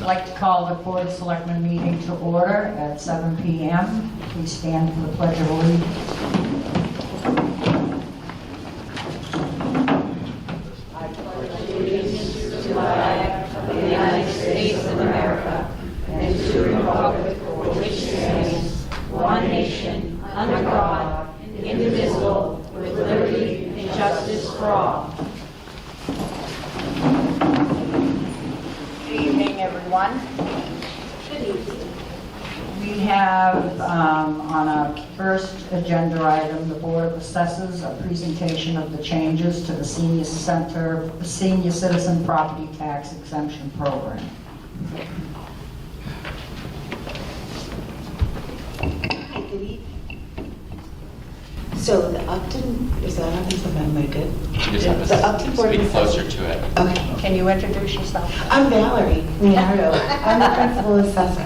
I'd like to call the Board of Selectmen meeting to order at 7 p.m. Please stand for the Pledge of Allegiance. I pledge allegiance to the flag of the United States of America and to the republic for which it stands, one nation, under God, indivisible, with liberty and justice for all. Good evening, everyone. Good evening. We have on our first agenda item, the Board of Assessors, a presentation of the changes to the Senior Citizen Property Tax Exemption Program. Good evening. So the Upton, is that good? The Upton Board of Speak closer Assessors. to it. Okay. Can you introduce yourself? I'm Valerie Leonardo. I'm the principal assessor.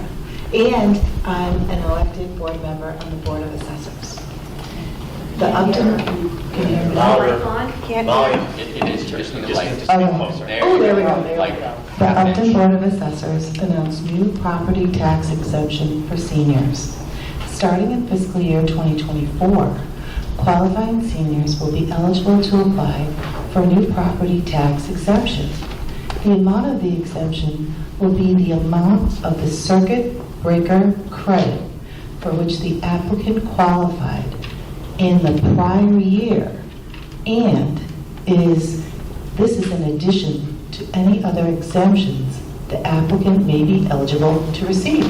And I'm an elected board member on the Board of Assessors. The Upton, can you hear me? Louder. Can't Volume. hear. It is just in the Just light. need to speak Okay. closer. Oh, there we go. Like, The half Upton inch. Board of Assessors announced new property tax exemption for seniors. Starting in fiscal year 2024, qualifying seniors will be eligible to apply for a new property tax exemption. The amount of the exemption will be the amount of the circuit breaker credit for which the applicant qualified in the prior year, and this is in addition to any other exemptions the applicant may be eligible to receive.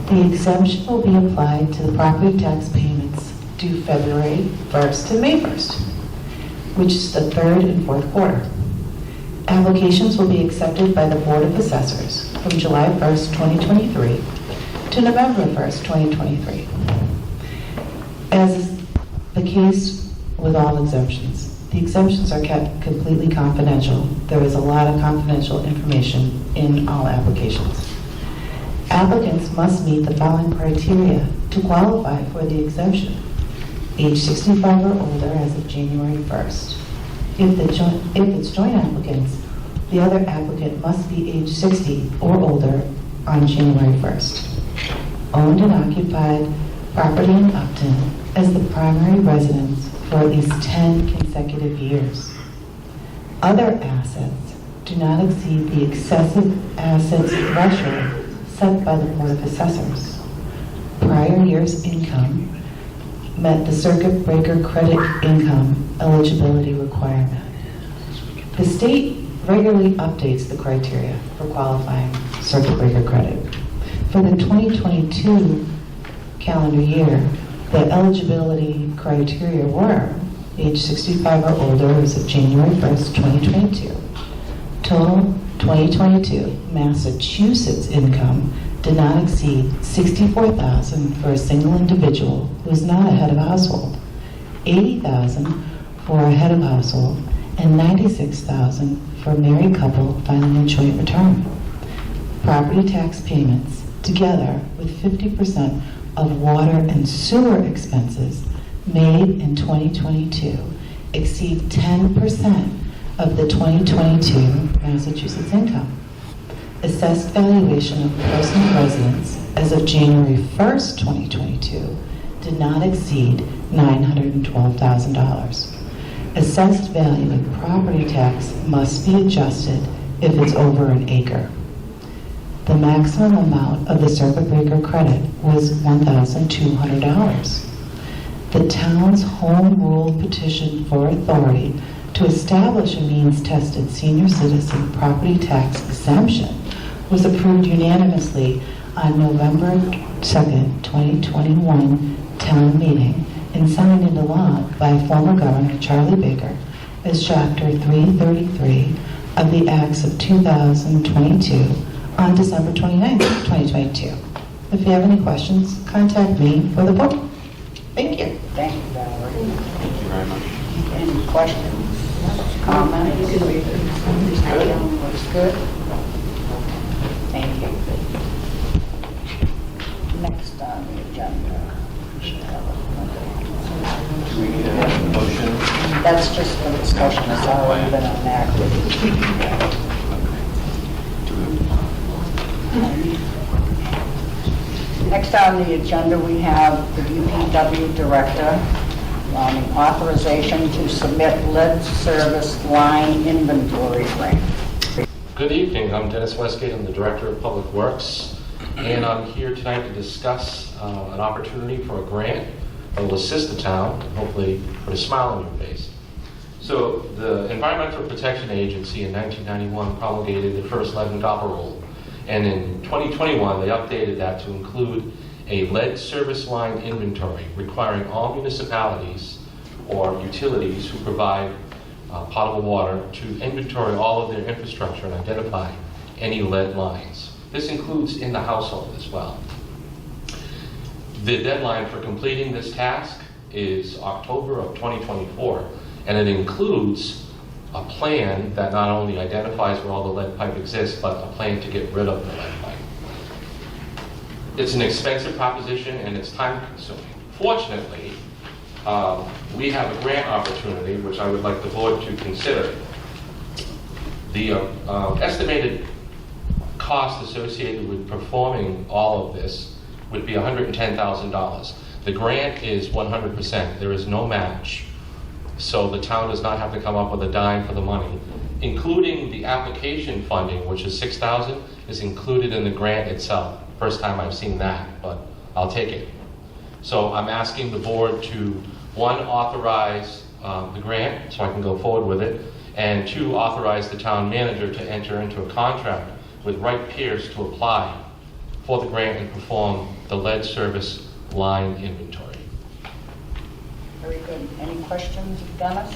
The exemption will be applied to the property tax payments due February 1st to May 1st, which is the third and fourth quarter. Applications will be accepted by the Board of Assessors from July 1st, 2023 to November 1st, 2023. As is the case with all exemptions, the exemptions are kept completely confidential. There is a lot of confidential information in all applications. Applicants must meet the following criteria to qualify for the exemption. Age 65 or older as of January 1st. If it's joint applicants, the other applicant must be age 60 or older on January 1st. Owned and occupied property in Upton as the primary residence for at least 10 consecutive years. Other assets do not exceed the excessive assets threshold set by the Board of Assessors. Prior year's income met the circuit breaker credit income eligibility requirement. The state regularly updates the criteria for qualifying circuit breaker credit. For the 2022 calendar year, the eligibility criteria were age 65 or older as of January 1st, 2022. Total 2022 Massachusetts income did not exceed $64,000 for a single individual who is not a head of household, $80,000 for a head of household, and $96,000 for a married couple filing a joint return. Property tax payments, together with 50% of water and sewer expenses made in 2022, exceed 10% of the 2022 Massachusetts income. Assessed valuation of personal residence as of January 1st, 2022 did not exceed $912,000. Assessed value in property tax must be adjusted if it's over an acre. The maximum amount of the circuit breaker credit was $1,200. The town's home rule petition for authority to establish a means-tested senior citizen property tax exemption was approved unanimously on November 2nd, 2021 town meeting and signed into law by former Governor Charlie Baker as Chapter 333 of the Acts of 2022 on December 29th, 2022. If you have any questions, contact me or the board. Thank you. Thank you, Valerie. Thank you very much. Any questions, comments? Looks good. Thank you. Next on the agenda. Do we need a motion? That's just for discussion, it's already been enacted. Do we Next on the agenda, we have the DPW Director wanting authorization to submit lead service line inventory grant. Good evening, I'm Dennis Westgate, I'm the Director of Public Works, and I'm here tonight to discuss an opportunity for a grant that will assist the town and hopefully put a smile on your face. So the Environmental Protection Agency in 1991 promulgated the first lead and copper rule, and in 2021 they updated that to include a lead service line inventory requiring all municipalities or utilities who provide potable water to inventory all of their infrastructure and identify any lead lines. This includes in the household as well. The deadline for completing this task is October of 2024, and it includes a plan that not only identifies where all the lead pipe exists, but a plan to get rid of the lead pipe. It's an expensive proposition and it's time consuming. Fortunately, we have a grant opportunity which I would like the board to consider. The estimated cost associated with performing all of this would be $110,000. The grant is 100%. There is no match. So the town does not have to come up with a dime for the money. Including the application funding, which is $6,000, is included in the grant itself. First time I've seen that, but I'll take it. So I'm asking the board to, one, authorize the grant so I can go forward with it, and two, authorize the town manager to enter into a contract with Wright Pierce to apply for the grant and perform the lead service line inventory. Very good. Any questions, Dennis?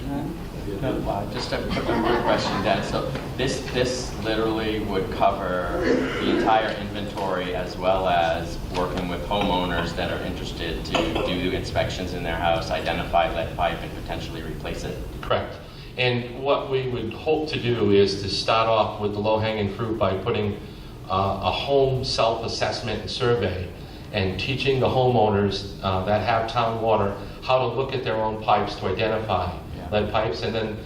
None? No, just a quick question, Dennis. So this literally would cover the entire inventory as well as working with homeowners that are interested to do inspections in their house, identify lead pipe, and potentially replace it? Correct. And what we would hope to do is to start off with the low-hanging fruit by putting a home self-assessment and survey and teaching the homeowners that have town water how to look at their own pipes to identify lead pipes, and then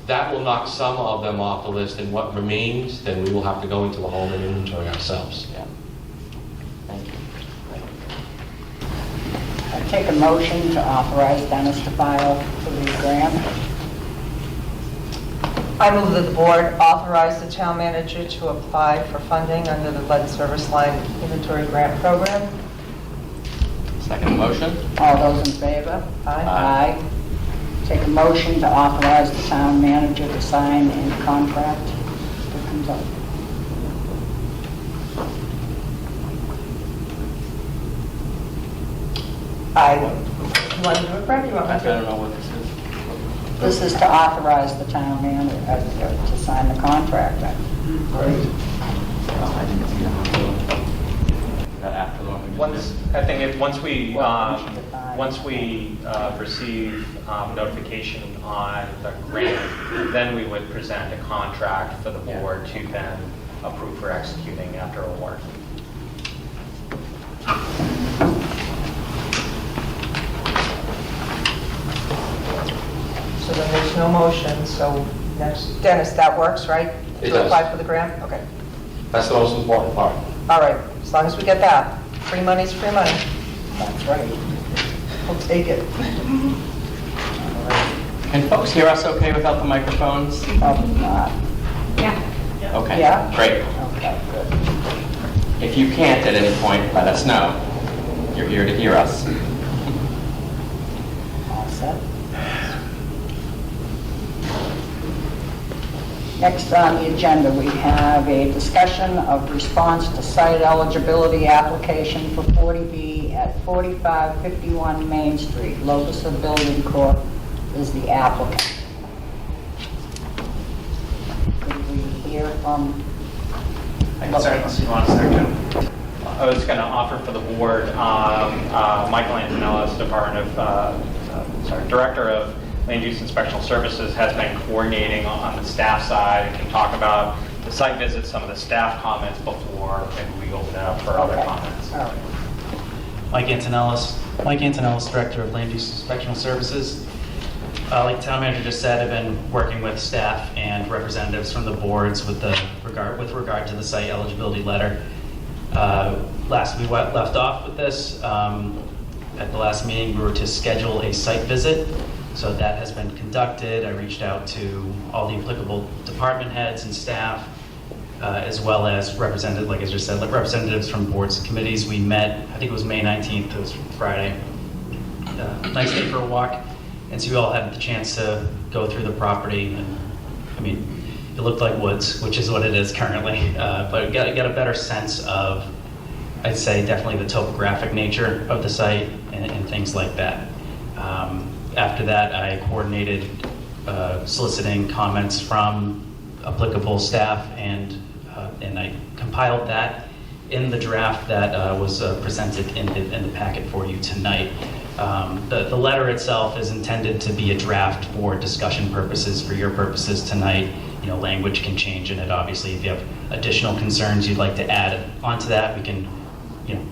that will knock some of them off the list, and what remains, then we will have to go into the home and inventory ourselves. Yeah. Thank you. I take a motion to authorize Dennis to file for the grant. I move that the board authorize the town manager to apply for funding under the lead service line inventory grant program. Second motion? All those in favor? Aye. Aye. Take a motion to authorize the town manager to sign any contract that comes up. You want to do it, Brett? You want me I to? don't know what this is. This is to authorize the town manager to sign the contract. I didn't see that after the one we just did. I think once we receive notification on the grant, then we would present a contract for the board to then approve for executing after award. So then there's no motion, so next, Dennis, that works, right? It To does. apply for the grant? Okay. That's the most important part. All right, as long as we get that. Free money's free money. That's right. We'll take it. Can folks hear us okay without the microphones? Probably not. Okay, Yeah? great. Okay, good. If you can't at any point, let us know. You're here to hear us. All set. Next on the agenda, we have a discussion of response to site eligibility application for 40B at 4551 Main Street. Locus of Building Corp. is the applicant. Could we hear from? I can start unless you want to start, Jim. I was going to offer for the board, Michael Antonellis, Director of Land Use Inspectional Services, has been coordinating on the staff side and can talk about the site visits, some of the staff comments before maybe we open it up for other Okay. comments. All right. Mike Antonellis, Director of Land Use Inspectional Services. Like the town manager just said, I've been working with staff and representatives from the boards with regard to the site eligibility letter. Last we left off with this, at the last meeting, we were to schedule a site visit. So that has been conducted. I reached out to all the applicable department heads and staff, as well as representatives, like I just said, like representatives from boards and committees. We met, I think it was May 19th, it was Friday. Nice day for a walk. And so you all had the chance to go through the property. And I mean, it looked like woods, which is what it is currently. But got a better sense of, I'd say, definitely the topographic nature of the site and things like that. After that, I coordinated soliciting comments from applicable staff, and I compiled that in the draft that was presented in the packet for you tonight. The letter itself is intended to be a draft for discussion purposes, for your purposes tonight. You know, language can change in it, obviously. If you have additional concerns you'd like to add onto that, we can, you know,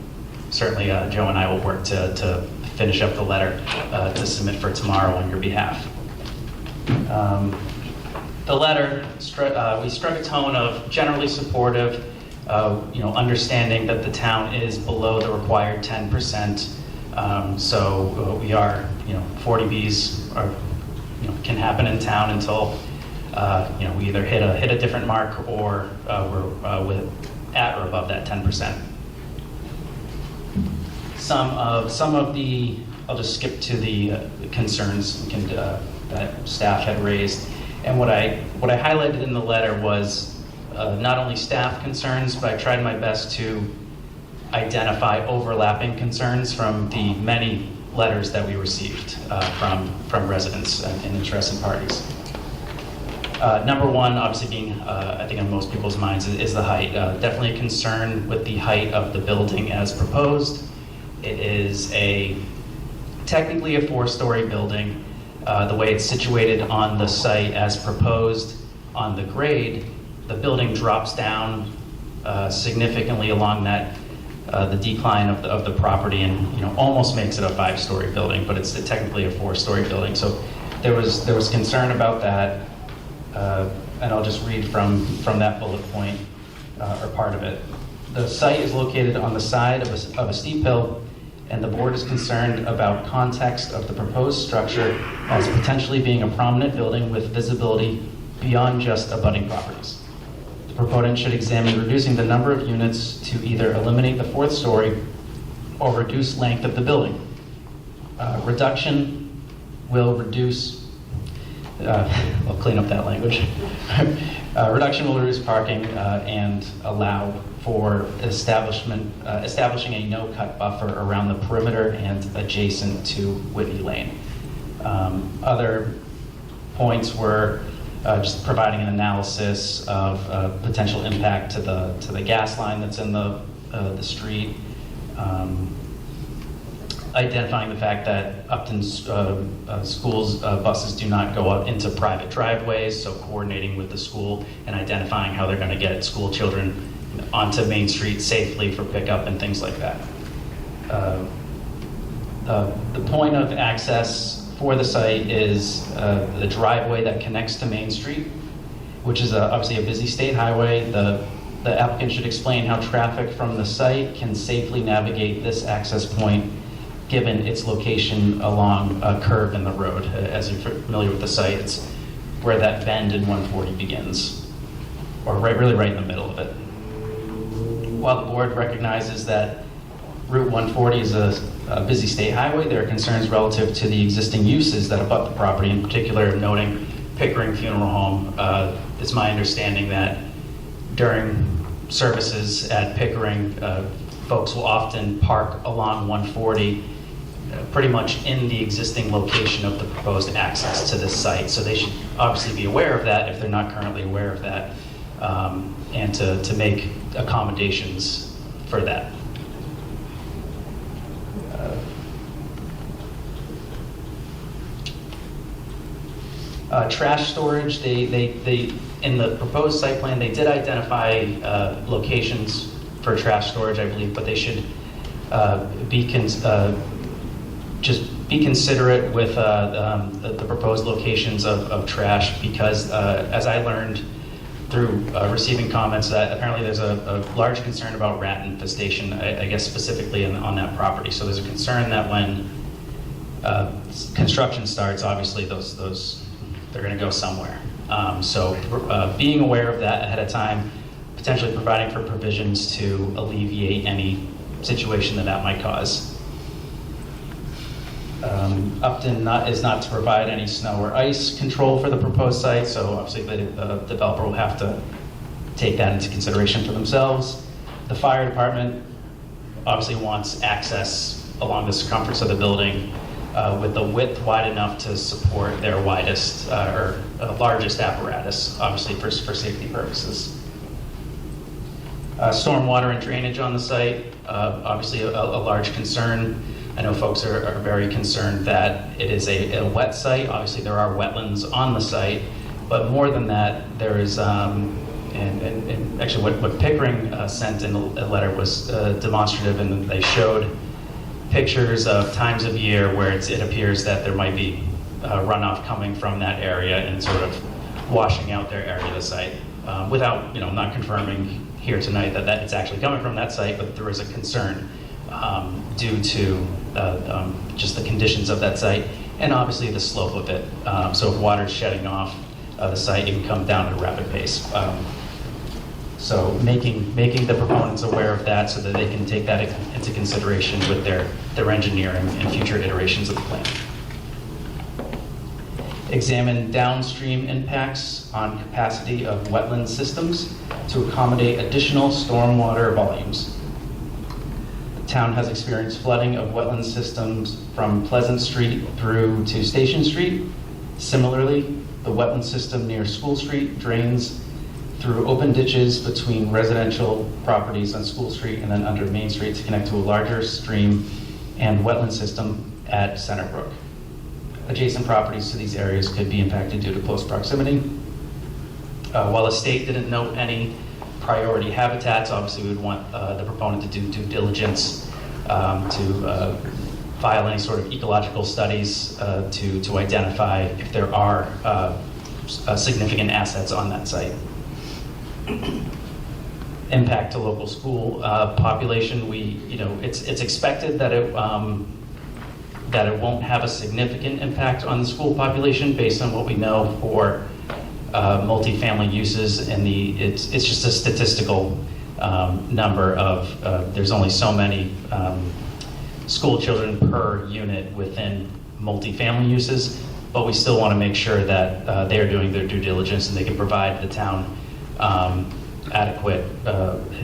certainly Joe and I will work to finish up the letter to submit for tomorrow on your behalf. The letter, we struck a tone of generally supportive, you know, understanding that the town is below the required 10%. So we are, you know, 40Bs are, you know, can happen in town until, you know, we either hit a different mark or we're at or above that 10%. Some of the, I'll just skip to the concerns that staff had raised. And what I highlighted in the letter was not only staff concerns, but I tried my best to identify overlapping concerns from the many letters that we received from residents and interested parties. Number one, obviously being, I think on most people's minds, is the height. Definitely a concern with the height of the building as proposed. It is technically a 4-story building. The way it's situated on the site as proposed on the grade, the building drops down significantly along that the decline of the property, and, you know, almost makes it a 5-story building, but it's technically a 4-story building. So there was concern about that, and I'll just read from that bullet point or part of it. The site is located on the side of a steep hill, and the board is concerned about context of the proposed structure as potentially being a prominent building with visibility beyond just abutting properties. The proponent should examine reducing the number of units to either eliminate the 4th story or reduce length of the building. Reduction will reduce, I'll clean up that language. Reduction will reduce parking and allow for establishing a no-cut buffer around the perimeter and adjacent to Whitney Lane. Other points were just providing an analysis of potential impact to the gas line that's in the street, identifying the fact that Upton's schools buses do not go out into private driveways, so coordinating with the school and identifying how they're going to get school children onto Main Street safely for pickup and things like that. The point of access for the site is the driveway that connects to Main Street, which is obviously a busy state highway. The applicant should explain how traffic from the site can safely navigate this access point given its location along a curve in the road. As you're familiar with the site, it's where that bend in 140 begins, or really right in the middle of it. While the board recognizes that Route 140 is a busy state highway, there are concerns relative to the existing uses that abut the property, in particular noting Pickering Funeral Home. It's my understanding that during services at Pickering, folks will often park along 140 pretty much in the existing location of the proposed access to this site. So they should obviously be aware of that if they're not currently aware of that, and to make accommodations for that. Trash storage, they in the proposed site plan, they did identify locations for trash storage, I believe, but they should be just be considerate with the proposed locations of trash, because as I learned through receiving comments, that apparently there's a large concern about rat infestation, I guess specifically on that property. So there's a concern that when construction starts, obviously those they're going to go somewhere. So being aware of that ahead of time, potentially providing for provisions to alleviate any situation that might cause. Upton is not to provide any snow or ice control for the proposed site, so obviously the developer will have to take that into consideration for themselves. The fire department obviously wants access along the circumference of the building with the width wide enough to support their widest or largest apparatus, obviously for safety purposes. Stormwater and drainage on the site, obviously a large concern. I know folks are very concerned that it is a wet site. Obviously, there are wetlands on the site, but more than that, there is, and actually what Pickering sent in a letter was demonstrative, and they showed pictures of times of year where it appears that there might be runoff coming from that area and sort of washing out their area of the site. Without, not confirming here tonight that it's actually coming from that site, but there is a concern due to just the conditions of that site and obviously the slope of it. So if water's shedding off the site, it can come down at a rapid pace. So making the proponents aware of that so that they can take that into consideration with their engineering and future iterations of the plan. Examine downstream impacts on capacity of wetland systems to accommodate additional stormwater volumes. The town has experienced flooding of wetland systems from Pleasant Street through to Station Street. Similarly, the wetland system near School Street drains through open ditches between residential properties on School Street and then under Main Street to connect to a larger stream and wetland system at Centerbrook. Adjacent properties to these areas could be impacted due to close proximity. While the state didn't note any priority habitats, obviously we would want the proponent to do due diligence to file any sort of ecological studies to identify if there are significant assets on that site. Impact to local school population, it's expected that it won't have a significant impact on the school population based on what we know for multifamily uses, and it's just a statistical number of there's only so many school children per unit within multifamily uses, but we still want to make sure that they're doing their due diligence and they can provide the town adequate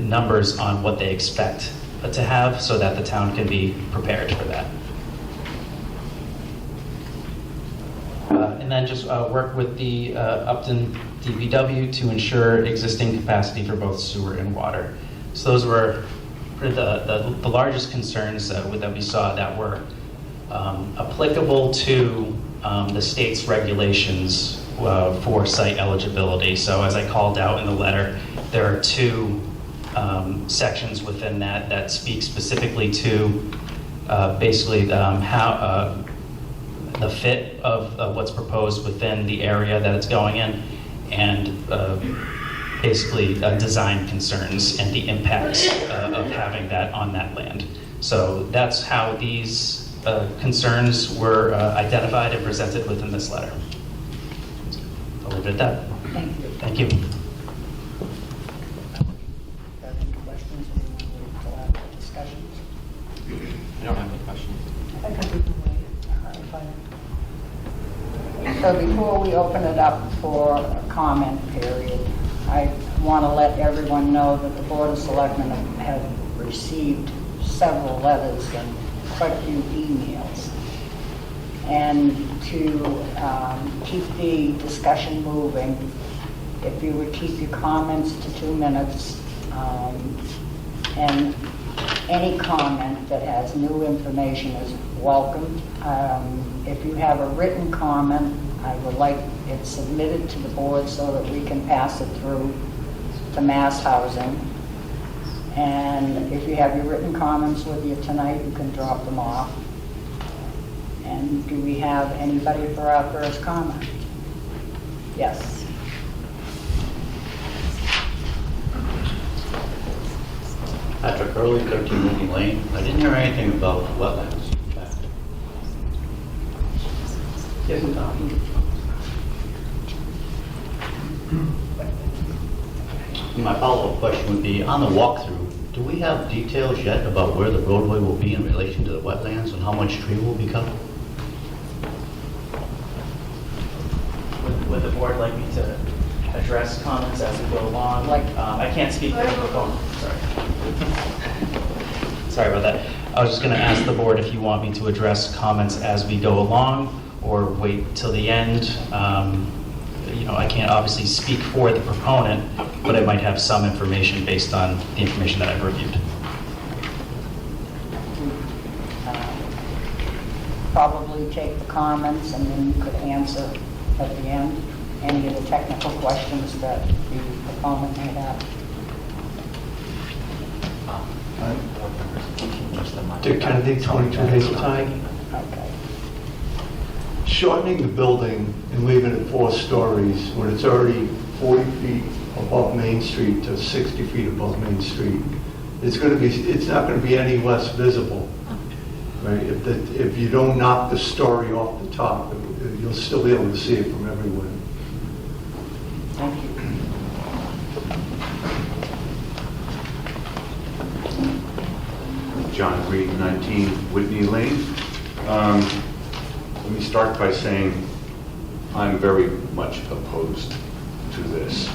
numbers on what they expect to have so that the town can be prepared for that. And then just work with the Upton DPW to ensure existing capacity for both sewer and water. So those were the largest concerns that we saw that were applicable to the state's regulations for site eligibility. So as I called out in the letter, there are two sections within that speak specifically to basically how the fit of what's proposed within the area that it's going in, and basically design concerns and the impacts of having that on that land. So that's how these concerns were identified and presented within this letter. I'll leave it at that. Thank you. Thank you. Got any questions? Anyone want to have a discussion? I don't have any questions. I think we can wait. So before we open it up for a comment period, I want to let everyone know that the Board of Selectmen have received several letters and quite a few emails. And to keep the discussion moving, if you would keep your comments to 2 minutes, and any comment that has new information is welcomed. If you have a written comment, I would like it submitted to the board so that we can pass it through to Mass Housing. And if you have your written comments with you tonight, you can drop them off. And do we have anybody for our first comment? Yes. Patrick Early, 13 Whitney Lane. I didn't hear anything about wetlands. Yes, my follow-up question would be, on the walkthrough, do we have details yet about where the roadway will be in relation to the wetlands and how much tree will be cut? Would the board like me to address comments as we go along? I can't speak for the proponent, sorry. Sorry about that. I was just going to ask the board if you want me to address comments as we go along or wait till the end. I can't obviously speak for the proponent, but I might have some information based on the information that I've reviewed. Probably take the comments and then you could answer at the end any of the technical questions that the proponent may have. Dick Kennedy, 22 Hazeltine. Okay. Shortening the building and leaving it 4 stories when it's already 40 feet above Main Street to 60 feet above Main Street, it's not going to be any less visible, right? If you don't knock the story off the top, you'll still be able to see it from everywhere. Thank you. John Green, 19 Whitney Lane. Let me start by saying I'm very much opposed to this.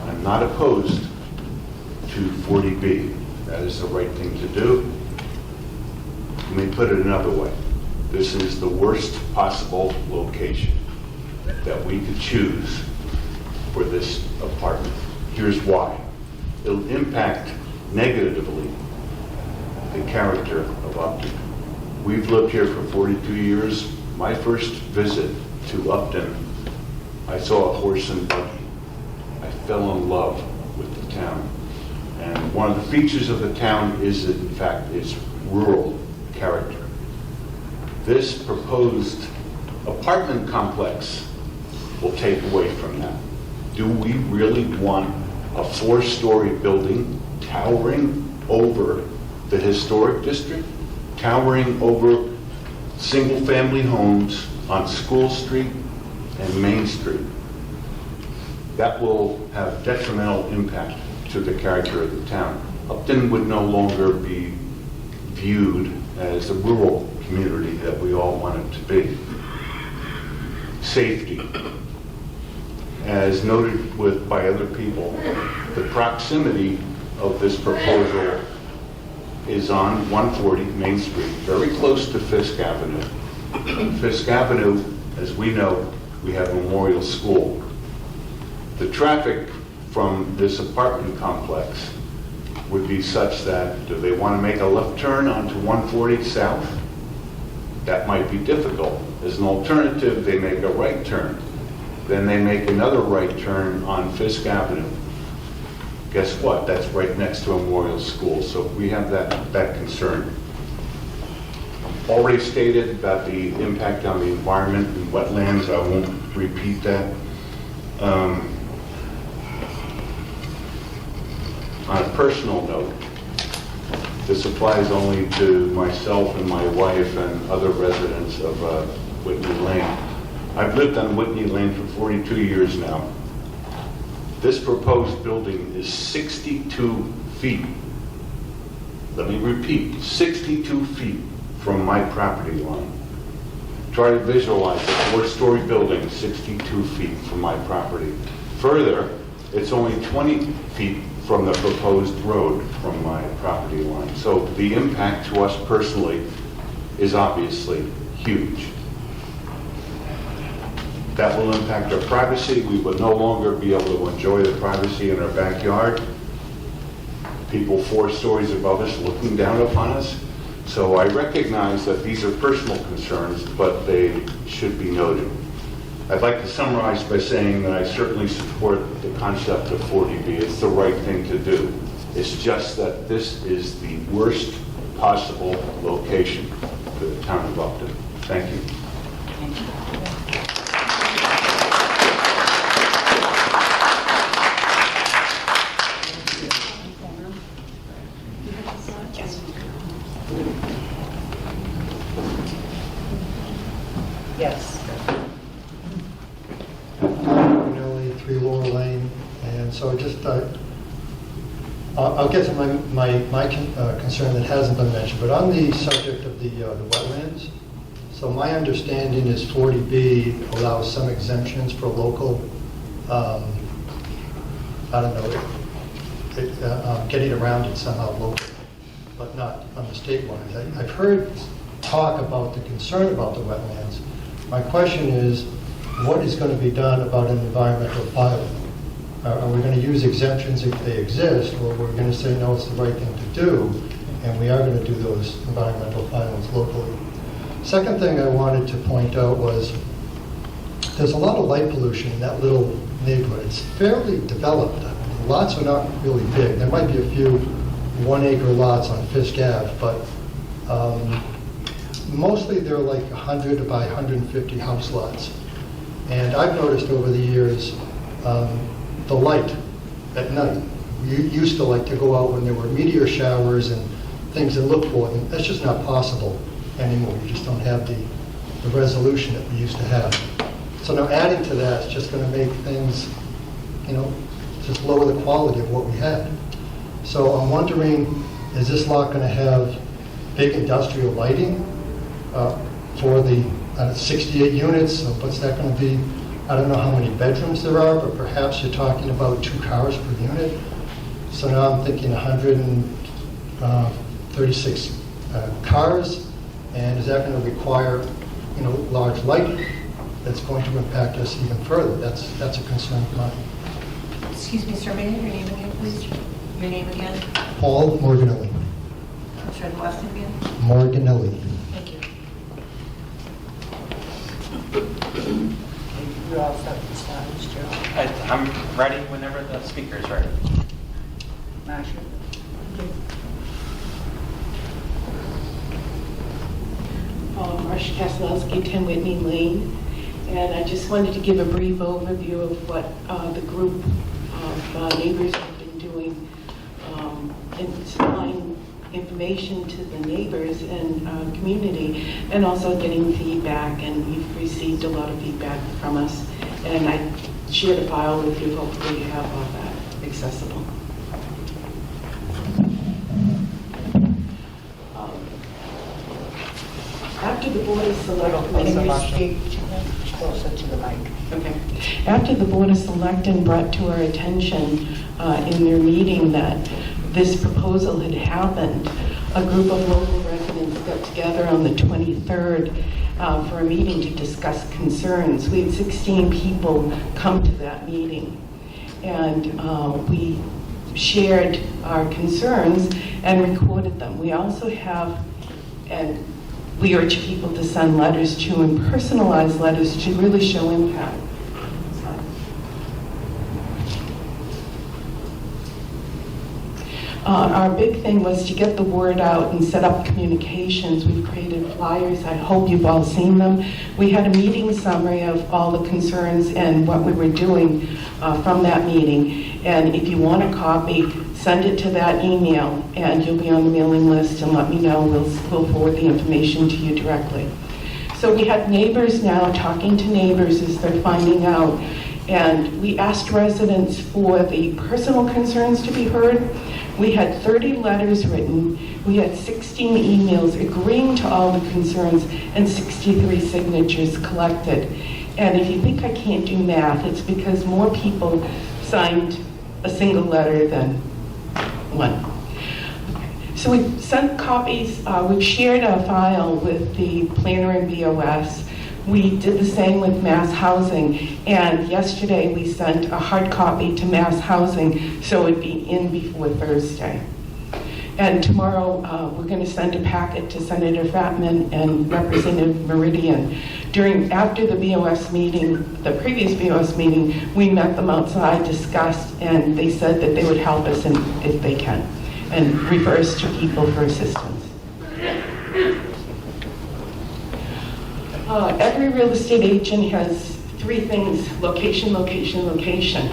I'm not opposed to 40B. That is the right thing to do. Let me put it another way. This is the worst possible location that we could choose for this apartment. Here's why. It'll impact negatively the character of Upton. We've lived here for 42 years. My first visit to Upton, I saw a horse and buggy. I fell in love with the town. And one of the features of the town is, in fact, its rural character. This proposed apartment complex will take away from that. Do we really want a 4-story building towering over the historic district, towering over single-family homes on School Street and Main Street? That will have detrimental impact to the character of the town. Upton would no longer be viewed as the rural community that we all want it to be. Safety. As noted by other people, the proximity of this proposal is on 140 Main Street, very close to Fisk Avenue. Fisk Avenue, as we know, we have Memorial School. The traffic from this apartment complex would be such that, do they want to make a left turn onto 140 South? That might be difficult. As an alternative, they make a right turn. Then they make another right turn on Fisk Avenue. Guess what? That's right next to Memorial School, so we have that concern. Already stated about the impact on the environment and wetlands. I won't repeat that. On a personal note, this applies only to myself and my wife and other residents of Whitney Lane. I've lived on Whitney Lane for 42 years now. This proposed building is 62 feet. Let me repeat, 62 feet from my property line. Try to visualize a 4-story building 62 feet from my property. Further, it's only 20 feet from the proposed road from my property line. So the impact to us personally is obviously huge. That will impact our privacy. We will no longer be able to enjoy the privacy in our backyard. People 4 stories above us looking down upon us. So I recognize that these are personal concerns, but they should be noted. I'd like to summarize by saying that I certainly support the concept of 40B. It's the right thing to do. It's just that this is the worst possible location for the town of Upton. Thank you. Yes. Really, 3 Lower Lane, and so just, I'll get to my concern that hasn't been mentioned, but on the subject of the wetlands, so my understanding is 40B allows some exemptions for local, I don't know, getting around it somehow locally, but not on the state lines. I've heard talk about the concern about the wetlands. My question is, what is going to be done about an environmental filing? Are we going to use exemptions if they exist, or we're going to say, no, it's the right thing to do, and we are going to do those environmental filings locally? Second thing I wanted to point out was there's a lot of light pollution in that little neighborhood. It's fairly developed. The lots are not really big. There might be a few 1-acre lots on Fisk Ave, but mostly they're like 100 by 150 house lots. And I've noticed over the years, the light at night. You used to like to go out when there were meteor showers and things and look for them. That's just not possible anymore. You just don't have the resolution that we used to have. So now adding to that is just going to make things, just lower the quality of what we had. So I'm wondering, is this lot going to have big industrial lighting for the 68 units? So what's that going to be? I don't know how many bedrooms there are, but perhaps you're talking about 2 cars per unit. So now I'm thinking 136 cars, and is that going to require, large lighting that's going to impact us even further? That's a concern of mine. Excuse me, sir, may I have your name again, please? Your name again? Paul Morganelli. I'm sorry, the last name again? Morganelli. Thank you. You're all set to start, Mr. Joe. I'm ready whenever the speaker is ready. Marcia? Marcia Kaslowski, 10 Whitney Lane, and I just wanted to give a brief overview of what the group of neighbors have been doing in supplying information to the neighbors and community, and also getting feedback, and we've received a lot of feedback from us, and I shared a file with you. Hopefully you have all that accessible. After the Board of Selectmen, Can you speak closer to the mic? okay. After the Board of Selectmen brought to our attention in their meeting that this proposal had happened, a group of local residents got together on the 23rd for a meeting to discuss concerns. We had 16 people come to that meeting, and we shared our concerns and recorded them. We also have, and we urge people to send letters to, and personalized letters to really show impact. Our big thing was to get the word out and set up communications. We've created flyers. I hope you've all seen them. We had a meeting summary of all the concerns and what we were doing from that meeting. And if you want a copy, send it to that email, and you'll be on the mailing list, and let me know. We'll forward the information to you directly. So we have neighbors now talking to neighbors as they're finding out. And we asked residents for the personal concerns to be heard. We had 30 letters written. We had 16 emails agreeing to all the concerns and 63 signatures collected. And if you think I can't do math, it's because more people signed a single letter than one. So we've sent copies, we've shared a file with the planner and BOS. We did the same with Mass Housing, and yesterday we sent a hard copy to Mass Housing, so it'd be in before Thursday. And tomorrow we're going to send a packet to Senator Fatman and Representative Meridian. After the BOS meeting, the previous BOS meeting, we met them outside, discussed, and they said that they would help us if they can, and refer us to people for assistance. Every real estate agent has three things: location, location, location.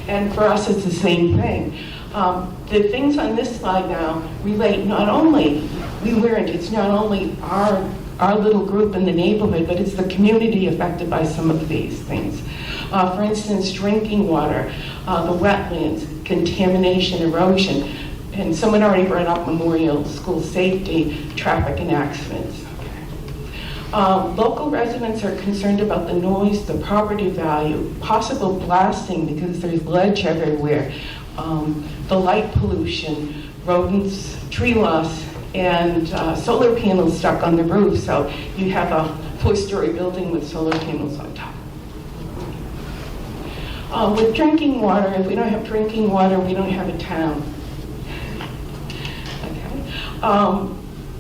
And for us, it's the same thing. The things on this slide now relate not only, we learned it's not only our little group in the neighborhood, but it's the community affected by some of these things. For instance, drinking water, the wetlands, contamination, erosion, and someone already brought up Memorial School safety, traffic and accidents. Local residents are concerned about the noise, the property value, possible blasting because there's ledge everywhere, the light pollution, rodents, tree loss, and solar panels stuck on the roof. So you have a 4-story building with solar panels on top. With drinking water, if we don't have drinking water, we don't have a town. Okay.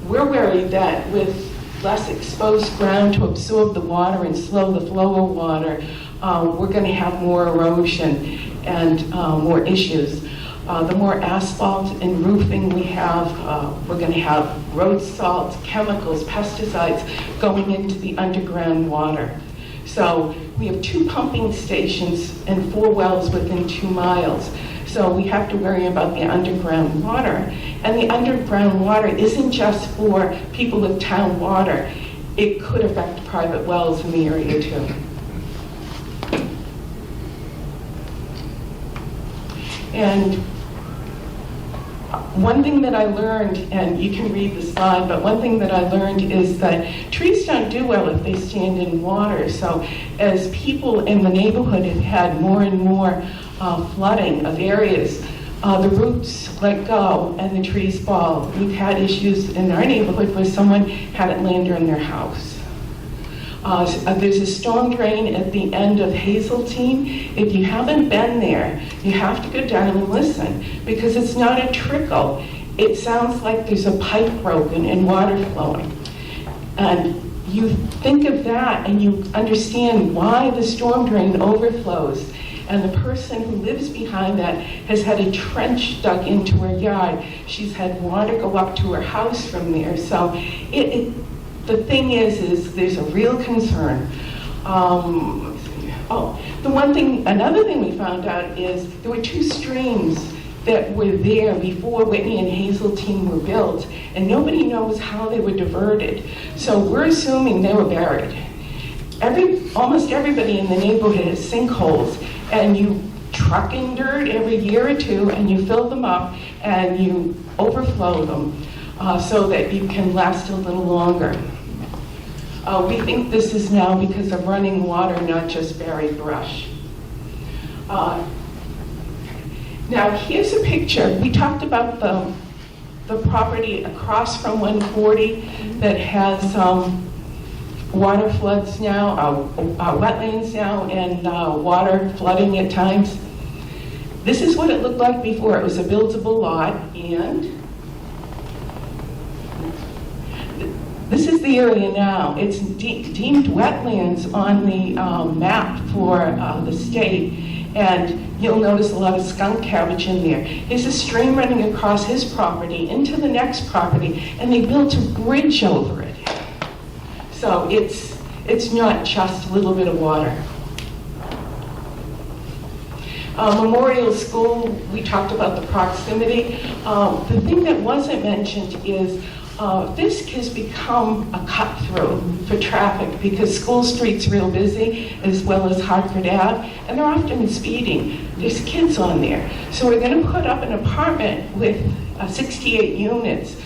We're worried that with less exposed ground to absorb the water and slow the flow of water, we're going to have more erosion and more issues. The more asphalt and roofing we have, we're going to have road salt, chemicals, pesticides going into the underground water. So we have 2 pumping stations and 4 wells within 2 miles. So we have to worry about the underground water. And the underground water isn't just for people with town water. It could affect private wells in the area too. And one thing that I learned, and you can read the slide, but one thing that I learned is that trees don't do well if they stand in water. So as people in the neighborhood have had more and more flooding of areas, the roots let go and the trees fall. We've had issues in our neighborhood where someone had it land on their house. There's a storm drain at the end of Hazeltine. If you haven't been there, you have to go down and listen because it's not a trickle. It sounds like there's a pipe broken and water flowing. And you think of that and you understand why the storm drain overflows. And the person who lives behind that has had a trench dug into her yard. She's had water go up to her house from there. So the thing is there's a real concern. Another thing we found out is there were 2 streams that were there before Whitney and Hazeltine were built, and nobody knows how they were diverted. So we're assuming they were buried. Almost everybody in the neighborhood has sinkholes, and you truck in dirt every year or 2, and you fill them up, and you overflow them so that you can last a little longer. We think this is now because of running water, not just buried brush. Now here's a picture. We talked about the property across from 140 that has water floods now, wetlands now, and water flooding at times. This is what it looked like before. It was a buildable lot, and this is the area now. It's deemed wetlands on the map for the state, and you'll notice a lot of skunk cabbage in there. There's a stream running across his property into the next property, and they built a bridge over it. So it's not just a little bit of water. Memorial School, we talked about the proximity. The thing that wasn't mentioned is Fisk has become a cut-through for traffic because School Street's real busy, as well as Hartford Ave, and they're often speeding. There's kids on there. So we're going to put up an apartment with 68 units.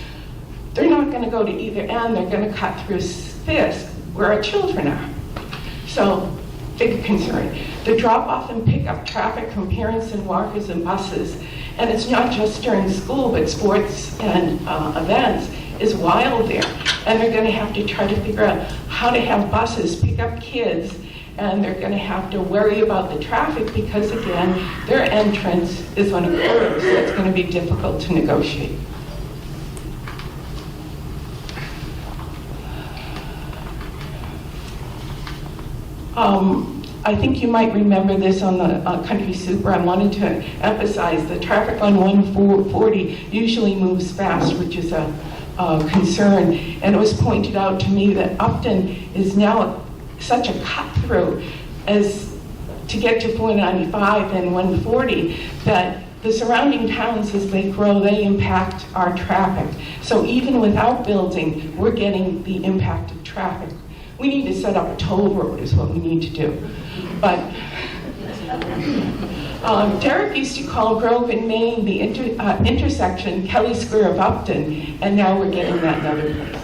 They're not going to go to either end. They're going to cut through Fisk, where our children are. So, big concern. The drop-off and pick-up traffic from parents and walkers and buses, and it's not just during school, but sports and events, is wild there. And they're going to have to try to figure out how to have buses pick up kids, and they're going to have to worry about the traffic because, again, their entrance is on a curve, so it's going to be difficult to negotiate. I think you might remember this on the Country Super. I wanted to emphasize the traffic on 140 usually moves fast, which is a concern. And it was pointed out to me that Upton is now such a cut-through as to get to 495 and 140 that the surrounding towns, as they grow, they impact our traffic. So even without building, we're getting the impact of traffic. We need to set up a toll road is what we need to do. But Derek used to call Grove and Main the intersection Kelly Square of Upton, and now we're getting that in other places.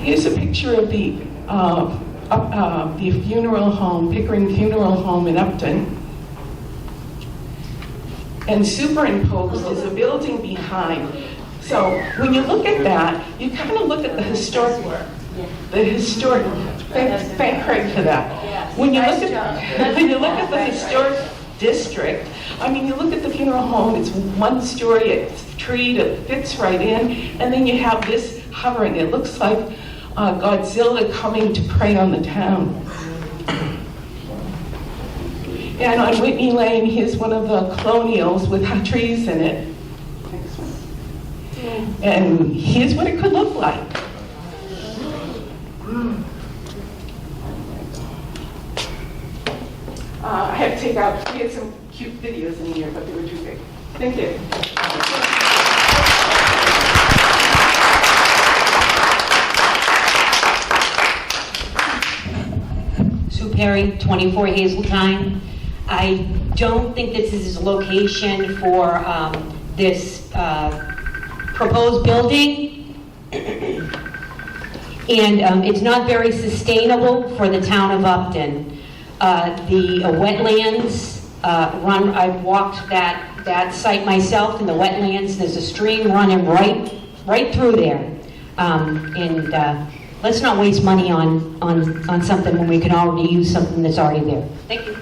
Here's a picture of the funeral home, Pickering Funeral Home in Upton. And superimposed is a building behind. So when you look at that, you kind of look at the historic work. Thank Craig for that. When you look at the historic district, I mean, you look at the funeral home, it's one story, it's treed, it fits right in, and then you have this hovering. It looks like Godzilla coming to prey on the town. And on Whitney Lane, here's one of the colonials with trees in it. And here's what it could look like. I had to take out, we had some cute videos in here, but they were too big. Thank you. Sue Perry, 24 Hazeltine. I don't think this is a location for this proposed building. And it's not very sustainable for the town of Upton. The wetlands run, I've walked that site myself in the wetlands. There's a stream running right through there. Let's not waste money on something when we can already use something that's already there. Thank you.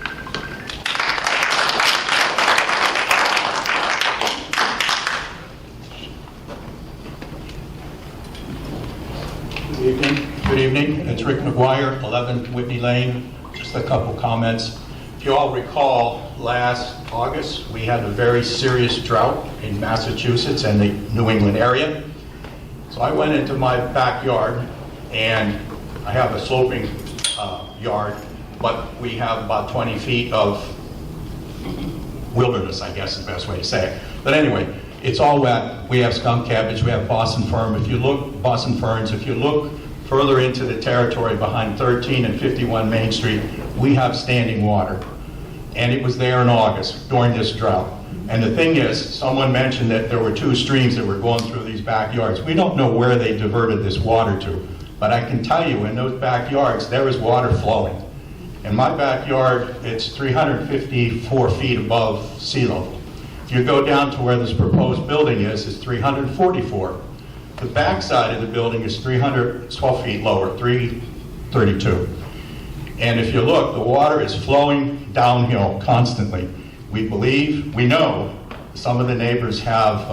Good evening. It's Rick McGuire, 11 Whitney Lane. Just a couple comments. If you all recall, last August, we had a very serious drought in Massachusetts and the New England area. So I went into my backyard, and I have a sloping yard, but we have about 20 feet of wilderness, I guess is the best way to say it. But anyway, it's all wet. We have skunk cabbage, we have Boston ferns. If you look further into the territory behind 13 and 51 Main Street, we have standing water. And it was there in August during this drought. And the thing is, someone mentioned that there were 2 streams that were going through these backyards. We don't know where they diverted this water to, but I can tell you in those backyards, there is water flowing. In my backyard, it's 354 feet above sea level. If you go down to where this proposed building is, it's 344. The back side of the building is 312 feet lower, 332. And if you look, the water is flowing downhill constantly. We know some of the neighbors have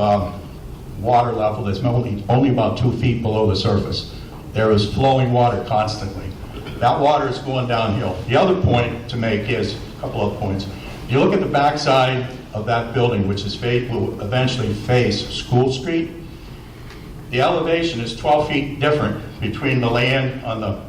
water level that's only about 2 feet below the surface. There is flowing water constantly. That water is going downhill. The other point to make is, a couple of points. You look at the back side of that building, which will eventually face School Street. The elevation is 12 feet different between the land on the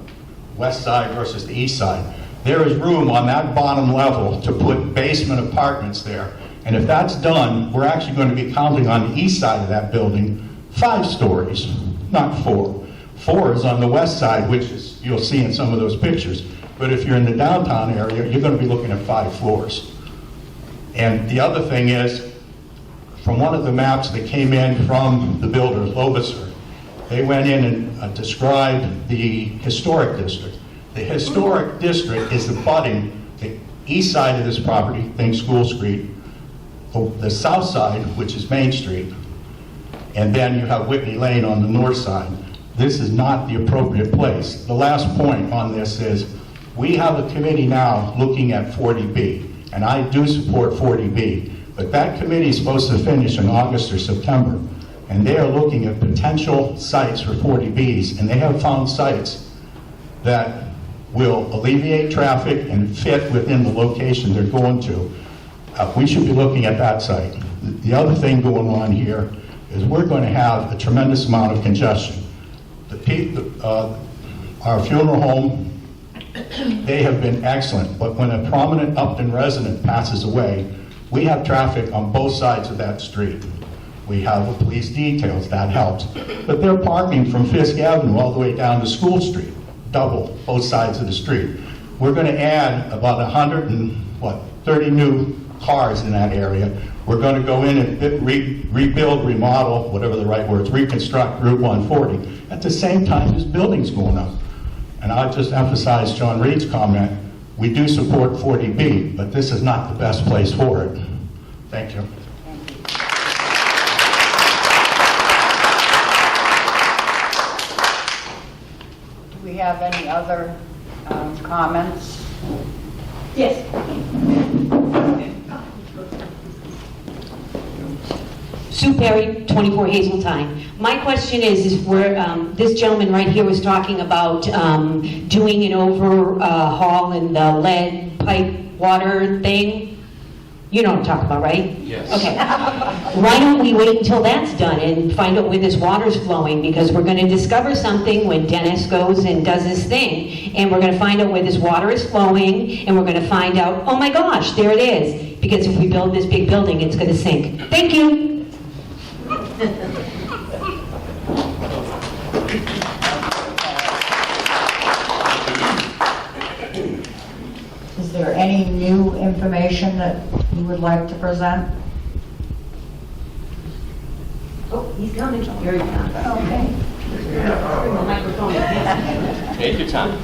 west side versus the east side. There is room on that bottom level to put basement apartments there. And if that's done, we're actually going to be counting on the east side of that building 5 stories, not 4. 4 is on the west side, which is you'll see in some of those pictures. But if you're in the downtown area, you're going to be looking at 5 floors. And the other thing is, from one of the maps that came in from the builder, Lobiser, they went in and described the historic district. The historic district is abutting the east side of this property, think School Street, the south side, which is Main Street, and then you have Whitney Lane on the north side. This is not the appropriate place. The last point on this is, we have a committee now looking at 40B, and I do support 40B, but that committee is supposed to finish in August or September, and they are looking at potential sites for 40Bs, and they have found sites that will alleviate traffic and fit within the location they're going to. We should be looking at that site. The other thing going on here is we're going to have a tremendous amount of congestion. Our funeral home, they have been excellent, but when a prominent Upton resident passes away, we have traffic on both sides of that street. We have the police details, that helps. But they're parking from Fisk Avenue all the way down to School Street, double, both sides of the street. We're going to add about 130 new cars in that area. We're going to go in and rebuild, remodel, whatever the right word is, reconstruct Route 140 at the same time as buildings going up. And I'll just emphasize John Reed's comment. We do support 40B, but this is not the best place for it. Thank you. Do we have any other comments? Yes. Sue Perry, 24 Hazeltine. My question is where this gentleman right here was talking about doing an overhaul in the lead pipe water thing. You know what I'm talking about, right? Yes. Okay. Why don't we wait until that's done and find out where this water's flowing? Because we're going to discover something when Dennis goes and does his thing. And we're going to find out where this water is flowing. And we're going to find out, oh my gosh, there it is. Because if we build this big building, it's going to sink. Thank you. Is there any new information that you would like to present? Oh, he's coming. Here he comes. Okay. Bring the microphone. Take your time.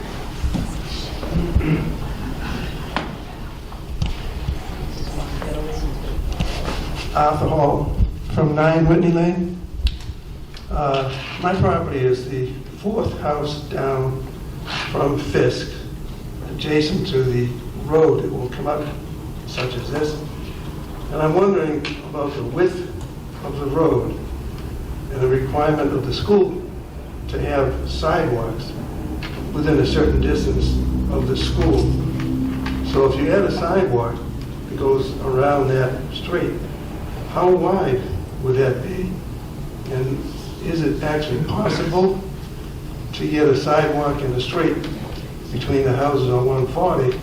Arthur Hall from 9 Whitney Lane. My property is the fourth house down from Fisk, adjacent to the road that will come up, such as this. And I'm wondering about the width of the road and the requirement of the school to have sidewalks within a certain distance of the school. So if you had a sidewalk that goes around that street, how wide would that be? And is it actually possible to get a sidewalk in the street between the houses on 140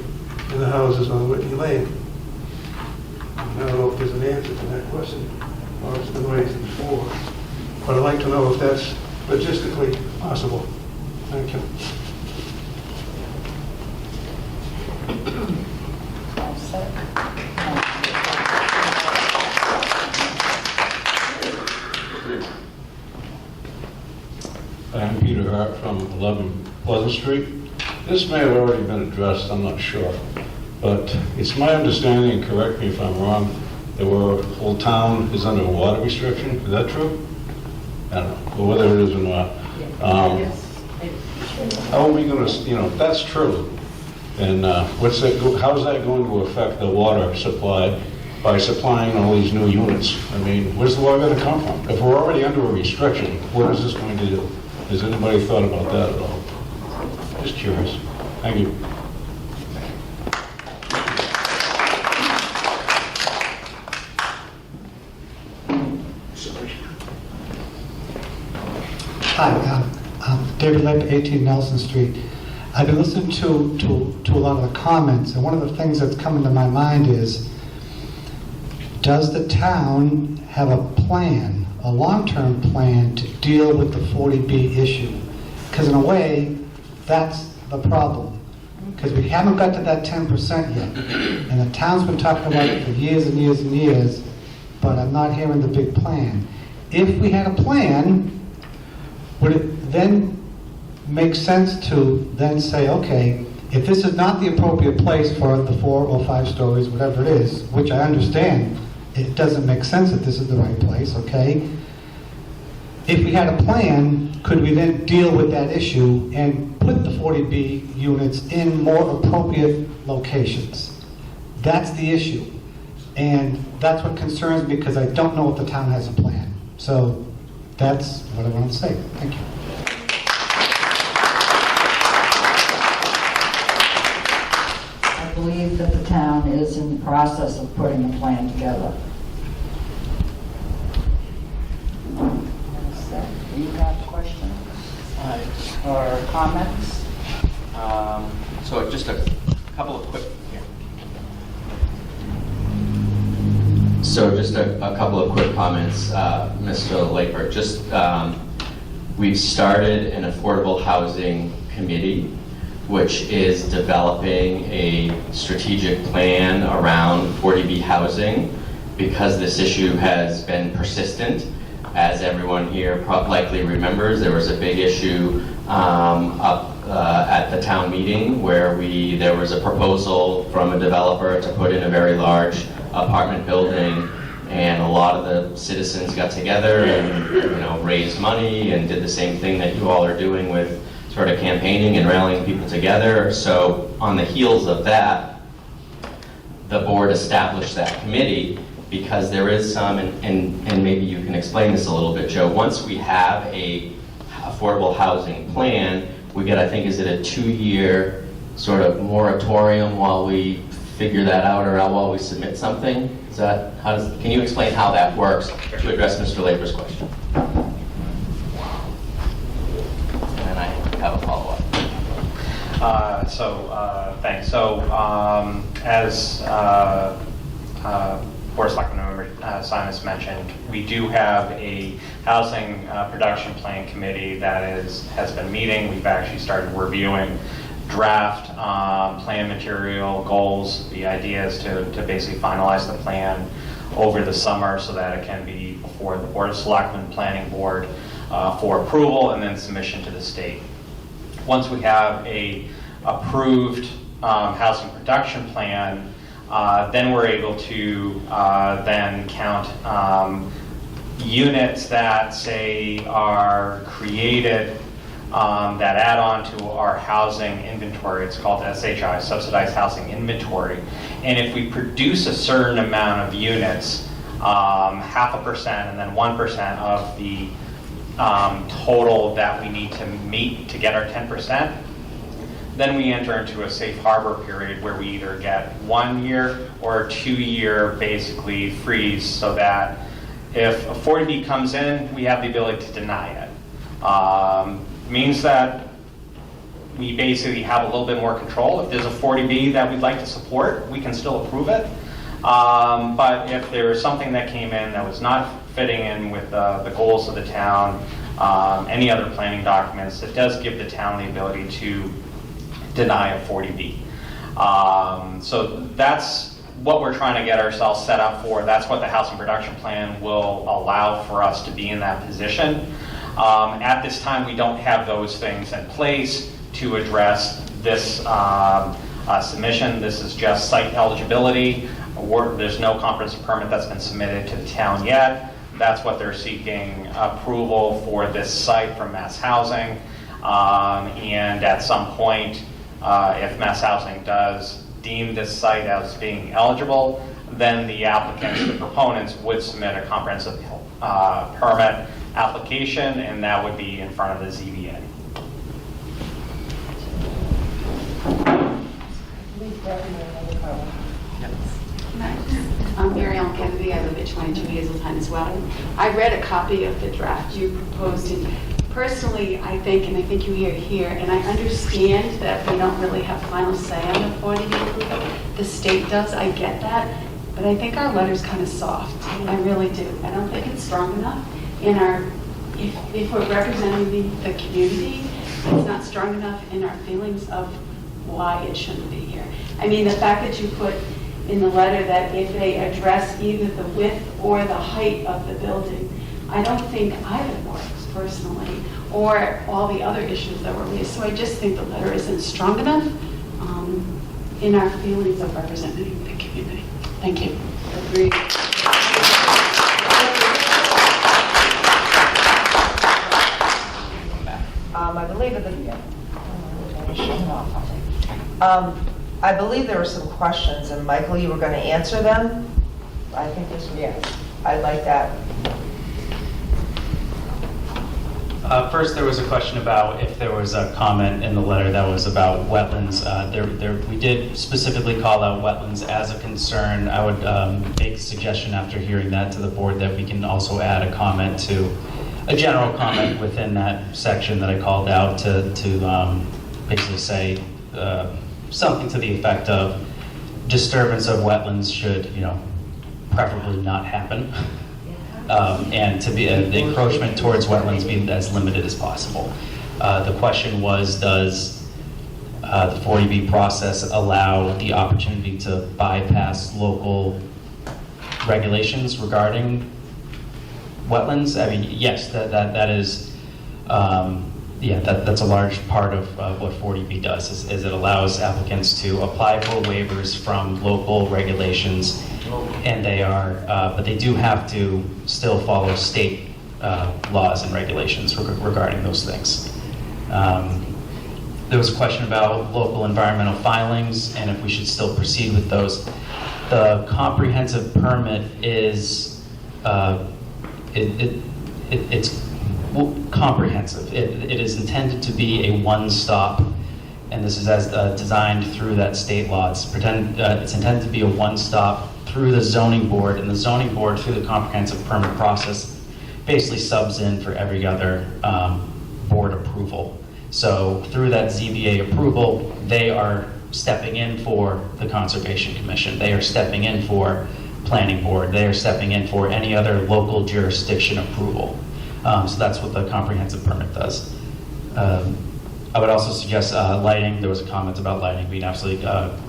and the houses on Whitney Lane? I don't know if there's an answer to that question, or it's been raised before, but I'd like to know if that's logistically possible. Thank you. I'm Peter Hart from 11 Pleasant Street. This may have already been addressed, I'm not sure. But it's my understanding, and correct me if I'm wrong, that the whole town is under a water restriction. Is that true? I don't know, or whether it is or not. How are we going to, if that's true, then how is that going to affect the water supply by supplying all these new units? I mean, where's the water going to come from? If we're already under a restriction, what is this going to do? Has anybody thought about that at all? Just curious. Thank you. Hi, I'm David Lip, 18 Nelson Street. I've been listening to a lot of the comments, and one of the things that's coming to my mind is, does the town have a plan, a long-term plan to deal with the 40B issue? Because in a way, that's the problem. Because we haven't got to that 10% yet. And the town's been talking about it for years and years and years, but I'm not hearing the big plan. If we had a plan, would it then make sense to then say, okay, if this is not the appropriate place for the 4 or 5 stories, whatever it is, which I understand, it doesn't make sense that this is the right place, okay? If we had a plan, could we then deal with that issue and put the 40B units in more appropriate locations? That's the issue. And that's what concerns me, because I don't know if the town has a plan. So that's what I want to say. Thank you. I believe that the town is in the process of putting a plan together. or comments? So just a couple of quick, So just a couple of quick comments, Mr. Laker. Just we've started an affordable housing committee, which is developing a strategic plan around 40B housing, because this issue has been persistent. As everyone here likely remembers, there was a big issue up at the town meeting where there was a proposal from a developer to put in a very large apartment building, and a lot of the citizens got together and raised money and did the same thing that you all are doing with sort of campaigning and rallying people together. So on the heels of that, the board established that committee because there is some, and maybe you can explain this a little bit, Joe, once we have a affordable housing plan, we get, I think, is it a 2-year sort of moratorium while we figure that out, or while we submit something? Is that, can you explain how that works to address Mr. Labor's question? And I have a follow-up. Thanks. So, as Board of Selectmen member Simon's mentioned, we do have a housing production plan committee that has been meeting. We've actually started reviewing draft plan material, goals. The idea is to basically finalize the plan over the summer so that it can be before the Board of Selectmen Planning Board for approval and then submission to the state. Once we have a approved housing production plan, then we're able to then count units that, say, are created that add on to our housing inventory. It's called SHI, Subsidized Housing Inventory. And if we produce a certain amount of units, 0.5% and then 1% of the total that we need to meet to get our 10%, then we enter into a safe harbor period where we either get 1 year or a 2-year basically freeze, so that if a 40B comes in, we have the ability to deny it. Means that we basically have a little bit more control. If there's a 40B that we'd like to support, we can still approve it. But if there's something that came in that was not fitting in with the goals of the town, any other planning documents, it does give the town the ability to deny a 40B. So that's what we're trying to get ourselves set up for. That's what the housing production plan will allow for us to be in that position. At this time, we don't have those things in place to address this submission. This is just site eligibility. There's no comprehensive permit that's been submitted to the town yet. That's what they're seeking approval for this site from Mass Housing. And at some point, if Mass Housing does deem this site as being eligible, then the applicants, the proponents, would submit a comprehensive permit application, and that would be in front of the ZBA. I'm Mary Ellen Kennedy. I live at 22 Hazeltine as well. I read a copy of the draft you proposed, and personally, I think, and I think you hear here, and I understand that we don't really have final say on the 40B approval. The state does, I get that, but I think our letter's kind of soft. I really do. I don't think it's strong enough. In our, if we're representing the community, it's not strong enough in our feelings of why it shouldn't be here. I mean, the fact that you put in the letter that if they address either the width or the height of the building, I don't think either works personally, or all the other issues that were raised. So I just think the letter isn't strong enough in our feelings of representing the community. Thank you. Agreed. I believe there were some questions, and Michael, you were going to answer them. I think this was, yes. I'd like that. First, there was a question about if there was a comment in the letter that was about wetlands. We did specifically call out wetlands as a concern. I would make a suggestion after hearing that to the board that we can also add a comment to a general comment within that section that I called out to basically say something to the effect of disturbance of wetlands should, preferably not happen. And to be the encroachment towards wetlands be as limited as possible. The question was, does the 40B process allow the opportunity to bypass local regulations regarding wetlands? I mean, yes, that is, that's a large part of what 40B does, is it allows applicants to apply for waivers from local regulations, and they are, but they do have to still follow state laws and regulations regarding those things. There was a question about local environmental filings and if we should still proceed with those. The comprehensive permit is, it's comprehensive. It is intended to be a one-stop, and this is as designed through that state law. It's intended to be a one-stop through the zoning board, and the zoning board through the comprehensive permit process basically subs in for every other board approval. So through that ZBA approval, they are stepping in for the Conservation Commission. They are stepping in for Planning Board. They are stepping in for any other local jurisdiction approval. So that's what the comprehensive permit does. I would also suggest lighting. There was a comment about lighting. We'd absolutely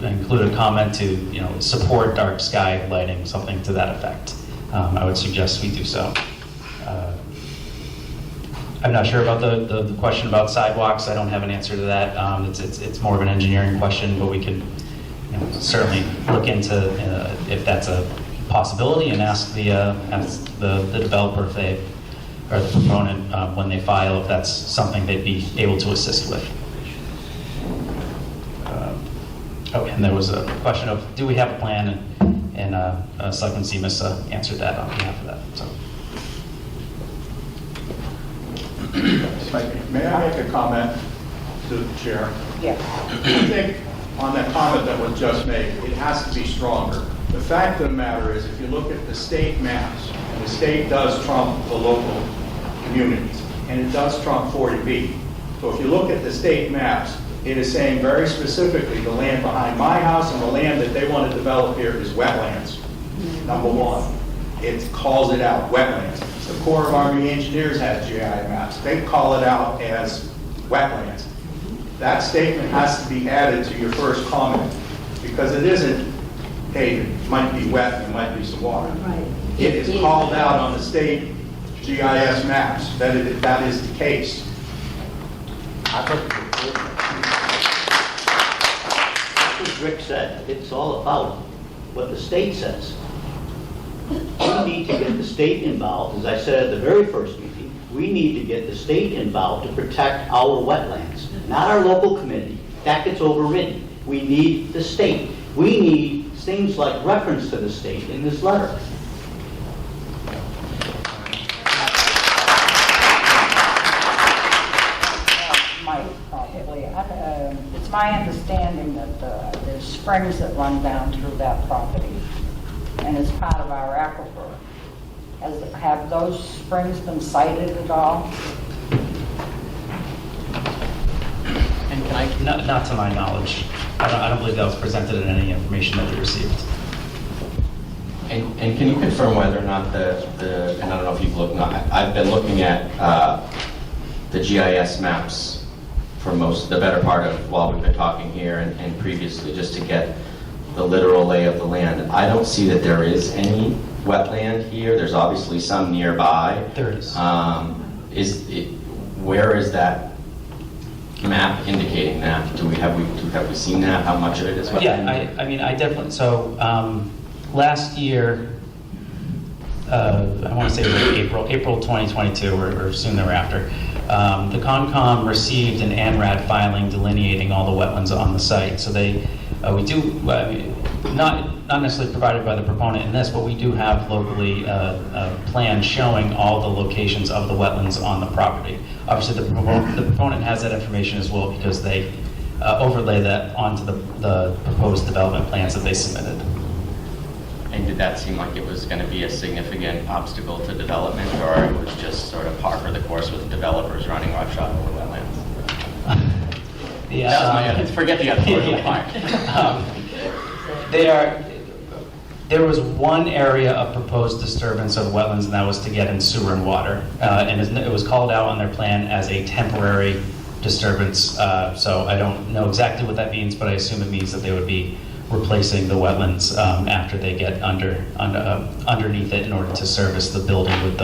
include a comment to support dark sky lighting, something to that effect. I would suggest we do so. I'm not sure about the question about sidewalks. I don't have an answer to that. It's more of an engineering question, but we could certainly look into if that's a possibility and ask the developer if they, or the proponent when they file, if that's something they'd be able to assist with. And there was a question of, do we have a plan? And Selectman Seamus answered that on behalf of that. So. May I make a comment to the chair? Yes. I think on that comment that was just made, it has to be stronger. The fact of the matter is, if you look at the state maps, and the state does trump the local communities, and it does trump 40B. So if you look at the state maps, it is saying very specifically the land behind my house and the land that they want to develop here is wetlands, number one. It calls it out, wetlands. The Corps of Army Engineers has GI maps. They call it out as wetlands. That statement has to be added to your first comment, because it isn't, hey, it might be wet and there might be some water. Right. It is called out on the state GIS maps that that is the case. That's what Rick said. It's all about what the state says. We need to get the state involved. As I said at the very first meeting, we need to get the state involved to protect our wetlands, not our local committee. That gets overridden. We need the state. We need things like reference to the state in this letter. Mike, probably. It's my understanding that there's springs that run down through that property, and it's part of our aquifer. Have those springs been cited at all? And can I, not to my knowledge. I don't believe that was presented in any information that we received. And can you confirm whether or not and I don't know if you've looked, I've been looking at the GIS maps for the better part of while we've been talking here and previously, just to get the literal lay of the land. I don't see that there is any wetland here. There's obviously some nearby. There is. Where is that map indicating that? Have we seen that? How much of it is wetland? Yeah, I mean, I definitely, so last year, I want to say it was April 2022 or soon thereafter, the Concom received an ANRAD filing delineating all the wetlands on the site. So we do, not necessarily provided by the proponent in this, but we do have locally a plan showing all the locations of the wetlands on the property. Obviously, the proponent has that information as well because they overlay that onto the proposed development plans that they submitted. And did that seem like it was going to be a significant obstacle to development, or it was just sort of par for the course with developers running roughshod over wetlands? Yeah, That was my edit. Forget the editorial part. There was one area of proposed disturbance of wetlands, and that was to get in sewer and water. And it was called out on their plan as a temporary disturbance. So I don't know exactly what that means, but I assume it means that they would be replacing the wetlands after they get underneath it in order to service the building with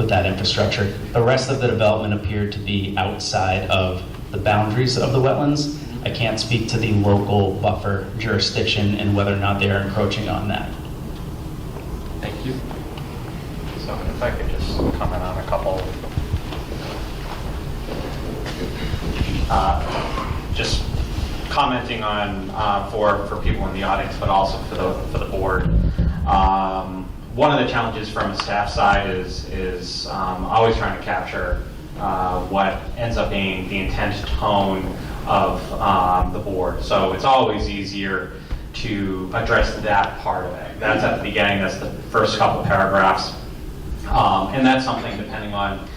that infrastructure. The rest of the development appeared to be outside of the boundaries of the wetlands. I can't speak to the local buffer jurisdiction and whether or not they are encroaching on that. Thank you. So if I could just comment on a couple. Just commenting on for people in the audience, but also for the board. One of the challenges from a staff side is always trying to capture what ends up being the intent tone of the board. So it's always easier to address that part of it. That's at the beginning, that's the first couple paragraphs. And that's something, depending on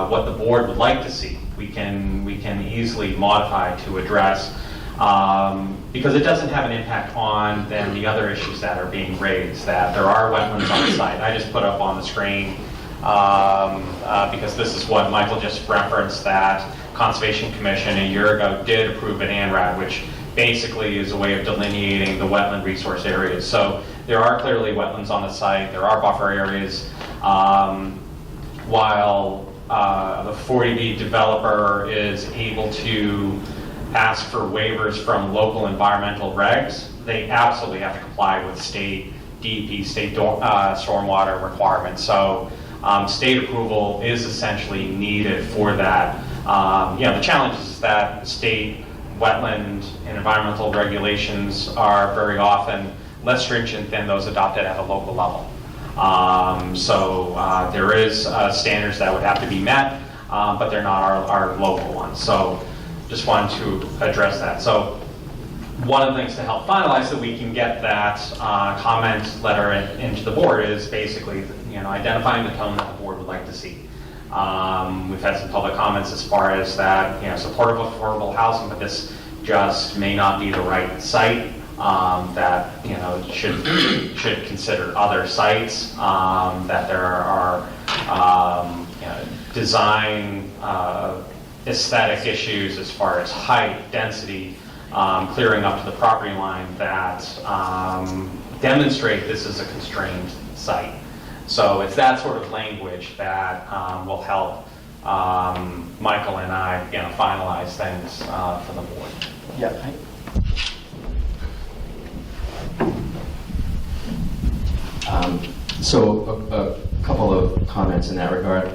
what the board would like to see, we can easily modify to address, because it doesn't have an impact on then the other issues that are being raised, that there are wetlands on the site. I just put up on the screen, because this is what Michael just referenced, that Conservation Commission a year ago did approve an ANRAD, which basically is a way of delineating the wetland resource areas. So there are clearly wetlands on the site, there are buffer areas. While the 40B developer is able to ask for waivers from local environmental regs, they absolutely have to comply with state DEP, state stormwater requirements. So state approval is essentially needed for that. The challenge is that state wetland and environmental regulations are very often less stringent than those adopted at a local level. There is standards that would have to be met, but they're not our local ones. So just wanted to address that. So one of the things to help finalize so we can get that comment letter into the board is basically identifying the tone that the board would like to see. We've had some public comments as far as that, supportive of affordable housing, but this just may not be the right site. That should consider other sites. That there are design aesthetic issues as far as height, density, clearing up to the property line that demonstrate this is a constrained site. So it's that sort of language that will help Michael and I finalize things for the board. Yeah. So a couple of comments in that regard.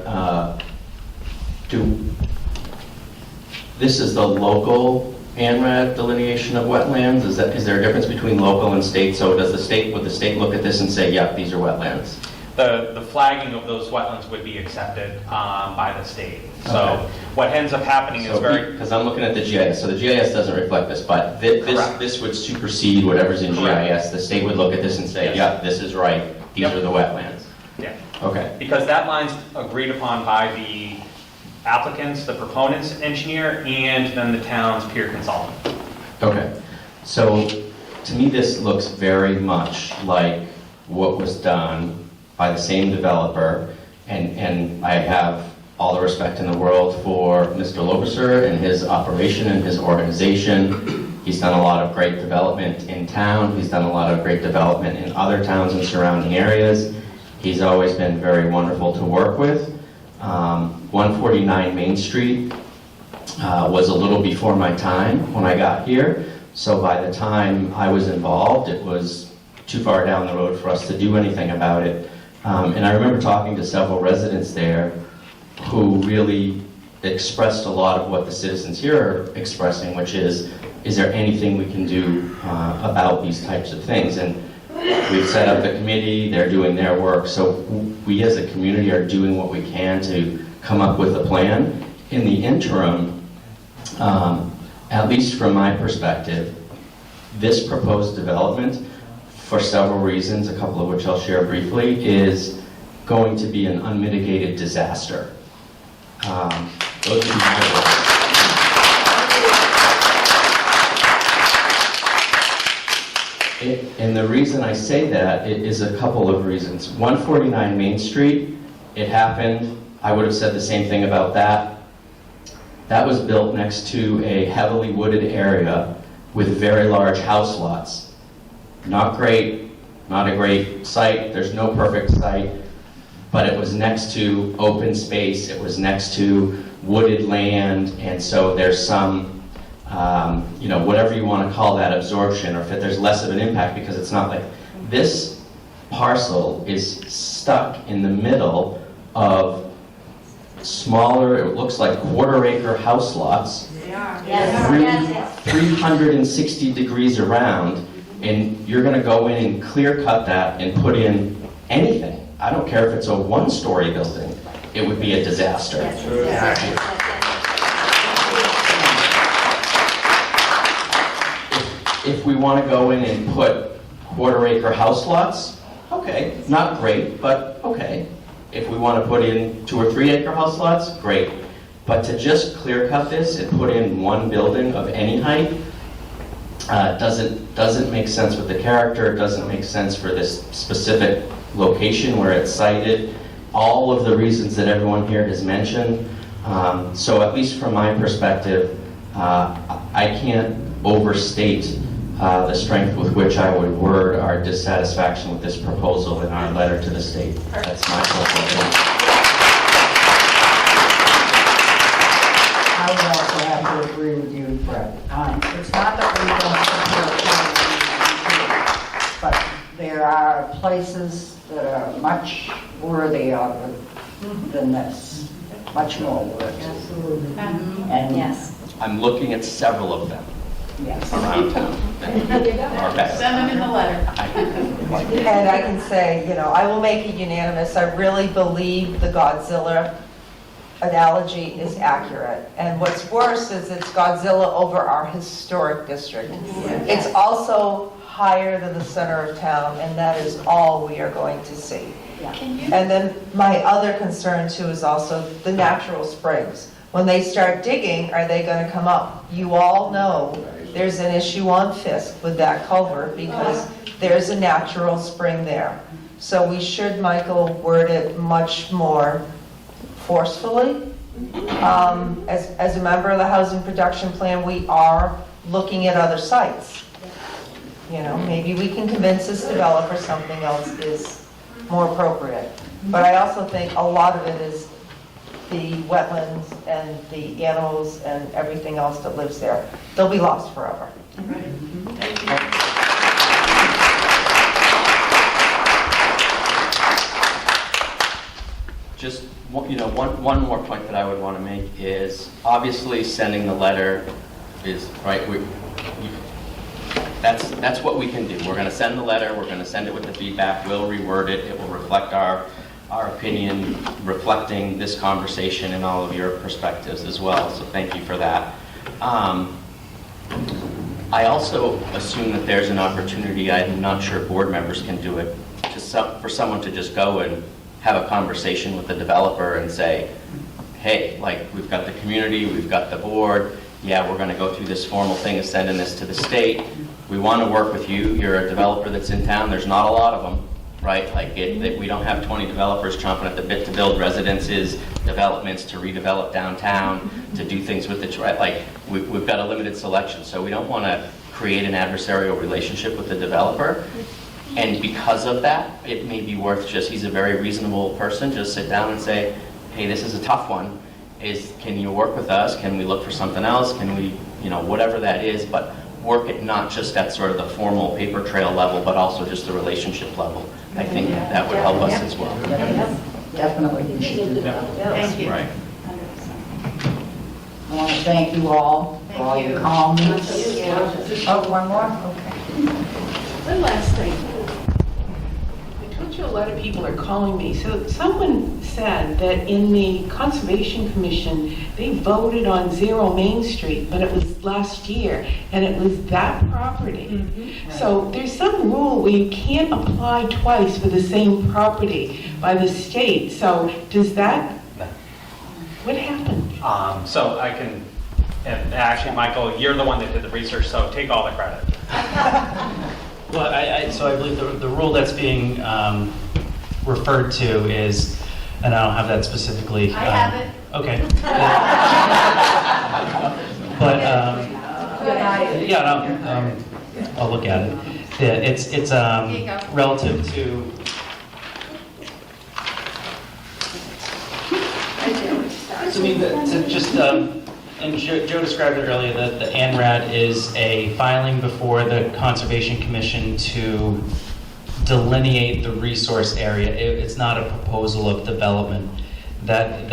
This is the local ANRAD delineation of wetlands? Is there a difference between local and state? So would the state look at this and say, yep, these are wetlands? The flagging of those wetlands would be accepted by the state. So Okay. what ends up happening is Because I'm looking at the GIS, so the GIS doesn't reflect this, but this would supersede whatever's in GIS. The state would look at this and say, yep, this is right, these are the wetlands. Yeah. Okay. Because that line's agreed upon by the applicants, the proponents engineer, and then the town's peer consultant. Okay. So to me, this looks very much like what was done by the same developer, and I have all the respect in the world for Mr. Loberser and his operation and his organization. He's done a lot of great development in town. He's done a lot of great development in other towns and surrounding areas. He's always been very wonderful to work with. 149 Main Street was a little before my time when I got here. So by the time I was involved, it was too far down the road for us to do anything about it. And I remember talking to several residents there who really expressed a lot of what the citizens here are expressing, which is there anything we can do about these types of things? And we've set up the committee, they're doing their work, so we as a community are doing what we can to come up with a plan. In the interim, at least from my perspective, this proposed development for several reasons, a couple of which I'll share briefly, is going to be an unmitigated disaster. Those are my words. And the reason I say that is a couple of reasons. 149 Main Street, it happened, I would have said the same thing about that. That was built next to a heavily wooded area with very large house lots. Not great, not a great site, there's no perfect site, but it was next to open space, it was next to wooded land, and so there's some whatever you want to call that, absorption, or if there's less of an impact, because it's not like this parcel is stuck in the middle of smaller, it looks like quarter-acre house lots, 360 degrees around, and you're going to go in and clear cut that and put in anything. I don't care if it's a one-story building, it would be a disaster. If we want to go in and put quarter-acre house lots, okay, not great, but okay. If we want to put in 2 or 3 acre house lots, great. But to just clear cut this and put in one building of any height doesn't make sense with the character, doesn't make sense for this specific location where it's sited. All of the reasons that everyone here has mentioned. So at least from my perspective, I can't overstate the strength with which I would word our dissatisfaction with this proposal in our letter to the state. That's my proposal. I would also have to agree with you, Brett. It's not that we don't support but there are places that are much worthier than this, much more worthy. Absolutely. And Yes. I'm looking at several of them yes. around town. Send them in the letter. And I can say, I will make it unanimous. I really believe the Godzilla analogy is accurate. And what's worse is it's Godzilla over our historic district. It's also higher than the center of town, and that is all we are going to see. And then my other concern too is also the natural springs. When they start digging, are they going to come up? You all know there's an issue on Fisk with that culvert because there's a natural spring there. So we should, Michael, word it much more forcefully. As a member of the Housing Production Plan, we are looking at other sites. Maybe we can convince this developer something else is more appropriate. But I also think a lot of it is the wetlands and the animals and everything else that lives there. They'll be lost forever. Just one more point that I would want to make is obviously sending the letter is right. That's what we can do. We're going to send the letter. We're going to send it with the feedback. We'll reword it. It will reflect our opinion, reflecting this conversation and all of your perspectives as well. So thank you for that. I also assume that there's an opportunity. I'm not sure board members can do it. For someone to just go and have a conversation with the developer and say, hey, we've got the community, we've got the board, yeah, we're going to go through this formal thing of sending this to the state. We want to work with you. You're a developer that's in town. There's not a lot of them, right? We don't have 20 developers chomping at the bit to build residences, developments, to redevelop downtown, to do things with it, right? We've got a limited selection, so we don't want to create an adversarial relationship with the developer. And because of that, it may be worth he's a very reasonable person, just sit down and say, hey, this is a tough one. Can you work with us? Can we look for something else? Can we, whatever that is, but work it not just at sort of the formal paper trail level, but also just the relationship level. I think that would help us as well. Definitely, we should do that. Thank you. Right. I want to thank you all for all your comments. Oh, one more? Okay. One last thing. I told to a lot of people are calling me. So someone said that in the Conservation Commission, they voted on 0 Main Street, but it was last year, and it was that property. So there's some rule where you can't apply twice for the same property by the state. So does that, what happened? So I can, and actually, Michael, you're the one that did the research, so take all the credit. Well, so I believe the rule that's being referred to is, and I don't have that specifically. I have it. Okay. But, yeah, no, I'll look at it. Yeah, it's relative to, so I mean, to just, and Joe described it earlier, that the ANRAD is a filing before the Conservation Commission to delineate the resource area. It's not a proposal of development. That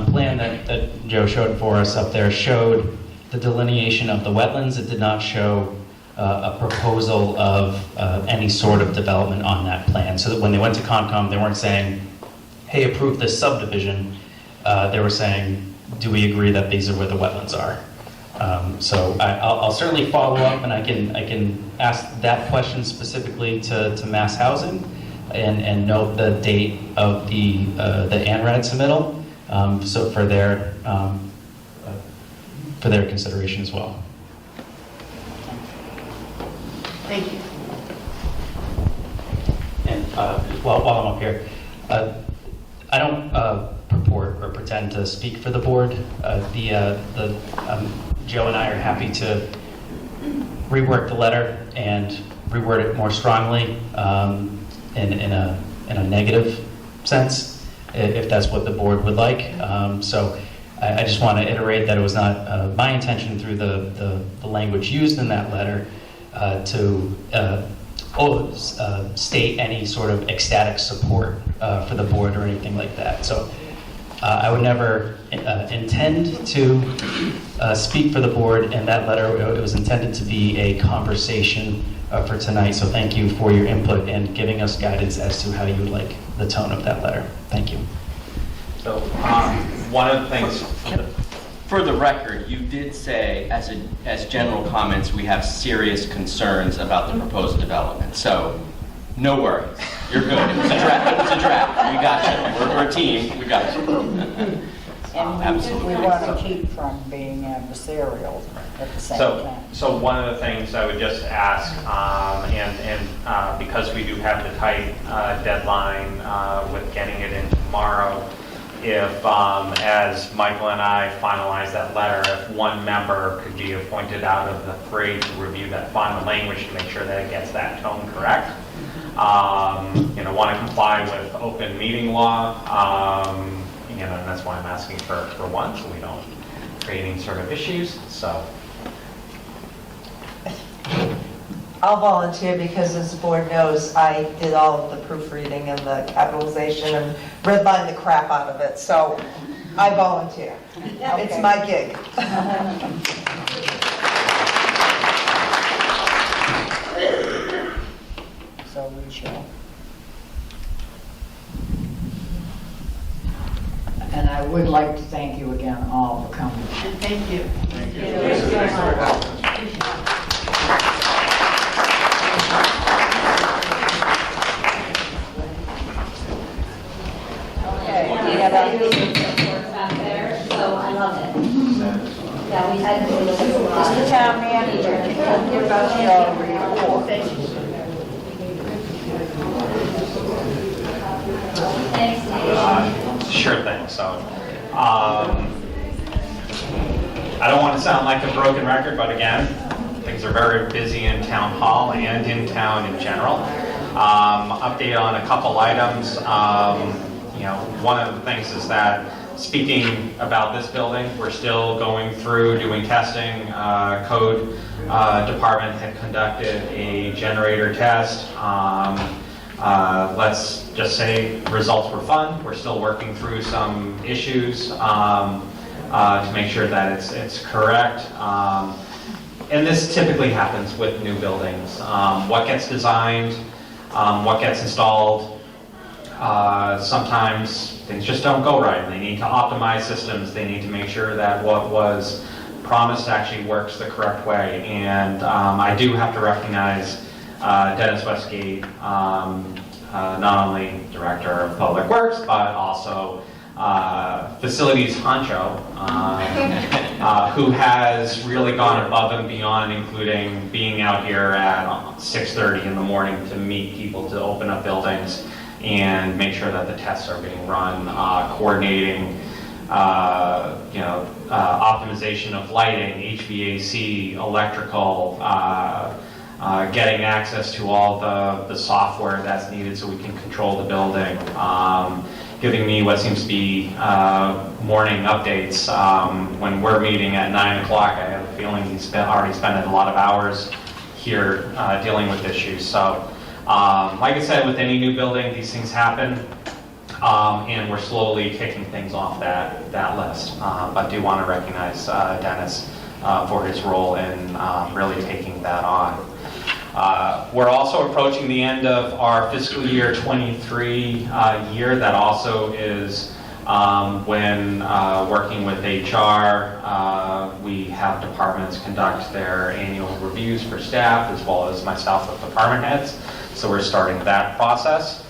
plan that Joe showed for us up there showed the delineation of the wetlands. It did not show a proposal of any sort of development on that plan. So that when they went to Concom, they weren't saying, hey, approve this subdivision. They were saying, do we agree that these are where the wetlands are? So I'll certainly follow up, and I can ask that question specifically to Mass Housing, and note the date of the ANRAD submittal, so for their consideration as well. Thank you. And while I'm up here, I don't purport or pretend to speak for the board. Joe and I are happy to rework the letter and reword it more strongly in a negative sense, if that's what the board would like. So I just want to iterate that it was not my intention through the language used in that letter to state any sort of ecstatic support for the board or anything like that. So I would never intend to speak for the board in that letter. It was intended to be a conversation for tonight. So thank you for your input and giving us guidance as to how you would like the tone of that letter. Thank you. So one of the things, For the record, you did say, as general comments, we have serious concerns about the proposed development. So, no worries. You're good. It was a draft. It was a draft. We got you. We're a team. We got you. And we want to keep from being adversarial at the same time. So one of the things I would just ask, and because we do have the tight deadline with getting it in tomorrow, if, as Michael and I finalize that letter, if one member could be appointed out of the three to review that final language to make sure that it gets that tone correct. Want to comply with open meeting law, and that's why I'm asking for one, so we don't create any sort of issues. So I'll volunteer because, as the board knows, I did all of the proofreading and the capitalization and redlined the crap out of it, so I volunteer. It's my gig. So we shall. And I would like to thank you again all for coming. And thank you. Thank you. Thanks for your help. Back there, so I love it. Yeah, we had Mr. Town Manager, give us your report. Sure thing. So I don't want to sound like a broken record, but again, things are very busy in town hall and in town in general. Update on a couple items. One of the things is that speaking about this building, we're still going through doing testing. Code department had conducted a generator test. Let's just say results were fun. We're still working through some issues to make sure that it's correct. And this typically happens with new buildings. What gets designed, what gets installed, sometimes things just don't go right. They need to optimize systems. They need to make sure that what was promised actually works the correct way. And I do have to recognize Dennis Westgate, not only Director of Public Works, but also facilities honcho, who has really gone above and beyond, including being out here at 6:30 in the morning to meet people, to open up buildings and make sure that the tests are being run, coordinating, optimization of lighting, HVAC, electrical, getting access to all the software that's needed so we can control the building, giving me what seems to be morning updates. When we're meeting at 9 o'clock, I have a feeling he's already spent a lot of hours here dealing with issues. So, like I said, with any new building, these things happen, and we're slowly kicking things off that list. But do want to recognize Dennis for his role in really taking that on. We're also approaching the end of our fiscal year 23 year. That also is when working with HR, we have departments conduct their annual reviews for staff, as well as myself with department heads. So we're starting that process.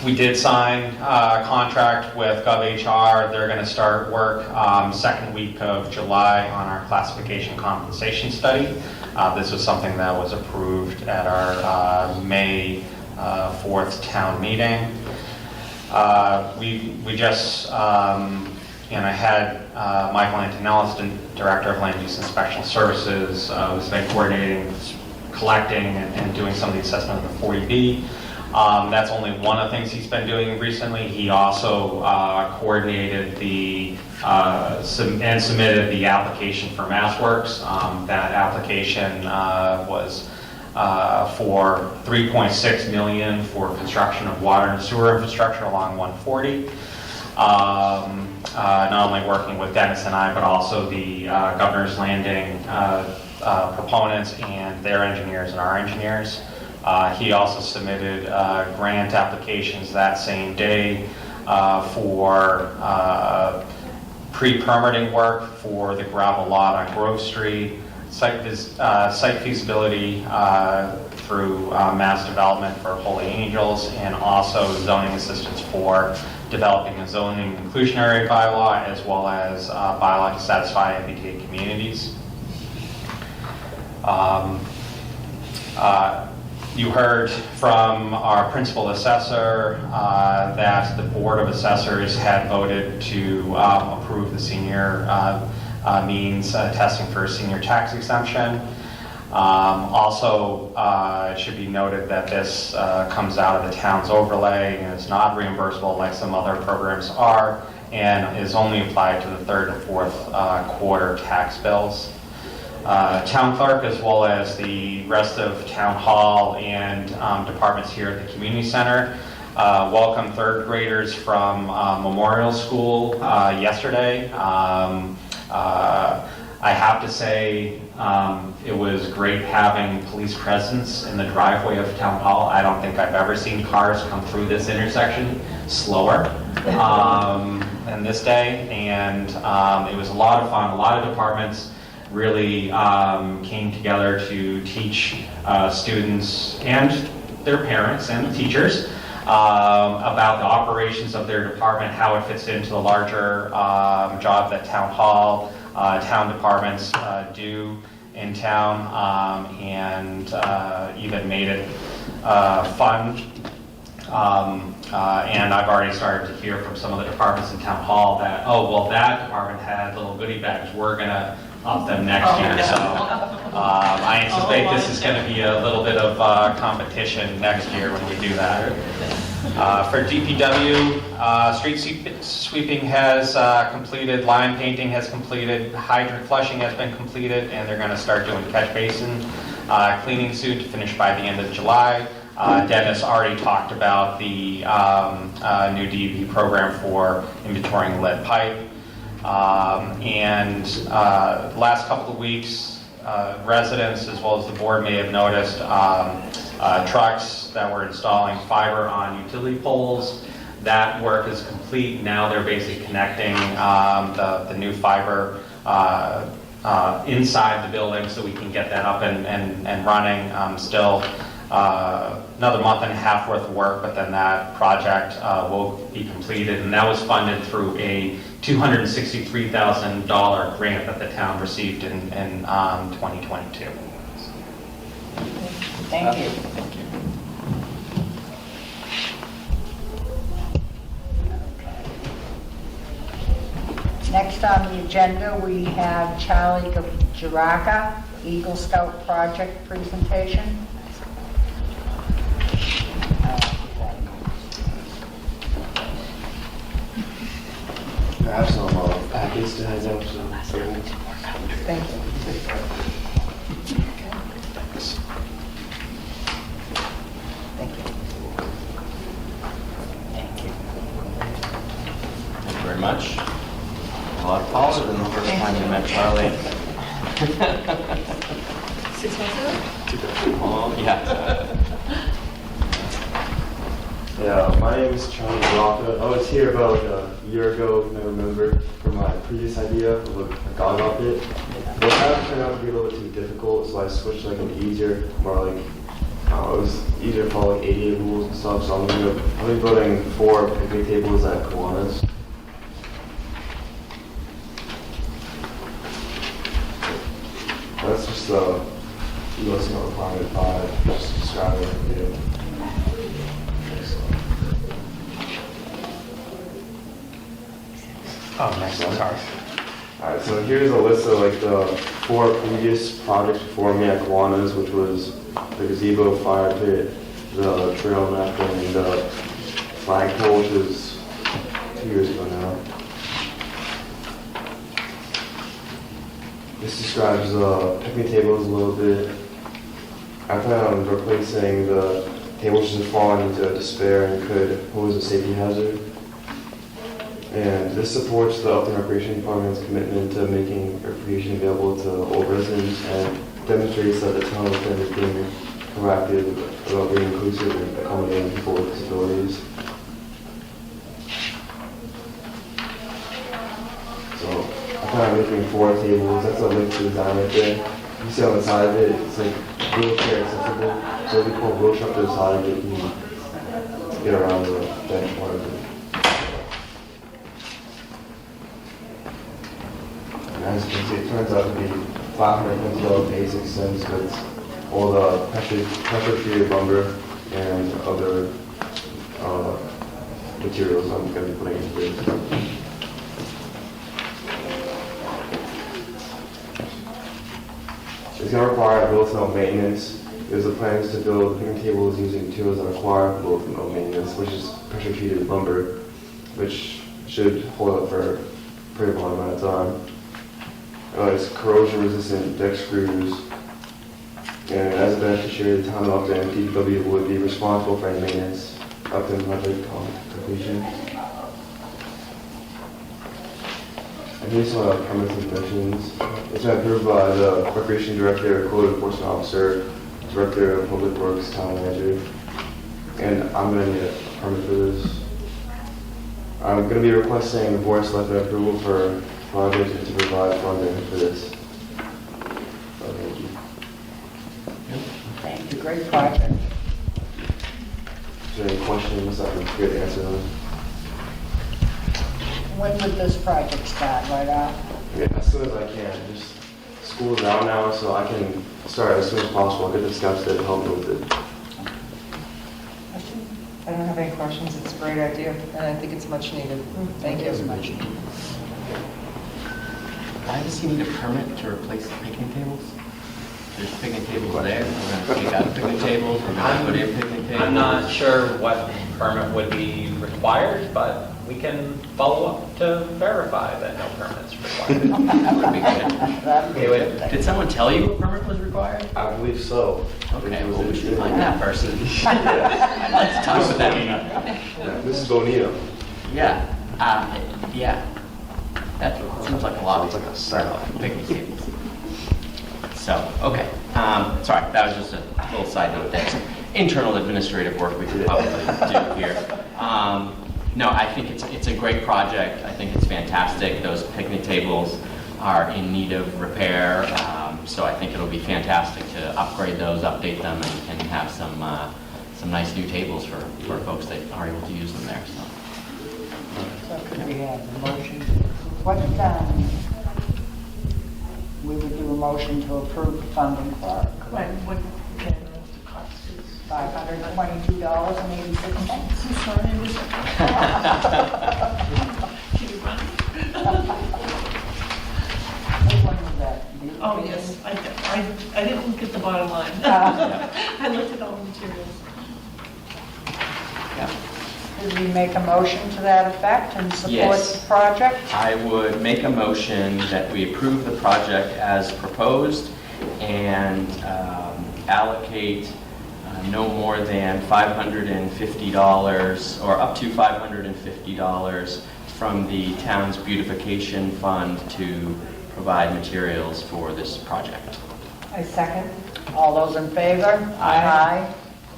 We did sign a contract with GovHR. They're going to start work second week of July on our classification compensation study. This was something that was approved at our May 4th town meeting. We just, and I had Michael Antonellis, Director of Land Use Inspection Services, who's been coordinating, collecting, and doing some of the assessment of the 40B. That's only one of the things he's been doing recently. He also coordinated and submitted the application for MassWorks. That application was for $3.6 million for construction of water and sewer infrastructure along 140. Not only working with Dennis and I, but also the Governor's Landing proponents and their engineers and our engineers. He also submitted grant applications that same day for pre-permitting work for the gravel lot on Grove Street, site feasibility through mass development for Holy Angels, and also zoning assistance for developing a zoning inclusionary bylaw, as well as bylaw to satisfy MBTA communities. You heard from our principal assessor that the Board of Assessors had voted to approve the senior means testing for senior tax exemption. Also, it should be noted that this comes out of the town's overlay and is not reimbursable like some other programs are, and is only applied to the third and fourth quarter tax bills. Town clerk, as well as the rest of town hall and departments here at the community center, welcome third graders from Memorial School yesterday. I have to say it was great having police presence in the driveway of town hall. I don't think I've ever seen cars come through this intersection slower than this day, and it was a lot of fun. A lot of departments really came together to teach students and their parents and teachers about the operations of their department, how it fits into the larger job that town hall, town departments do in town, and even made it fun. And I've already started to hear from some of the departments in town hall that, oh, well, that department had little goodie bags. We're going to up them next year. So I anticipate this is going to be a little bit of competition next year when we do that. For DPW, street sweeping has completed, line painting has completed, hydrant flushing has been completed, and they're going to start doing catch basin cleaning soon to finish by the end of July. Dennis already talked about the new DEP program for inventorying lead pipe. And last couple of weeks, residents as well as the board may have noticed trucks that were installing fiber on utility poles. That work is complete. Now they're basically connecting the new fiber inside the building so we can get that up and running. Still another month and a half worth of work, but then that project will be completed. And that was funded through a $263,000 grant that the town received in 2022. Thank you. Thank you. Next on the agenda, we have Charlie Jaraka, Eagle Scout project presentation. I have some packets to hand out. Thank you. Thank you very much. A lot taller than the first time you met Charlie. 6 months ago? Oh, yeah. Yeah, my name is Charlie Baraka. I was here about a year ago, if I remember, for my previous idea of a god rocket. But that turned out to be a little bit too difficult, so I switched to like an easier, more like, it was easier to follow like ADA rules and stuff, so I'm gonna be building 4 picnic tables at Kiwanis. That's just the US Note Requirement 5, just describing what we do. Oh, next one, sorry. Alright, so here's a list of like the 4 previous projects before me at Kiwanis, which was the gazebo, fire pit, the trail map, and the flagpole, which was 2 years ago now. This describes the picnic tables a little bit. I plan on replacing the tables which have fallen into despair and could pose a safety hazard. And this supports the Upton Recreation Department's commitment to making recreation available to all residents and demonstrates that the town of Upton is being proactive about being inclusive and accommodating people with disabilities. So I plan on making 4 tables. That's a link to the design right there. You see on the side of it, it's like wheelchair accessible. So if you pull a wheelchair up to the side, you can get around the bench part of it. As you can see, it turns out to be 500 $500 basic since it's all the pressure-treated lumber and other materials I'm going to be putting into this. It's going to require little to no maintenance. There's a plans to build picnic tables using materials that require little to no maintenance, which is pressure-treated lumber, which should hold up for a pretty long amount of time. It's corrosion-resistant deck screws, and as a beneficiary, the town of Upton and DPW would be responsible for any maintenance up to project completion. And here's some permits and conditions. It's been approved by the Recreation Director, Code Enforcement Officer, Director of Public Works, Town Manager, and I'm going to need a permit for this. I'm going to be requesting the Board of Selectmen approval for project and to provide funding for this. So thank you. Thank you, great project. Is there any questions? I'm here to answer them. When would this project start, right off? Yeah, as soon as I can. Just school's out now, so I can start as soon as possible. I'll get the scouts there to help me with it. I don't have any questions. It's a great idea, and I think it's much needed. Thank you. It is much needed. Why does he need a permit to replace the picnic tables? There's picnic tables there, we're gonna take out picnic tables, we're gonna put in picnic tables. I'm not sure what permit would be required, but we can follow up to verify that no permit's required. That would be good. That'd be a good thing. Did someone tell you a permit was required? I believe so. Okay, well, we should find that person. Let's talk with them. This is Bonito. Yeah, yeah. That seems like a lot. It's like a circle. Picnic tables. So, okay. Sorry, that was just a little side note there. internal administrative work we could probably do here. No, I think it's a great project. I think it's fantastic. Those picnic tables are in need of repair, so I think it'll be fantastic to upgrade those, update them, and have some nice new tables for folks that are able to use them there. So could we have a motion? What, we would do a motion to approve the funding for it. What the cost is? $522.86. I'm sorry, I missed it. Can you run? Which one was that? Oh, yes, I didn't look at the bottom line. I looked at all the materials. Did we make a motion to that effect and support Yes. the project? I would make a motion that we approve the project as proposed and allocate no more than $550 or up to $550 from the town's beautification fund to provide materials for this project. I second. All those in favor? Aye.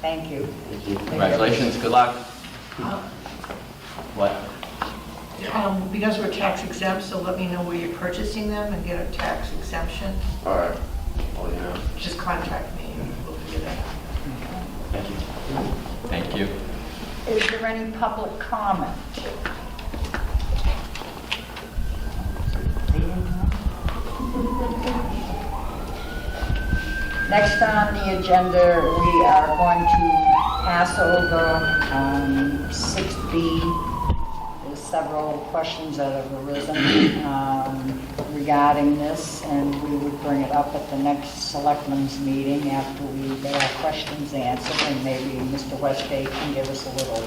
Thank you. Congratulations, good luck. What? Because we're tax exempt, so let me know where you're purchasing them and get a tax exemption. All right. Well, yeah. Just contact me and we'll figure that out. Thank you. Thank you. Is there any public comment? Next on the agenda, we are going to pass over 6B. There's several questions that have arisen regarding this, and we would bring it up at the next Selectmen's meeting after we get our questions answered, and maybe Mr. Westgate can give us a little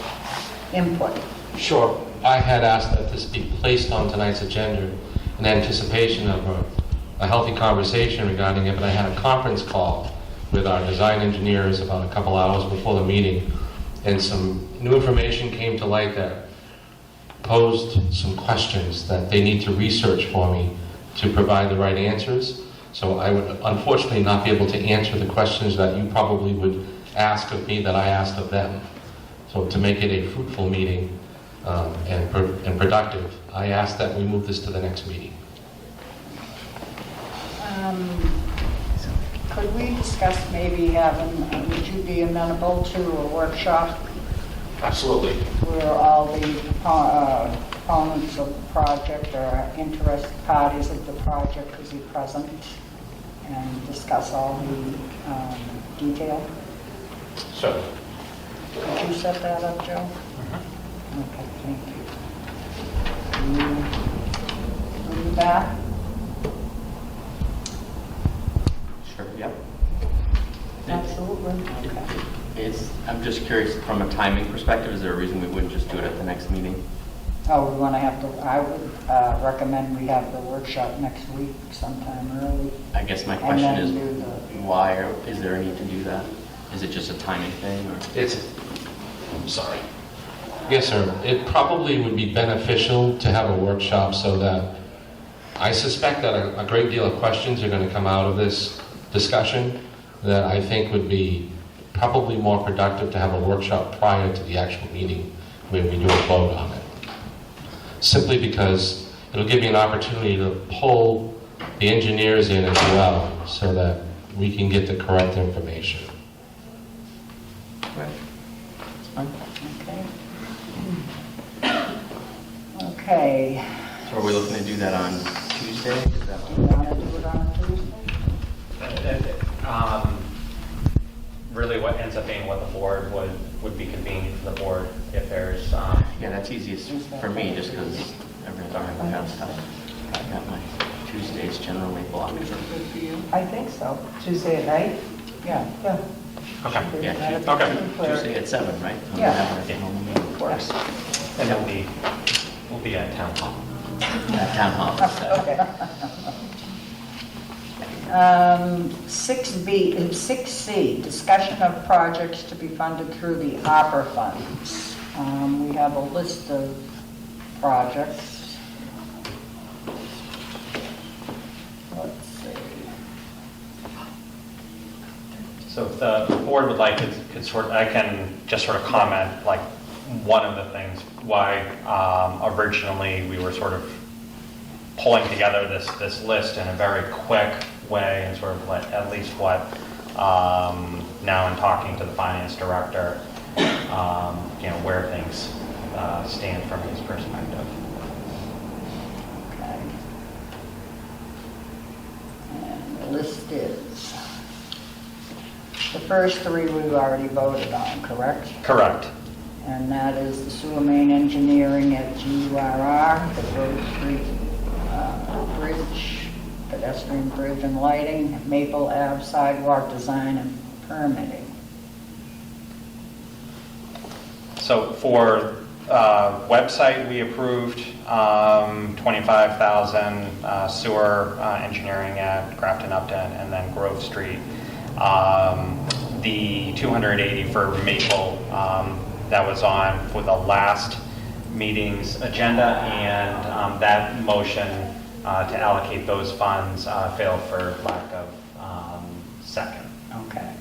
input. Sure. I had asked that this be placed on tonight's agenda in anticipation of a healthy conversation regarding it, but I had a conference call with our design engineers about a couple hours before the meeting, and some new information came to light that posed some questions that they need to research for me to provide the right answers. So I would unfortunately not be able to answer the questions that you probably would ask of me that I asked of them. So to make it a fruitful meeting and productive, I ask that we move this to the next meeting. Could we discuss maybe having, would you be amenable to a workshop Absolutely. where all the proponents of the project or interested parties of the project could be present and discuss all the detail? So. Could you set that up, Joe? Okay, thank you. Will you back? Sure, yep. Absolutely. Okay. I'm just curious, from a timing perspective, is there a reason we wouldn't just do it at the next meeting? Oh, we want to have to, I would recommend we have the workshop next week sometime early. I guess my And question then is, do the- why, or is there a need to do that? Is it just a timing thing, or? I'm sorry. Yes, sir. It probably would be beneficial to have a workshop so that I suspect that a great deal of questions are going to come out of this discussion that I think would be probably more productive to have a workshop prior to the actual meeting where we do a vote on it. Simply because it'll give me an opportunity to pull the engineers in as well so that we can get the correct information. Okay. So are we looking to do that on Tuesday? Is that Do you want to do it on Tuesday? Really what ends up being what the board would be convenient for the board if there's... Yeah, that's easiest for me, just because everyone's already got stuff. I've got my Tuesdays generally blocked. I think so. Tuesday at night? Yeah. Okay. Yeah, Tuesday at 7, right? Yeah. Of course. And we'll be at Town Hall. At Town Hall. Okay. 6C, discussion of projects to be funded through the ARPA funds. We have a list of projects. Let's see. So if the board would like, I can just sort of comment, like, one of the things why originally we were sort of pulling together this list in a very quick way, and sort of at least what, now in talking to the finance director, where things stand from his perspective. Okay. And the list is, the first three we've already voted on, correct? Correct. And that is the sewer main engineering at GURR, the Grove Street Bridge, pedestrian bridge and lighting, Maple Ave sidewalk design and permitting. So for website, we approved 25,000 sewer engineering at Grafton Upton, and then Grove Street. The 280 for Maple, that was on for the last meeting's agenda, and that motion to allocate those funds failed for lack of second. Okay.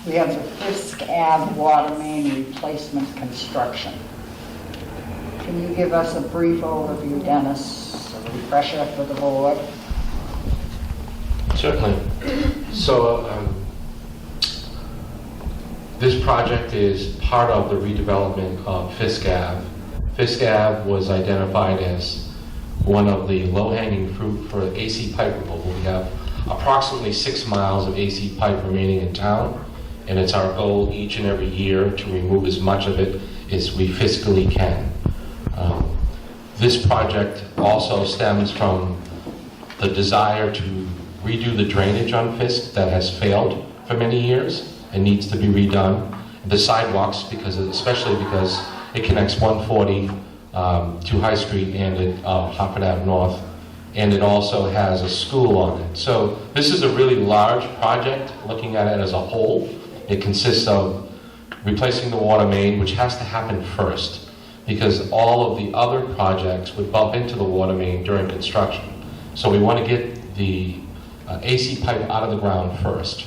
We have the Fisk Ave water main replacement construction. Can you give us a brief overview, Dennis, a refresher for the board? Certainly. So this project is part of the redevelopment of Fisk Ave. Fisk Ave was identified as one of the low-hanging fruit for AC pipe removal. We have approximately 6 miles of AC pipe remaining in town, and it's our goal each and every year to remove as much of it as we fiscally can. This project also stems from the desire to redo the drainage on Fisk that has failed for many years and needs to be redone. The sidewalks, especially because it connects 140 to High Street and Hartford Ave North, and it also has a school on it. So this is a really large project, looking at it as a whole. It consists of replacing the water main, which has to happen first, because all of the other projects would bump into the water main during construction. So we want to get the AC pipe out of the ground first.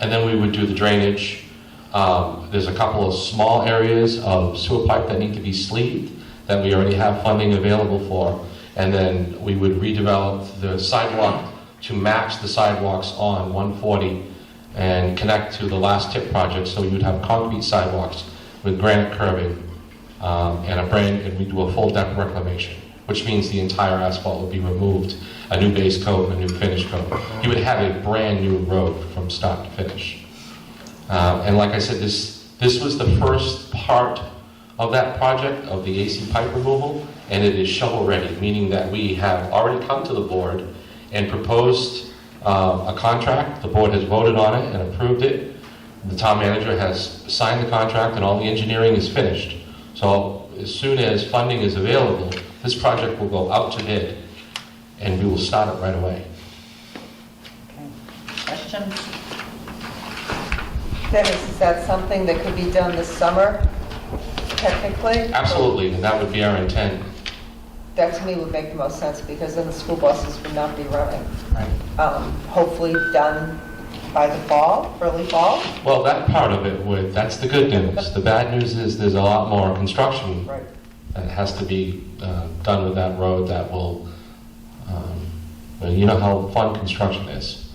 And then we would do the drainage. There's a couple of small areas of sewer pipe that need to be sleeved that we already have funding available for. And then we would redevelop the sidewalk to match the sidewalks on 140 and connect to the last tip project. So we would have concrete sidewalks with granite curbing and we do a full depth reclamation, which means the entire asphalt would be removed, a new base coat, a new finish coat. You would have a brand new road from start to finish. And like I said, this was the first part of that project, of the AC pipe removal, and it is shovel ready, meaning that we have already come to the board and proposed a contract. The board has voted on it and approved it. The town manager has signed the contract and all the engineering is finished. So as soon as funding is available, this project will go out to bid and we will start it right away. Okay. Questions? Dennis, is that something that could be done this summer, technically? Absolutely, and that would be our intent. That to me would make the most sense, because then the school buses would not be running. Right. Hopefully done by the fall, early fall? Well, that part of it that's the good news. The bad news is there's a lot more construction Right. that has to be done with that road that will, you know how fun construction is.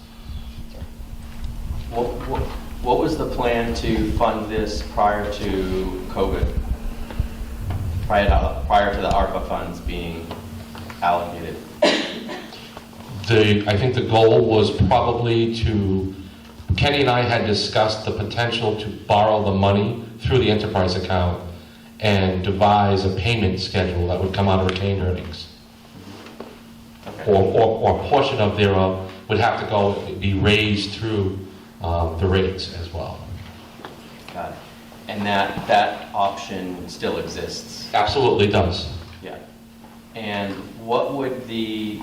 What was the plan to fund this prior to COVID? Prior to the ARPA funds being allocated? I think the goal was probably Kenny and I had discussed the potential to borrow the money through the enterprise account and devise a payment schedule that would come out of retained earnings. Okay. Or a portion of thereof would have to be raised through the rates as well. Got it. And that option still exists? Absolutely does. Yeah. And what would the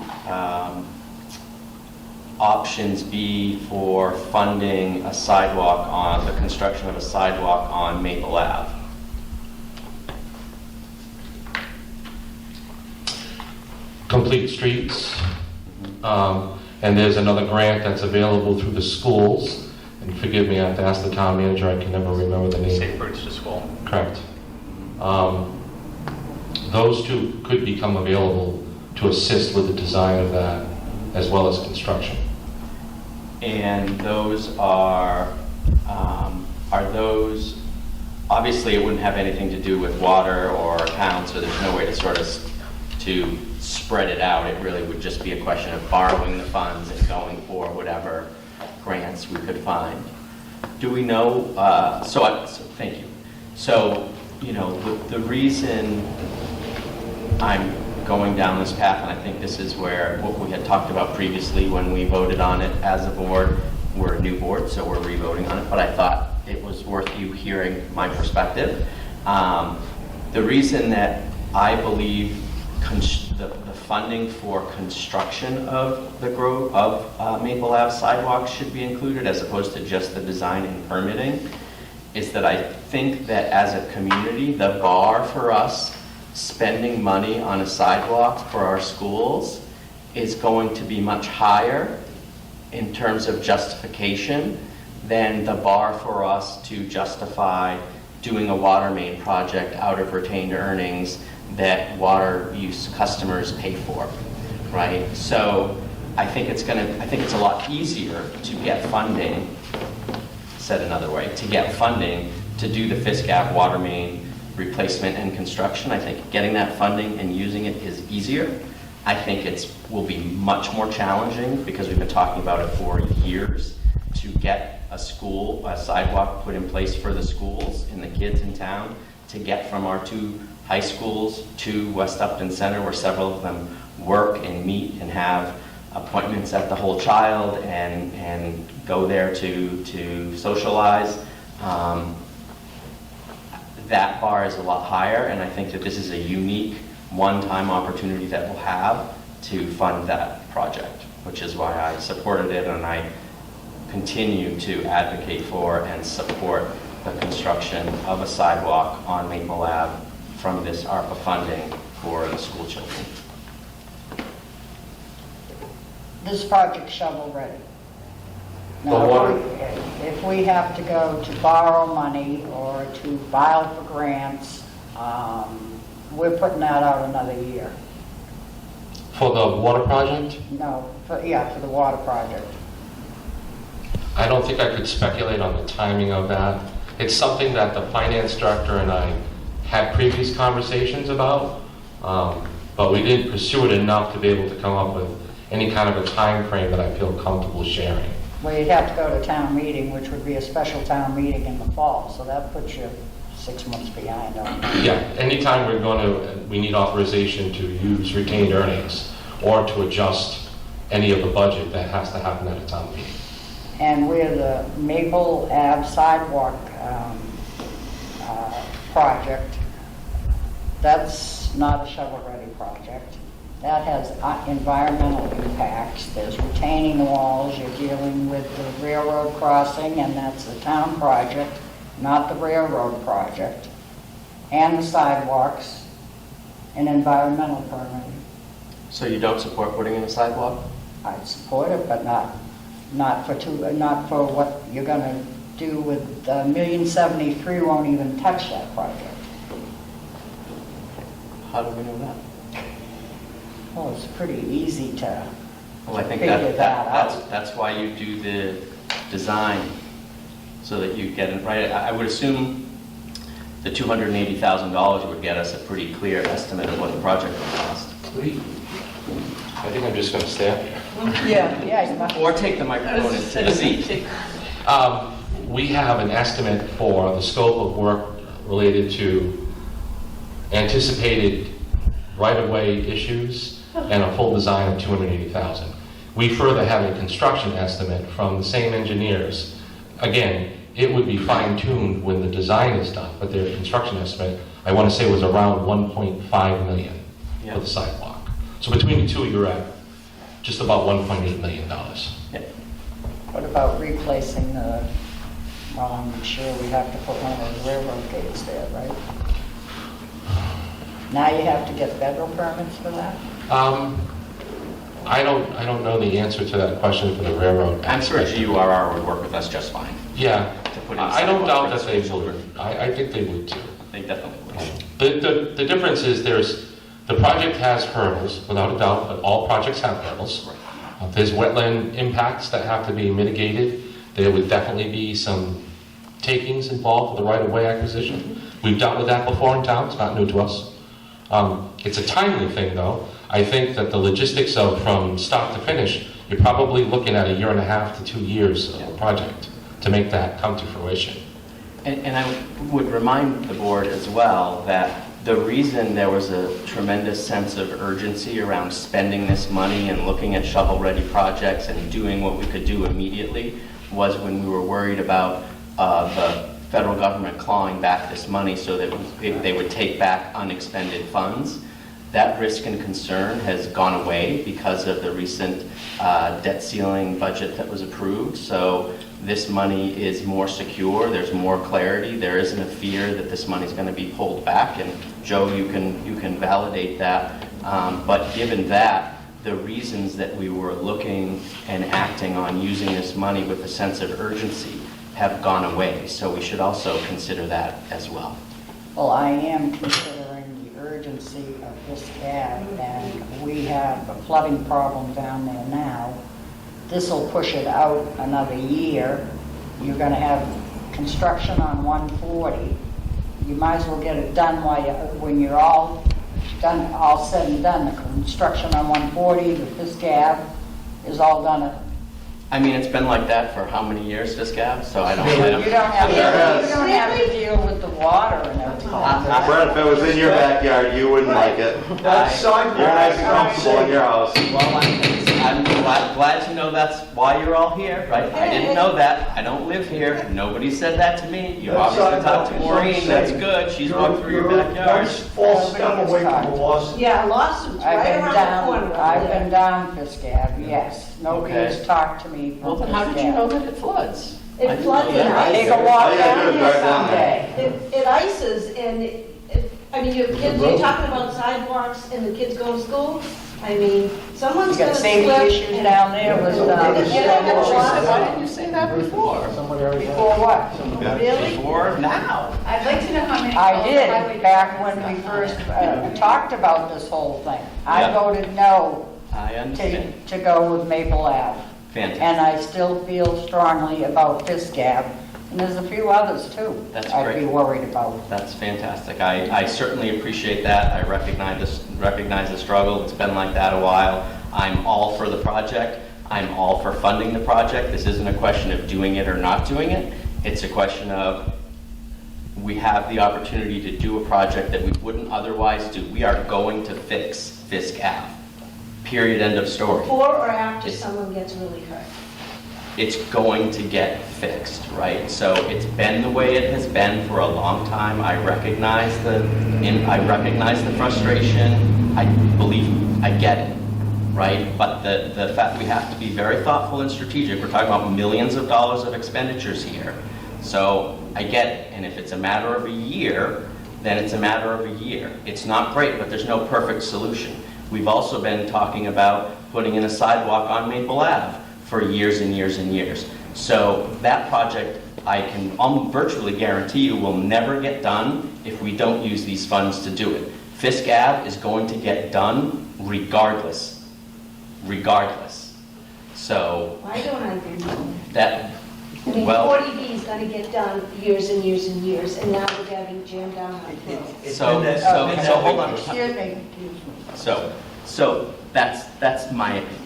options be for funding a sidewalk the construction of a sidewalk on Maple Ave? Complete streets. And there's another grant that's available through the schools. And forgive me, I have to ask the town manager, I can never remember the name. Safe routes to school. Correct. Those two could become available to assist with the design of that as well as construction. And those are those, obviously it wouldn't have anything to do with water or town, so there's no way to sort of to spread it out. It really would just be a question of borrowing the funds and going for whatever grants we could find. Do we know, so thank you. So, you know, the reason I'm going down this path, and I think this is where what we had talked about previously when we voted on it as a board, we're a new board, so we're re-voting on it, but I thought it was worth you hearing my perspective. The reason that I believe the funding for construction of the Maple Ave sidewalks should be included as opposed to just the design and permitting is that I think that as a community, the bar for us spending money on a sidewalk for our schools is going to be much higher in terms of justification than the bar for us to justify doing a water main project out of retained earnings that water use customers pay for, right? So I think it's a lot easier to get funding, said another way, to get funding to do the Fisk Ave water main replacement and construction. I think getting that funding and using it is easier. I think will be much more challenging because we've been talking about it for years to get a sidewalk put in place for the schools and the kids in town to get from our two high schools to West Upton Center where several of them work and meet and have appointments at the Whole Child and go there to socialize. That bar is a lot higher, and I think that this is a unique one-time opportunity that we'll have to fund that project, which is why I supported it and I continue to advocate for and support the construction of a sidewalk on Maple Ave from this ARPA funding for the school children. This project's shovel ready. The Now, water- if we have to go to borrow money or to file for grants, we're putting that out another year. For the water project, No, for the water project. I don't think I could speculate on the timing of that. It's something that the finance director and I had previous conversations about, but we didn't pursue it enough to be able to come up with any kind of a time frame that I feel comfortable sharing. Well, you'd have to go to town meeting, which would be a special town meeting in the fall, so that puts you 6 months behind on that. Yeah, anytime we need authorization to use retained earnings or to adjust any of the budget, that has to happen at a town meeting. And where the Maple Ave sidewalk project, that's not a shovel-ready project. That has environmental impacts. There's retaining walls. You're dealing with the railroad crossing, and that's the town project, not the railroad project. And the sidewalks and environmental permitting. So you don't support putting in a sidewalk? I support it, but not for what you're going to do with $1,073,000 won't even touch that project. How do we know that? Well, it's pretty easy to Well, I think figure that out. that's why you do the design, so that you get it right. I would assume the $280,000 would get us a pretty clear estimate of what the project will cost. I think I'm just going to stay up here. Yeah, you must. Or take the microphone into the seat. We have an estimate for the scope of work related to anticipated right-of-way issues and a full design of $280,000. We further have a construction estimate from the same engineers. Again, it would be fine-tuned when the design is done, but their construction estimate, I want to say, was around $1.5 million for the sidewalk. So between the two, you're at just about $1.8 million. What about replacing the, well, I'm sure we have to put one of those railroad gates there, right? Now you have to get federal permits for that? I don't know the answer to that question for the railroad. I'm sure GURR would work with us just fine. Yeah, To put in I don't doubt that they sidewalks would. I think they would too. They definitely would. The difference is the project has hurdles, without a doubt, but all projects have hurdles. There's wetland impacts that have to be mitigated. There would definitely be some takings involved with the right-of-way acquisition. We've dealt with that before in town, it's not new to us. It's a timely thing, though. I think that the logistics of from start to finish, you're probably looking at 1.5 to 2 years of a project to make that come to fruition. And I would remind the board as well that the reason there was a tremendous sense of urgency around spending this money and looking at shovel-ready projects and doing what we could do immediately was when we were worried about the federal government clawing back this money so that they would take back unexpended funds. That risk and concern has gone away because of the recent debt ceiling budget that was approved. So this money is more secure, there's more clarity, there isn't a fear that this money is going to be pulled back. And Joe, you can validate that. But given that, the reasons that we were looking and acting on using this money with a sense of urgency have gone away. So we should also consider that as well. Well, I am considering the urgency of this cab, and we have a flooding problem down there now. This will push it out another year. You're going to have construction on 140. You might as well get it done when you're all said and done. The construction on 140, the Fisk Ave is all done. I mean, it's been like that for how many years, this Gab? So I don't. You don't have to deal with the water and everything. Brett, if it was in your backyard, you wouldn't like it. You're nice and comfortable in your house. Well, I'm glad to know that's why you're all here, right? I didn't know that. I don't live here. Nobody said that to me. You obviously talked to Maureen. That's good. She's walked through your backyard. False step away from a lawsuit. Yeah, lawsuits right around the corner. I've been down Fisk Ave, yes. Nobody has talked to me Well, from then how Fisk did you know Ave. that it floods? It floods and Take ices. a walk down there someday. It ices and, I mean, you have kids, you're talking about sidewalks and the kids go to school. I mean, someone's You gonna got slip. safety issues down there with, Why didn't you say that before? before what? Really? Before now? I'd like to know how many. I did, back when we first talked about this whole thing. I Yeah. voted no I understand. to go with Maple Ave. Fantastic. And I still feel strongly about Fisk Ave, and there's a few others too. That's I'd great. be worried about. That's fantastic. I certainly appreciate that. I recognize the struggle. It's been like that a while. I'm all for the project. I'm all for funding the project. This isn't a question of doing it or not doing it. It's a question of we have the opportunity to do a project that we wouldn't otherwise do. We are going to fix Fisk Ave. Period, end of story. Before or after someone gets really hurt. It's going to get fixed, right? So it's been the way it has been for a long time. I recognize the frustration. I believe I get it, right? But the fact we have to be very thoughtful and strategic. We're talking about millions of dollars of expenditures here. So I get it. And if it's a matter of a year, then it's a matter of a year. It's not great, but there's no perfect solution. We've also been talking about putting in a sidewalk on Maple Ave for years and years and years. So that project, I can virtually guarantee you, will never get done if we don't use these funds to do it. Fisk Ave is going to get done regardless. Regardless. So Why don't I think so? that, I mean, well, 40B is gonna get done years and years and years, and now we're getting jammed down our throats. so hold on. Excuse me. So that's my opinion.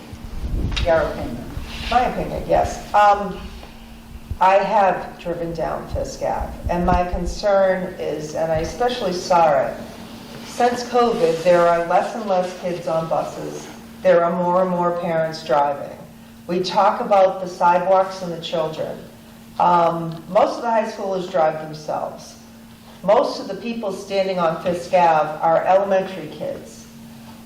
Your opinion. My opinion, yes. I have driven down Fisk Ave, and my concern is, and I especially saw it, since COVID, there are less and less kids on buses. There are more and more parents driving. We talk about the sidewalks and the children. Most of the high schoolers drive themselves. Most of the people standing on Fisk Ave are elementary kids.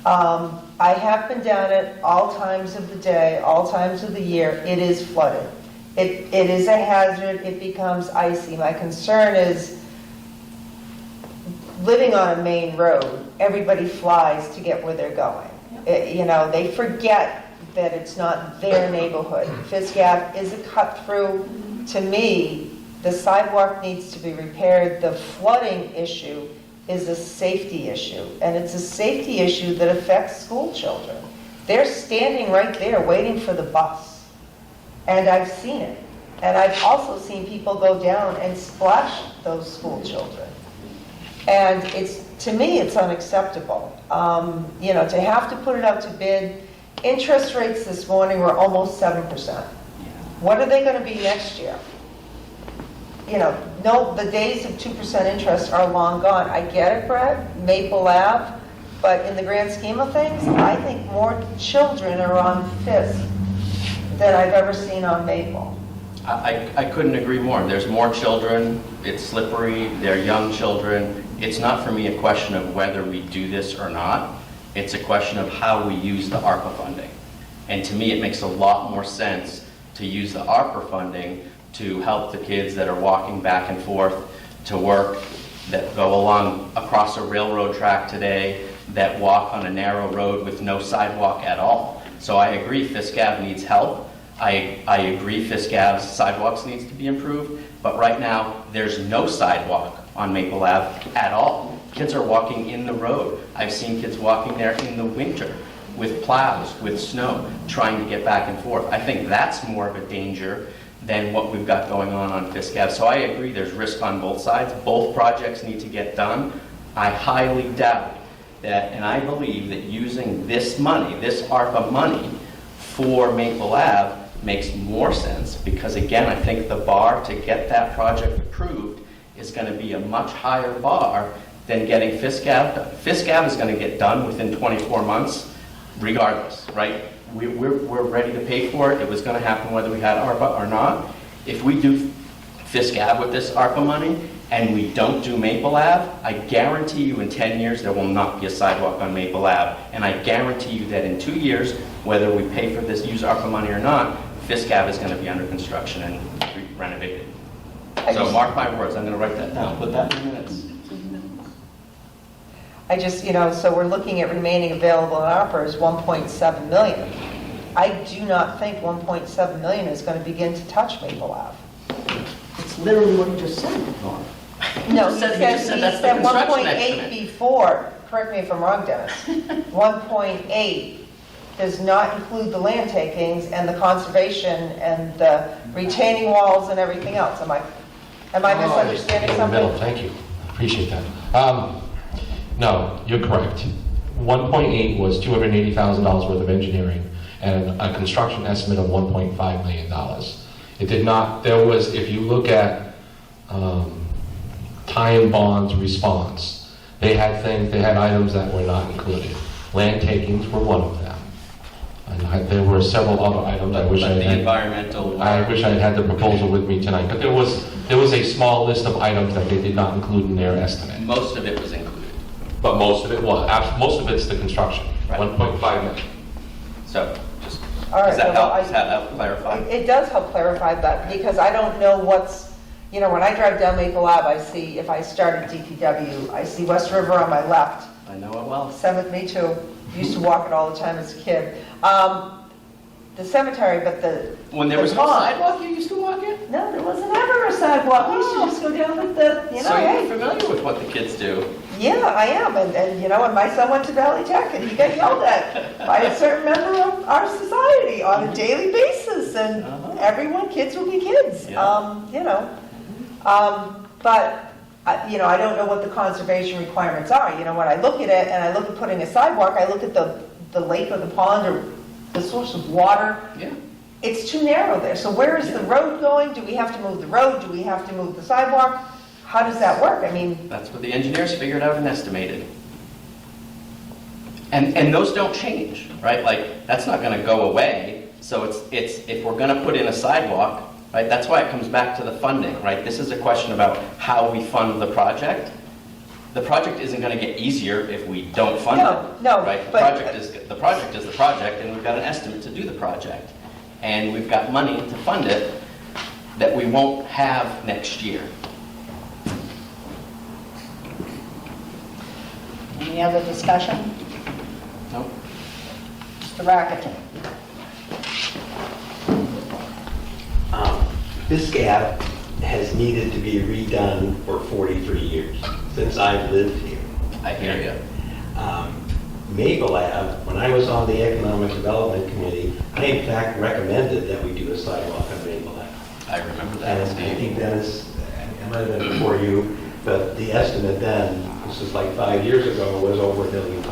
I have been down it all times of the day, all times of the year. It is flooded. It is a hazard. It becomes icy. My concern is living on a main road, everybody flies to get where they're going. They forget that it's not their neighborhood. Fisk Ave is a cut through. To me, the sidewalk needs to be repaired. The flooding issue is a safety issue, and it's a safety issue that affects school children. They're standing right there waiting for the bus, and I've seen it. And I've also seen people go down and splash those school children. And to me, it's unacceptable. To have to put it out to bid. Interest rates this morning were almost 7%. What are they going to be next year? No, the days of 2% interest are long gone. I get it, Brett, Maple Ave, but in the grand scheme of things, I think more children are on Fisk than I've ever seen on Maple. I couldn't agree more. There's more children, it's slippery, they're young children. It's not for me a question of whether we do this or not. It's a question of how we use the ARPA funding. And to me, it makes a lot more sense to use the ARPA funding to help the kids that are walking back and forth to work, that go along across a railroad track today, that walk on a narrow road with no sidewalk at all. So I agree Fisk Ave needs help. I agree Fisk Ave's sidewalks needs to be improved, but right now there's no sidewalk on Maple Ave at all. Kids are walking in the road. I've seen kids walking there in the winter with plows, with snow, trying to get back and forth. I think that's more of a danger than what we've got going on Fisk Ave. So I agree there's risk on both sides. Both projects need to get done. I highly doubt that, and I believe that using this money, this ARPA money for Maple Ave makes more sense because, again, I think the bar to get that project approved is going to be a much higher bar than getting Fisk Ave done. Fisk Ave is going to get done within 24 months regardless, right? We're ready to pay for it. It was going to happen whether we had ARPA or not. If we do Fisk Ave with this ARPA money and we don't do Maple Ave, I guarantee you in 10 years there will not be a sidewalk on Maple Ave. And I guarantee you that in 2 years, whether we pay for this, use ARPA money or not, Fisk Ave is going to be under construction and renovated. So mark my words, I'm going to write that down, put that in minutes. So we're looking at remaining available in ARPA is 1.7 million. I do not think 1.7 million is going to begin to touch Maple Ave. It's literally what you just said, Norm. No, He said that's the construction 1.8 estimate. before, correct me if I'm wrong, Dennis, 1.8 does not include the land takings and the conservation and the retaining walls and everything else. Am I misunderstanding In the something? middle, thank you. Appreciate that. No, you're correct. 1.8 was $280,000 worth of engineering and a construction estimate of $1.5 million. It did not, there was, if you look at Ty and Bond's response, they had items that were not included. Land takings were one of them. And there were several other items I wish I had had the proposal with me tonight. But there was a small list of items that they did not include in their estimate. Most of it was included. But most of it was. Most of it's the construction, Right. 1.5 million. So, just, All right, does that well, help? Does that help clarify? It does help clarify that because I don't know what's, when I drive down Maple Ave, I see, if I start at DPW, I see West River on my left. I know it well. Me too. Used to walk it all the time as a kid. The cemetery, but When there was no sidewalk, you used to walk it? No, there wasn't ever a sidewalk. We used to just go down with So you're familiar with what the kids do? Yeah, I am. And my son went to Valley Tech and he got yelled at by a certain member of our society on a daily basis. And kids will be kids. Yeah. But I don't know what the conservation requirements are. When I look at it and I look at putting a sidewalk, I look at the lake or the pond or the source of water. Yeah. It's too narrow there. So where is the road going? Do we have to move the road? Do we have to move the sidewalk? How does that work? That's what the engineers figured out and estimated. And those don't change, right? Like, that's not going to go away. So it's if we're going to put in a sidewalk, right? That's why it comes back to the funding, right? This is a question about how we fund the project. The project isn't going to get easier if we don't fund it. No, right? The project is the project, and we've got an estimate to do the project, and we've got money to fund it that we won't have next year. Any other discussion? No. Mr. Racketen. This gap has needed to be redone for 43 years, since I've lived here. I hear you. Maple Ave, when I was on the Economic Development Committee, I in fact recommended that we do a sidewalk on Maple Ave. I remember that. And I think Dennis, it might have been before you, but the estimate then, this is like 5 years ago, was over $1 million.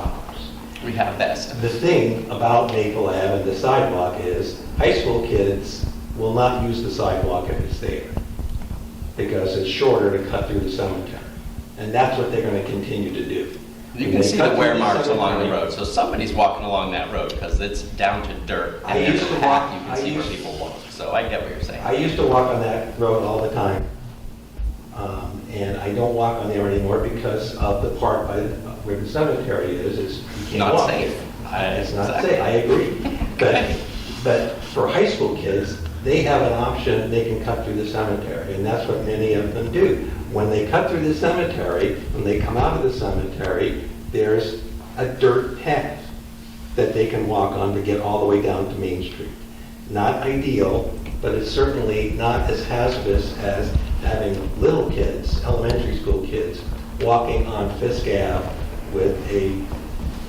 We have that estimate. The thing about Maple Ave and the sidewalk is high school kids will not use the sidewalk if it's there because it's shorter to cut through the cemetery. And that's what they're going to continue to do. You can see the wear marks along the road. So somebody's walking along that road because it's down to dirt. And there's a path you can see where people walk. So I get what you're saying. I used to walk on that road all the time. And I don't walk on there anymore because of the part by where the cemetery is. You can't Not walk safe. there. It's not safe, I agree. But for high school kids, they have an option, they can cut through the cemetery, and that's what many of them do. When they cut through the cemetery, when they come out of the cemetery, there's a dirt path that they can walk on to get all the way down to Main Street. Not ideal, but it's certainly not as hazardous as having little kids, elementary school kids, walking on Fisk Ave with a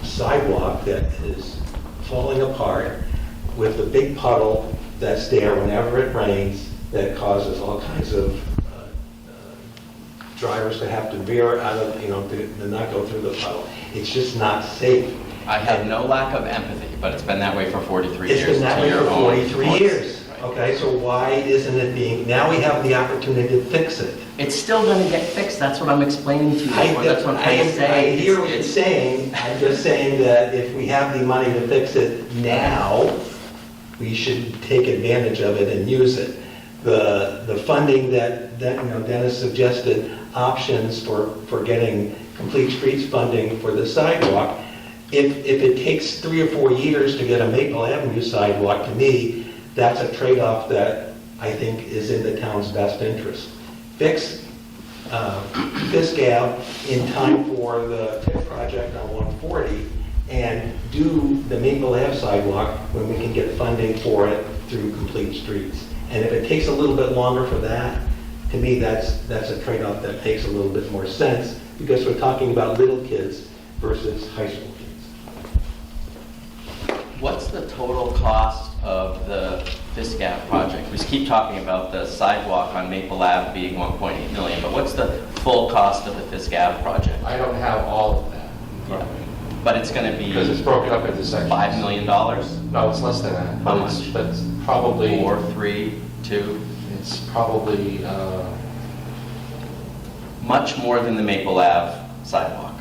sidewalk that is falling apart, with a big puddle that's there whenever it rains, that causes all kinds of drivers to have to veer out of, to not go through the puddle. It's just not safe. I have no lack of empathy, but it's been that way for 43 years. It's been that to way your for own 43 points. years. Okay, so why isn't it being, now we have the opportunity to fix it. It's still going to get fixed. That's what I'm explaining to you. That's what I'm trying to say. I hear what you're saying. I'm just saying that if we have the money to fix it now, we should take advantage of it and use it. The funding that Dennis suggested, options for getting complete streets funding for the sidewalk, if it takes 3 or 4 years to get a Maple Avenue sidewalk, to me, that's a trade-off that I think is in the town's best interest. Fix Fisk Ave in time for the TIF project on 140, and do the Maple Ave sidewalk when we can get funding for it through Complete Streets. And if it takes a little bit longer for that, to me, that's a trade-off that makes a little bit more sense, because we're talking about little kids versus high school kids. What's the total cost of the Fisk Ave project? We keep talking about the sidewalk on Maple Ave being 1.8 million, but what's the full cost of the Fisk Ave project? I don't have all of that. Yeah. But it's going to be... Because it's broken up into sections. $5 million? No, it's less than that. How much? But it's probably... 4, 3, 2? It's probably... Much more than the Maple Ave sidewalk.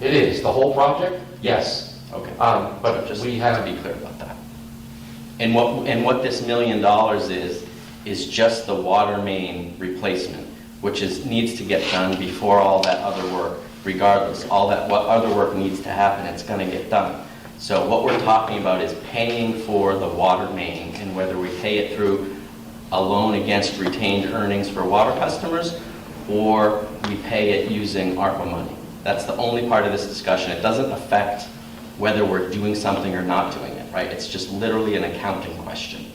It is. The whole project? Yes. Okay. But just we have to be clear about that. And what this $1 million is just the water main replacement, which needs to get done before all that other work. Regardless, what other work needs to happen, it's going to get done. So what we're talking about is paying for the water main, and whether we pay it through a loan against retained earnings for water customers, or we pay it using ARPA money. That's the only part of this discussion. It doesn't affect whether we're doing something or not doing it, right? It's just literally an accounting question.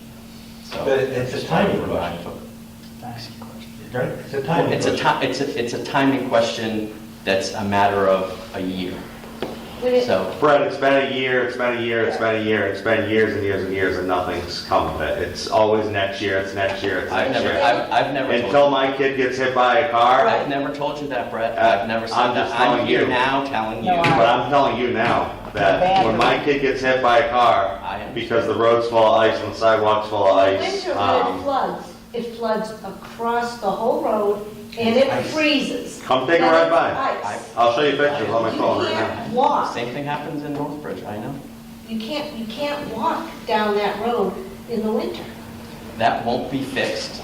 So But it's a timing question. It's a timing question. It's a timing question that's a matter of a year. So Brett, it's been a year, it's been years and years and years, and nothing's come of it. It's always next year, it's next year. I've never told Until you. my kid gets hit by a car. I've never told you that, Brett. I've never said that. I'm here now telling you. But I'm telling you now that when my kid gets hit by a car, because the road's full of ice and the sidewalk's full of In the ice. winter, when it floods across the whole road, and it freezes. Come take a And ride it's by. ice. I'll show you pictures on my phone You right now. can't walk. Same thing happens in Northbridge, I know. You can't walk down that road in the winter. That won't be fixed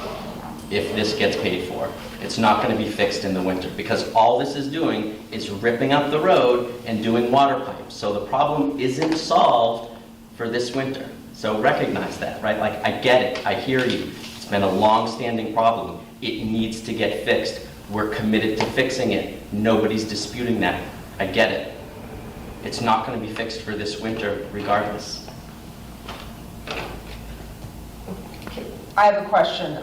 if this gets paid for. It's not going to be fixed in the winter, because all this is doing is ripping up the road and doing water pipes. So the problem isn't solved for this winter. So recognize that, right? Like, I get it, I hear you. It's been a long-standing problem. It needs to get fixed. We're committed to fixing it. Nobody's disputing that. I get it. It's not going to be fixed for this winter regardless. I have a question.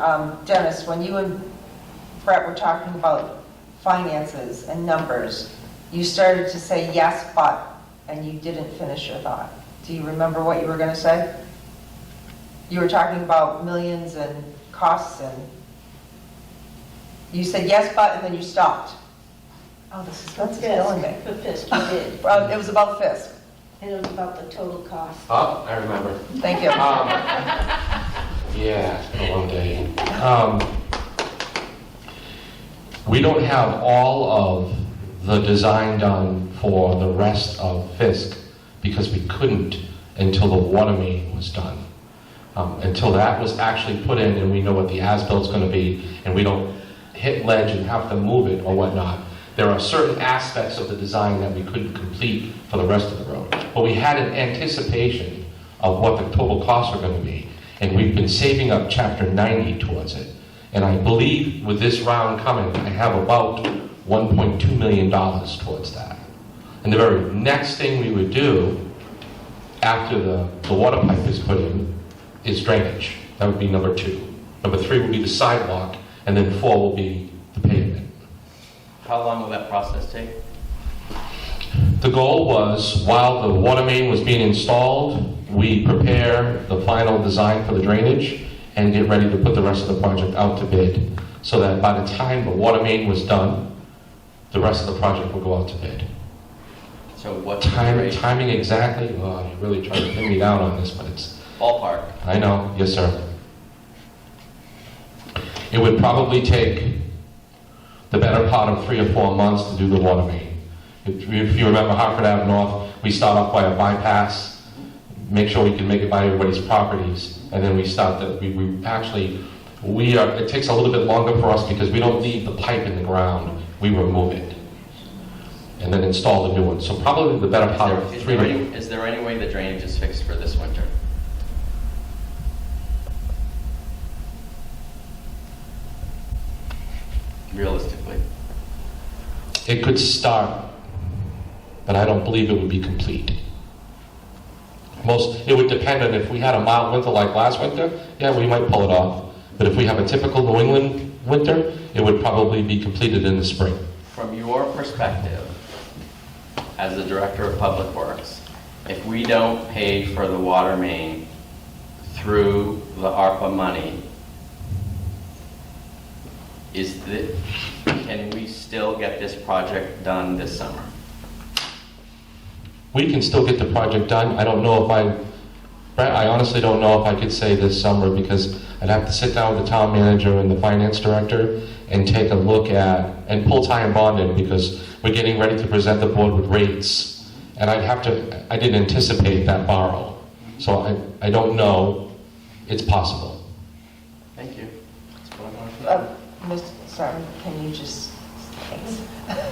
Dennis, when you and Brett were talking about finances and numbers, you started to say yes, but, and you didn't finish your thought. Do you remember what you were going to say? You were talking about millions and costs, and you said yes, but, and then you stopped. Oh, that's killing me. For Fisk, you did. It was about Fisk. And it was about the total cost. Oh, I remember. Thank you. Yeah, it's been a long day. We don't have all of the design done for the rest of Fisk because we couldn't until the water main was done. Until that was actually put in and we know what the as-bilt's going to be and we don't hit ledge and have to move it or whatnot. There are certain aspects of the design that we couldn't complete for the rest of the road. But we had an anticipation of what the total costs were going to be. And we've been saving up Chapter 90 towards it. And I believe with this round coming, I have about $1.2 million towards that. And the very next thing we would do after the water pipe is put in is drainage. That would be number 2. Number 3 would be the sidewalk, and then 4 will be the pavement. How long will that process take? The goal was, while the water main was being installed, we prepare the final design for the drainage and get ready to put the rest of the project out to bid, so that by the time the water main was done, the rest of the project will go out to bid. So what timing exactly? Well, you really trying to pin me down on this, but it's... Ballpark. I know, yes sir. It would probably take the better part of 3 or 4 months to do the water main. If you remember Hartford Ave North, we start off by a bypass, make sure we can make it by everybody's properties, and then we start the, it takes a little bit longer for us because we don't leave the pipe in the ground, we remove it. And then install the new one. So probably the better part of 3 to... Is there any way the drainage is fixed for this winter? Realistically. It could start, but I don't believe it would be complete. It would depend on if we had a mild winter like last winter, yeah, we might pull it off. But if we have a typical New England winter, it would probably be completed in the spring. From your perspective, as the Director of Public Works, if we don't pay for the water main through the ARPA money, can we still get this project done this summer? We can still get the project done. I don't know if I honestly don't know if I could say this summer because I'd have to sit down with the town manager and the finance director and take a look at, and pull tie and bond in because we're getting ready to present the board with rates. And I didn't anticipate that borrow. So I don't know. It's possible. Thank you. Sorry, can you just, thanks.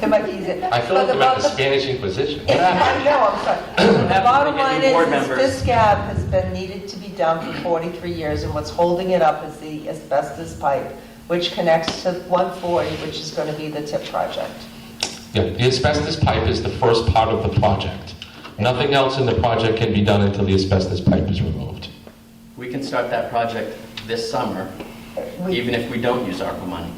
It might be easier. I feel like I'm at the Spanish Inquisition. I know, I'm sorry. The bottom line is, board this members. gap has been needed to be done for 43 years, and what's holding it up is the asbestos pipe, which connects to 140, which is going to be the tip project. Yeah, the asbestos pipe is the first part of the project. Nothing else in the project can be done until the asbestos pipe is removed. We can start that project this summer, even if we don't use ARPA money.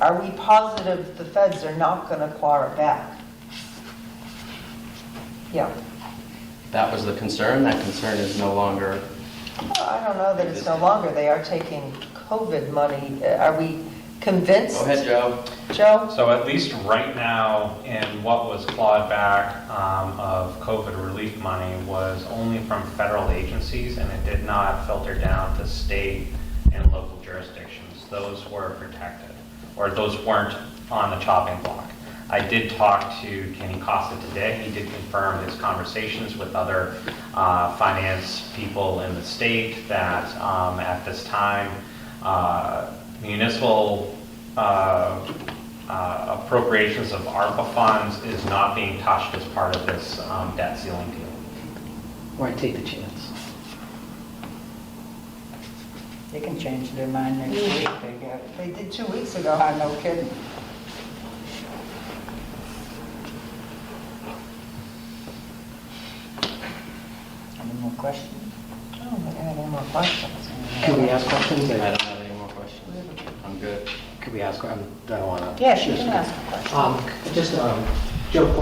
Are we positive the feds are not going to claw it back? Yeah. That was the concern. That concern is no longer. Well, I don't know that it's no longer. They are taking COVID money. Are we convinced? Go ahead, Joe. Joe? So at least right now, in what was clawed back of COVID relief money was only from federal agencies, and it did not filter down to state and local jurisdictions. Those were protected, or those weren't on the chopping block. I did talk to Kenny Costa today. He did confirm his conversations with other finance people in the state that at this time, municipal appropriations of ARPA funds is not being touched as part of this debt ceiling deal. Why take the chance? They can change their mind next week. They did 2 weeks ago. No kidding. question? I don't think I have any more questions. Can we ask questions? I don't have any more questions. I'm good. Could we ask, I don't want to. Yes, you can ask a question. Just, Joe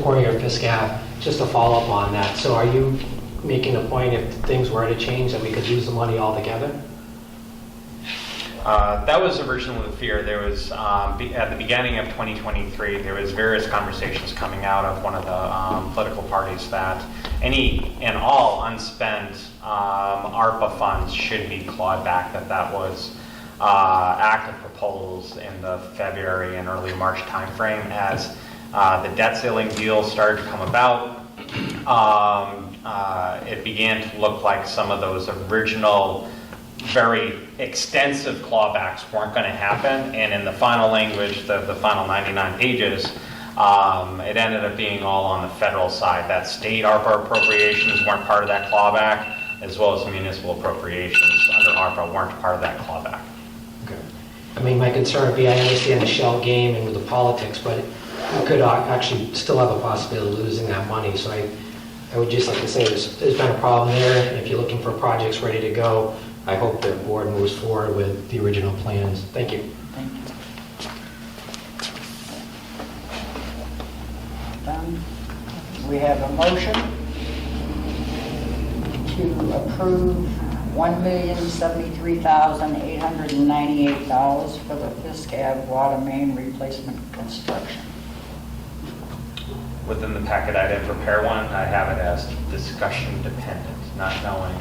Poirier, Fisk Ave, just to follow up on that. So are you making a point if things were to change that we could lose the money altogether? That was originally the fear. There was, at the beginning of 2023, there was various conversations coming out of one of the political parties that any and all unspent ARPA funds should be clawed back, that was active proposals in the February and early March timeframe as the debt ceiling deal started to come about. It began to look like some of those original very extensive clawbacks weren't going to happen, and in the final language, the final 99 pages, it ended up being all on the federal side. That state ARPA appropriations weren't part of that clawback, as well as municipal appropriations under ARPA weren't part of that clawback. Okay. I mean, my concern would be, I understand the shell game and with the politics, but we could actually still have a possibility of losing that money. So I would just like to say there's been a problem there, and if you're looking for projects ready to go, I hope the board moves forward with the original plans. Thank you. Thank you. We have a motion to approve $1,073,898 for the Fisk Ave water main replacement construction. Within the packet, I didn't prepare one. I have it as discussion dependent, not knowing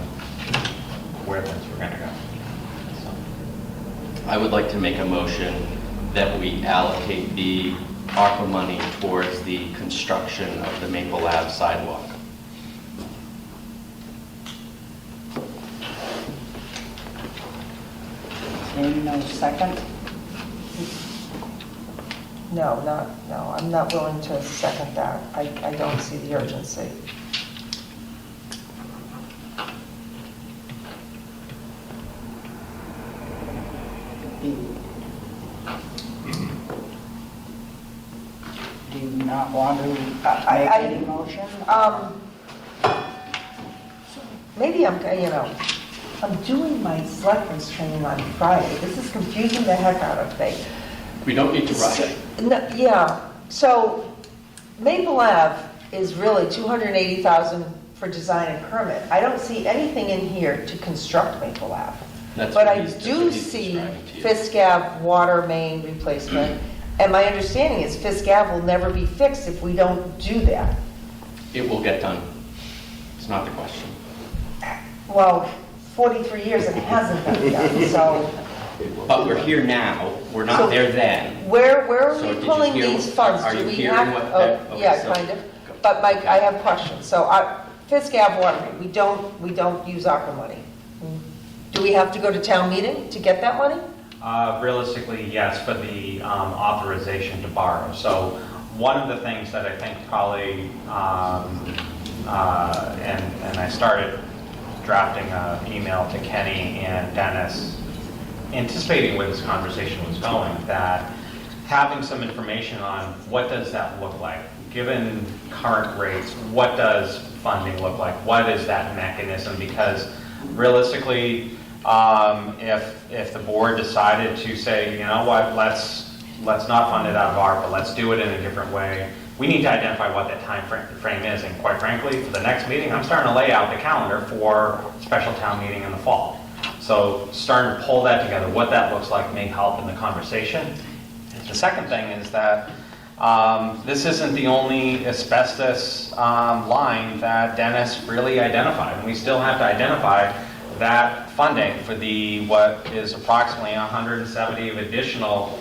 where things were going to go. I would like to make a motion that we allocate the ARPA money towards the construction of the Maple Ave sidewalk. Seeing no second? No, I'm not willing to second that. I don't see the urgency. Do you not want to make any motion? Maybe I'm doing my selectmen's training on Friday. This is confusing the heck out of me. We don't need to rush it. Yeah, so Maple Ave is really $280,000 for design and permit. I don't see anything in here to construct Maple Ave. But I do see Fisk Ave water main replacement, and my understanding is Fisk Ave will never be fixed if we don't do that. It will get done. It's not the question. Well, 43 years it hasn't been done, so. But we're here now. We're not there then. Where are So we did you pulling hear- these funds? are Do you we hearing have? what- Oh, okay, yeah, so- kind of. But Mike, I have questions. So Fisk Ave water main, we don't use ARPA money. Do we have to go to town meeting to get that money? Realistically, yes, for the authorization to borrow. So one of the things that I think probably, and I started drafting an email to Kenny and Dennis, anticipating where this conversation was going, that having some information on what does that look like, given current rates, what does funding look like, what is that mechanism? Because realistically, if the board decided to say, you know what, let's not fund it out of ARPA, let's do it in a different way, we need to identify what that time frame is. And quite frankly, for the next meeting, I'm starting to lay out the calendar for special town meeting in the fall. So starting to pull that together, what that looks like may help in the conversation. The second thing is that this isn't the only asbestos line that Dennis really identified. And we still have to identify that funding for the, what is approximately 170 of additional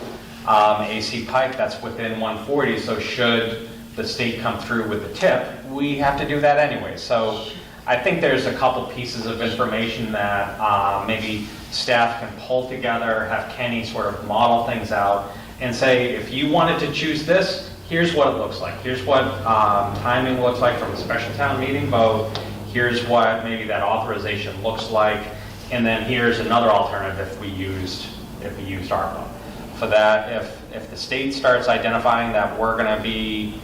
AC pipe that's within 140. So should the state come through with the tip, we have to do that anyway. So I think there's a couple pieces of information that maybe staff can pull together, have Kenny sort of model things out and say, if you wanted to choose this, here's what it looks like. Here's what timing looks like from a special town meeting vote. Here's what maybe that authorization looks like. And then here's another alternative if we used ARPA. For that, if the state starts identifying that we're going to be,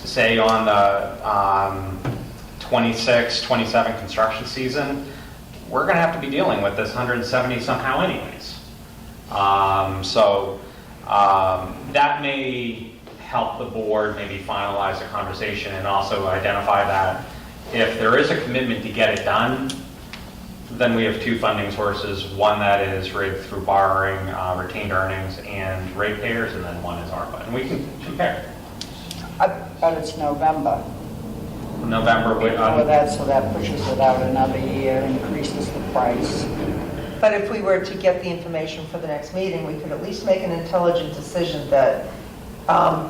say, on the 26, 27 construction season, we're going to have to be dealing with this 170 somehow anyways. That may help the board maybe finalize a conversation and also identify that if there is a commitment to get it done, then we have two funding sources, one that is rated through borrowing, retained earnings, and ratepayers, and then one is ARPA, and we can compare. But it's November. November, So that pushes it out another year, increases the price. But if we were to get the information for the next meeting, we could at least make an intelligent decision that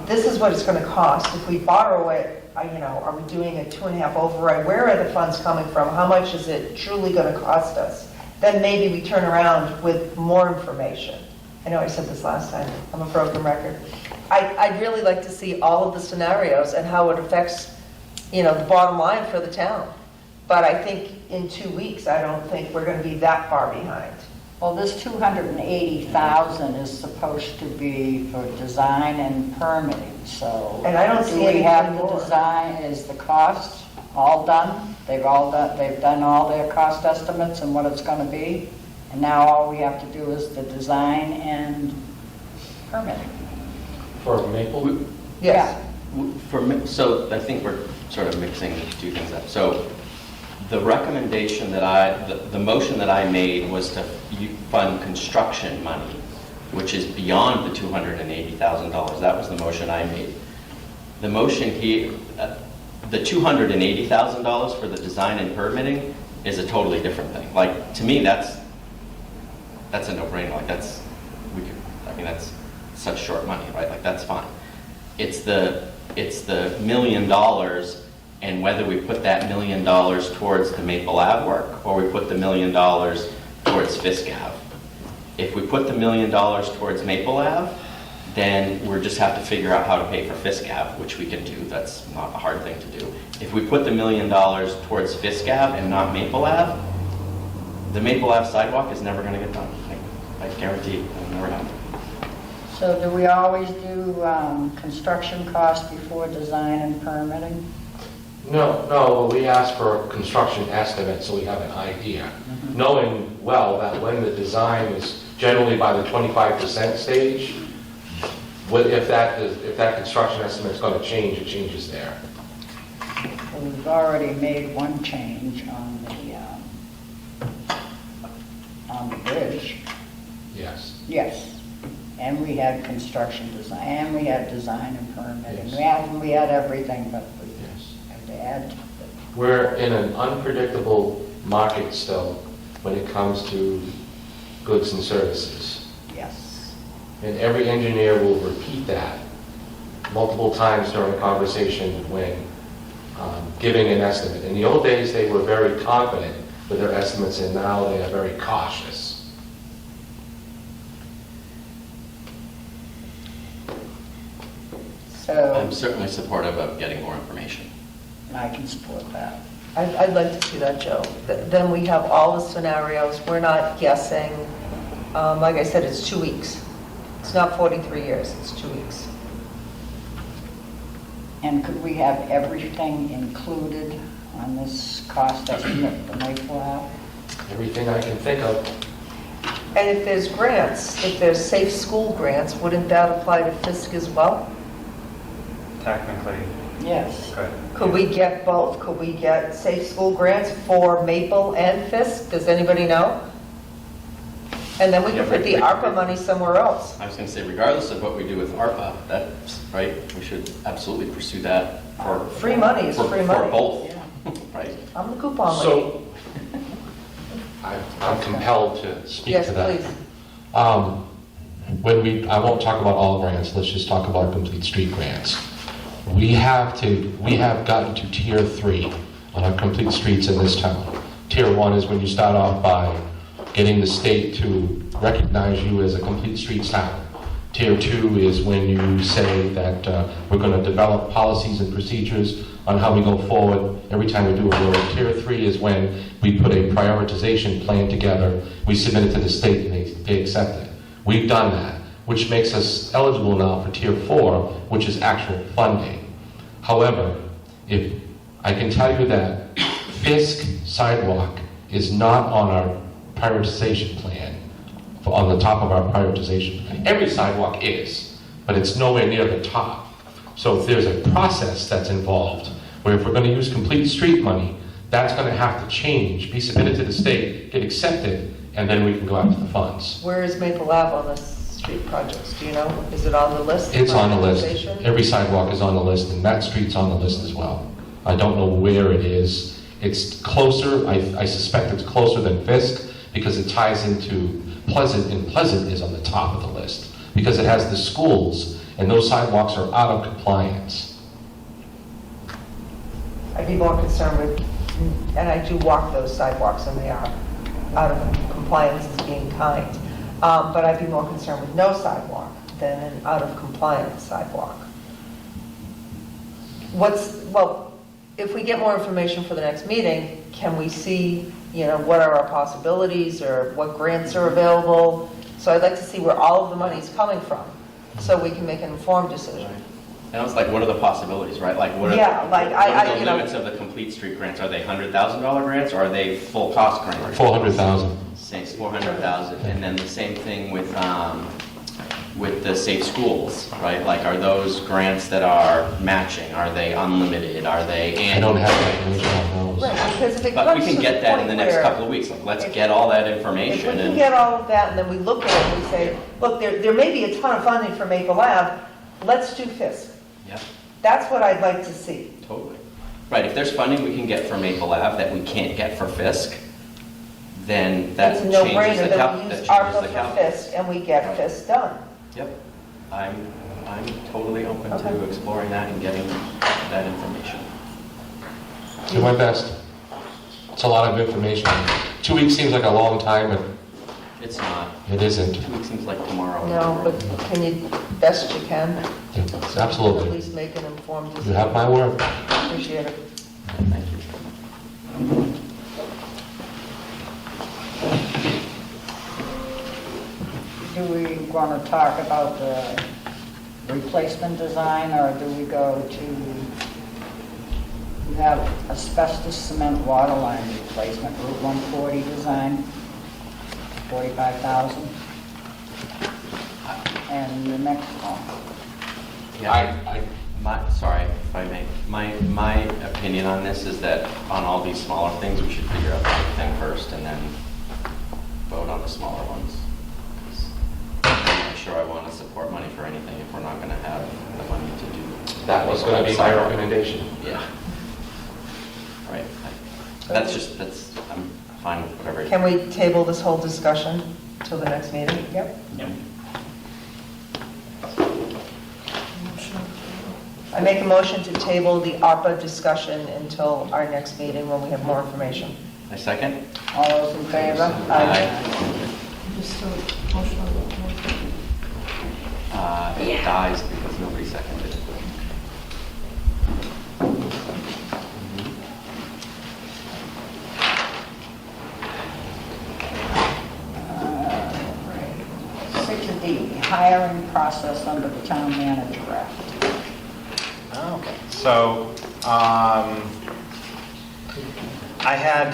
this is what it's going to cost. If we borrow it, are we doing a 2.5 override? Where are the funds coming from? How much is it truly going to cost us? Then maybe we turn around with more information. I know I said this last time. I'm a broken record. I'd really like to see all of the scenarios and how it affects, the bottom line for the town. But I think in 2 weeks, I don't think we're going to be that far behind. Well, this 280,000 is supposed to be for design and permitting, so. And I don't see Do we anything have the more. design, is the cost all done? They've done all their cost estimates and what it's gonna be? And now all we have to do is the design and permitting. For Maple? Yes. So I think we're sort of mixing two things up. So the recommendation the motion that I made was to fund construction money, which is beyond the $280,000. That was the motion I made. The motion here, the $280,000 for the design and permitting is a totally different thing. Like, to me, that's a no-brainer. Like, that's such short money, right? Like, that's fine. It's the $1 million, and whether we put that $1 million towards the Maple Ave work or we put the $1 million towards Fisk Ave. If we put the $1 million towards Maple Ave, then we'll just have to figure out how to pay for Fisk Ave, which we can do. That's not a hard thing to do. If we put the $1 million towards Fisk Ave and not Maple Ave, the Maple Ave sidewalk is never going to get done. I guarantee it'll never happen. So do we always do construction costs before design and permitting? No, we ask for a construction estimate so we have an idea. Knowing well that when the design is generally by the 25% stage, if that construction estimate is going to change, it changes there. Well, we've already made one change on the bridge. Yes. Yes. And we had construction design, and we had design and permitting. Yes. We had everything, but we had to add to it. We're in an unpredictable market still when it comes to goods and services. Yes. And every engineer will repeat that multiple times during a conversation when giving an estimate. In the old days, they were very confident with their estimates, and now they are very cautious. So I'm certainly supportive of getting more information. I can support that. I'd like to see that, Joe. Then we have all the scenarios. We're not guessing. Like I said, it's 2 weeks. It's not 43 years, it's 2 weeks. And could we have everything included on this cost estimate for Maple Ave? Everything I can think of. And if there's grants, if there's safe school grants, wouldn't that apply to Fisk as well? Technically, Yes. good. Could we get both? Could we get safe school grants for Maple and Fisk? Does anybody know? And then we could put the ARPA money somewhere else. I was going to say, regardless of what we do with ARPA, that's right. We should absolutely pursue that for Free money is free money. For both, right? I'm the coupon lady. So, I'm compelled to speak Yes, to that. please. I won't talk about all grants, let's just talk about complete street grants. We have gotten to tier 3 on our complete streets in this town. Tier 1 is when you start off by getting the state to recognize you as a complete streets town. Tier 2 is when you say that we're going to develop policies and procedures on how we go forward every time we do a road. Tier 3 is when we put a prioritization plan together, we submit it to the state, and they accept it. We've done that, which makes us eligible now for Tier 4, which is actual funding. However, if I can tell you that Fisk sidewalk is not on our prioritization plan, on the top of our prioritization plan. Every sidewalk is, but it's nowhere near the top. So if there's a process that's involved, where if we're going to use complete street money, that's going to have to change, be submitted to the state, get accepted, and then we can go after the funds. Where is Maple Ave on the street projects? Do you know? Is it on the list? It's on the list. Prioritization? Every sidewalk is on the list, and that street's on the list as well. I don't know where it is. It's closer, I suspect it's closer than Fisk, because it ties into Pleasant, and Pleasant is on the top of the list, because it has the schools, and those sidewalks are out of compliance. I'd be more concerned with, and I do walk those sidewalks, and they are out of compliance as being kind. But I'd be more concerned with no sidewalk than an out of compliance sidewalk. Well, if we get more information for the next meeting, can we see, what are our possibilities or what grants are available? So I'd like to see where all of the money's coming from, so we can make an informed decision. And it's like, what are the possibilities, right? Like, what are Yeah, the, like, what are I the limits of the complete street grants? Are they $100,000 grants, or are they full cost grants? 400,000. Say 400,000, and then the same thing with the safe schools, right? Like, are those grants that are matching? Are they unlimited? Are they annual? I don't have that information on those. Right, because if it But we comes can to get the that in point the next where- couple of weeks. Like, let's get all that If we information can and. get all of that, and then we look at it and we say, look, there may be a ton of funding for Maple Ave, let's do Fisk. Yeah, That's what I'd like to see. totally. Right, if there's funding we can get for Maple Ave that we can't get for Fisk, then that It's a changes no-brainer the that we use ARPA for calculus. Fisk, and we get Fisk done. Yep, I'm totally open Okay. to exploring that and getting that information. Do my best. It's a lot of information. 2 weeks seems like a long time, but It's not. it isn't. 2 weeks seems like tomorrow. No, but can you, best you can, It's at absolutely. least make an informed You decision. have my word. Appreciate it. Thank you. Do we want to talk about the replacement design, or do we go to, we have asbestos cement water line replacement, Route 140 design, 45,000. And the next one. Yeah, sorry if I may. My opinion on this is that on all these smaller things, we should figure out the big thing first and then vote on the smaller ones. 'Cause I'm not sure I want to support money for anything if we're not going to have the money to do. That was going to be my recommendation. Yeah. Right. I'm fine with whatever. Can we table this whole discussion till the next meeting? Yep. Yep. I make a motion to table the ARPA discussion until our next meeting when we have more information. I second. All those in favor? Aye. It dies because nobody seconded it. Uh, 6D, hiring process under the town manager act. Okay, so I had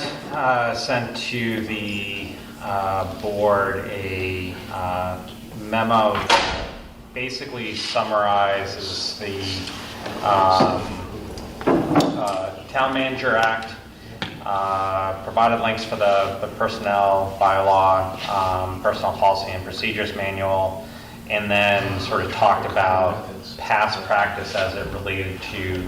sent to the board a memo that basically summarizes the Town Manager Act, provided links for the personnel bylaw, personnel policy and procedures manual, and then sort of talked about past practice as it related to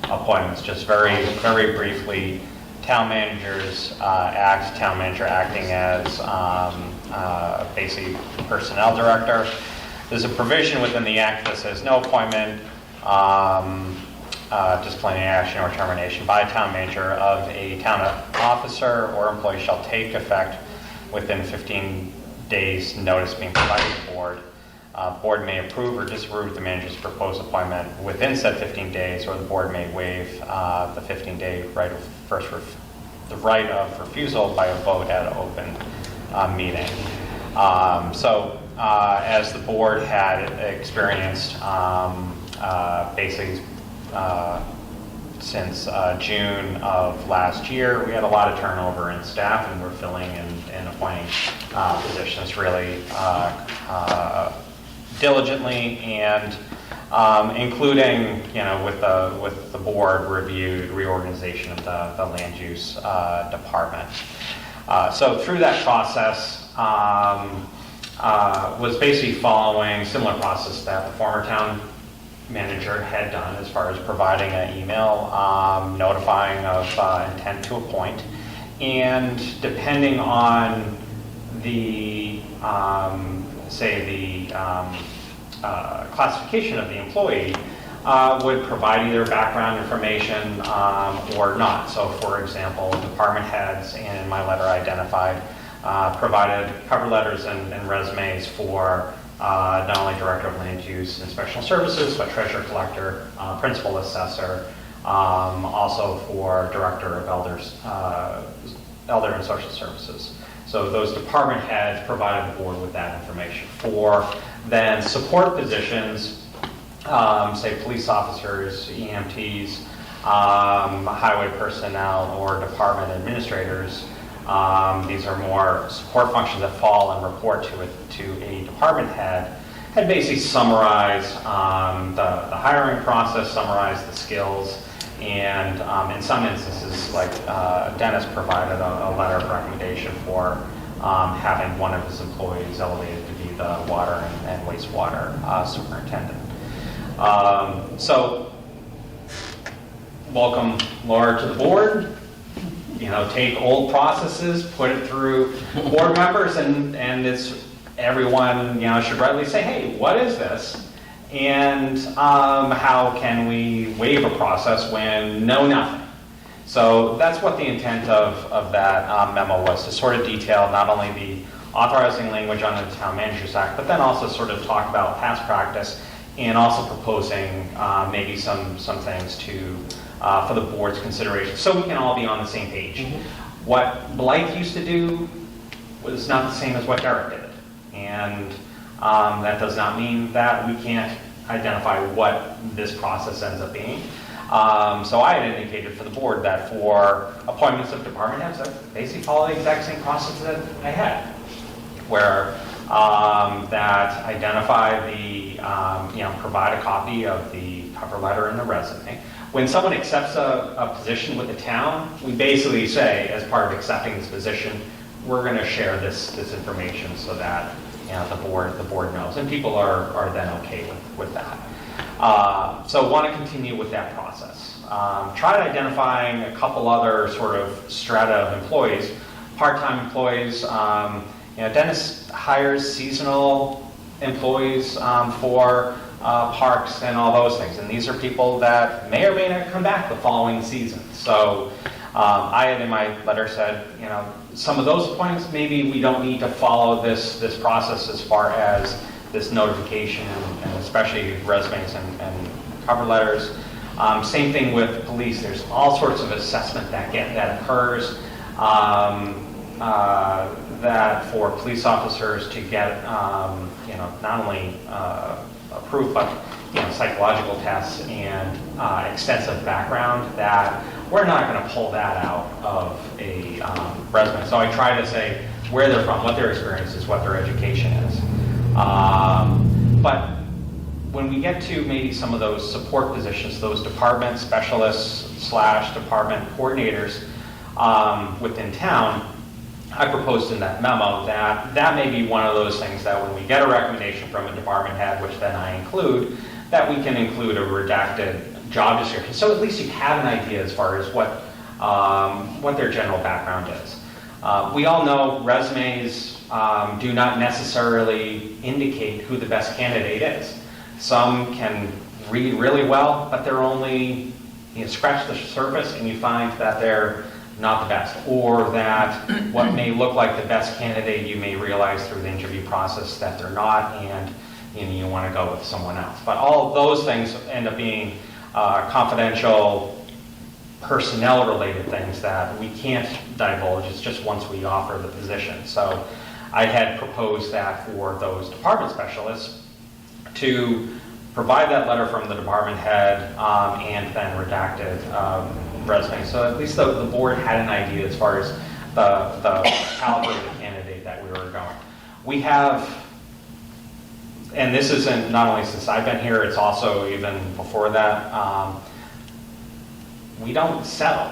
appointments. Just very, very briefly, Town Managers Act, Town Manager acting as basically personnel director. There's a provision within the act that says no appointment, disciplinary action or termination by a town manager of a town officer or employee shall take effect within 15 days notice being provided to the board. Board may approve or disapprove the manager's proposed appointment within said 15 days, or the board may waive the 15-day right of refusal by a vote at an open meeting. As the board had experienced, basically since June of last year. We had a lot of turnover in staff, and we're filling and appointing positions really diligently, and including, with the board reviewed reorganization of the land use department. So through that process, was basically following similar process that the former town manager had done, as far as providing an email notifying of intent to appoint, and depending on the classification of the employee, would provide either background information or not. So for example, department heads, and in my letter identified, provided cover letters and resumes for not only Director of Land Use and Special Services, but Treasurer Collector, Principal Assessor, also for Director of Elder and Social Services. So those department heads provided the board with that information. For then support positions, say police officers, EMTs, highway personnel, or department administrators. These are more support functions that fall and report to a department head. Had basically summarized the hiring process, summarized the skills, and in some instances, like Dennis provided a letter of recommendation for having one of his employees elevated to be the water and wastewater superintendent. So, welcome Laura to the board. Take old processes, put it through board members, and it's everyone should rightly say, hey, what is this? And how can we waive a process when know nothing? So that's what the intent of that memo was, to sort of detail not only the authorizing language under the Town Managers Act, but then also sort of talk about past practice, and also proposing maybe some things for the board's consideration, so we can all be on the same page. Mm-hmm. What Blythe used to do was not the same as what Derek did, and that does not mean that we can't identify what this process ends up being. So I had indicated for the board that for appointments of department heads, I basically follow the exact same process that I had, where that identify the, provide a copy of the cover letter and the resume. When someone accepts a position with the town, we basically say, as part of accepting this position, we're going to share this information so that the board knows, and people are then okay with that. So want to continue with that process. Try identifying a couple other sort of strata of employees, part-time employees. Dennis hires seasonal employees for parks and all those things, and these are people that may or may not come back the following season. So I had in my letter said, some of those appointments, maybe we don't need to follow this process as far as this notification, and especially resumes and cover letters. Same thing with police. There's all sorts of assessment that occurs that for police officers to get, not only approved, but psychological tests and extensive background, that we're not going to pull that out of a resume. So I try to say where they're from, what their experience is, what their education is. But when we get to maybe some of those support positions, those department specialists / department coordinators within town, I proposed in that memo that may be one of those things that when we get a recommendation from a department head, which then I include, that we can include a redacted job description. So at least you have an idea as far as what their general background is. We all know resumes do not necessarily indicate who the best candidate is. Some can read really well, but they're only, scratch the surface and you find that they're not the best, or that what may look like the best candidate, you may realize through the interview process that they're not, and you want to go with someone else. But all those things end up being confidential, personnel-related things that we can't divulge. It's just once we offer the position. So I had proposed that for those department specialists to provide that letter from the department head, and then redacted resume. So at least the board had an idea as far as the caliber of the candidate that we were going. We have, and this isn't not only since I've been here, it's also even before that, we don't settle.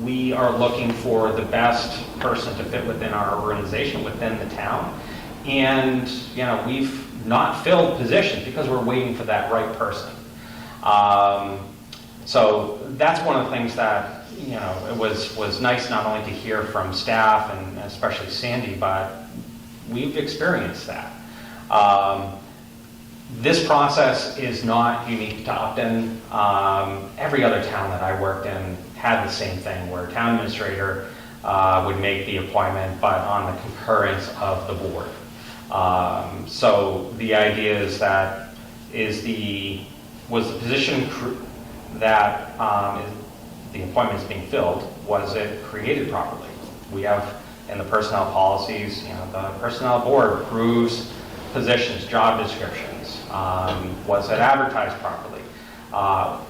We are looking for the best person to fit within our organization, within the town. And, you know, we've not filled positions because we're waiting for that right person. So that's one of the things that, you know, it was nice not only to hear from staff and especially Sandy, but we've experienced that. This process is not unique to Upton. Every other town that I worked in had the same thing, where town administrator would make the appointment, but on the concurrence of the board. So the idea is that was the position that the appointment is being filled, was it created properly? We have in the personnel policies, you know, the personnel board approves positions, job descriptions. Was it advertised properly?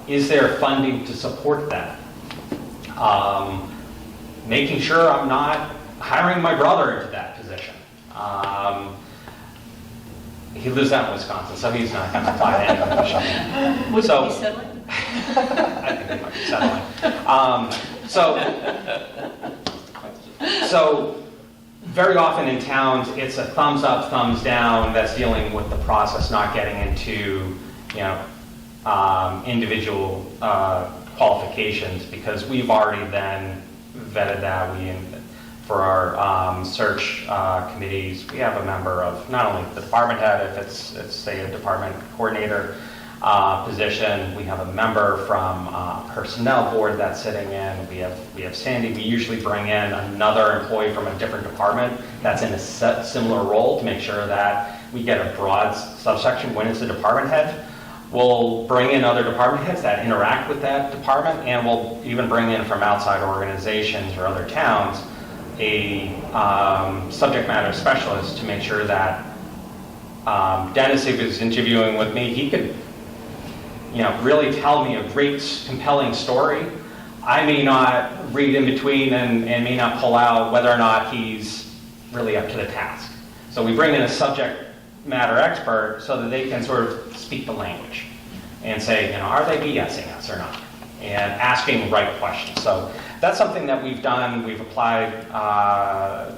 Is there funding to support that? Making sure I'm not hiring my brother into that position. He lives out in Wisconsin, so he's not going to apply to any position. Would So- you be settling? I think they might be settling. So very often in towns, it's a thumbs up, thumbs down that's dealing with the process, not getting into, you know, individual qualifications, because we've already then vetted that. For our search committees, we have a member of not only the department head, if it's say a department coordinator position, we have a member from personnel board that's sitting in. We have Sandy. We usually bring in another employee from a different department that's in a similar role to make sure that we get a broad subsection. When it's a department head, we'll bring in other department heads that interact with that department, and we'll even bring in from outside organizations or other towns a subject matter specialist to make sure that Dennis, if he was interviewing with me, he could, you know, really tell me a great, compelling story. I may not read in between and may not pull out whether or not he's really up to the task. So we bring in a subject matter expert so that they can sort of speak the language and say, you know, are they BSing us or not? And asking the right questions. So that's something that we've done. We've applied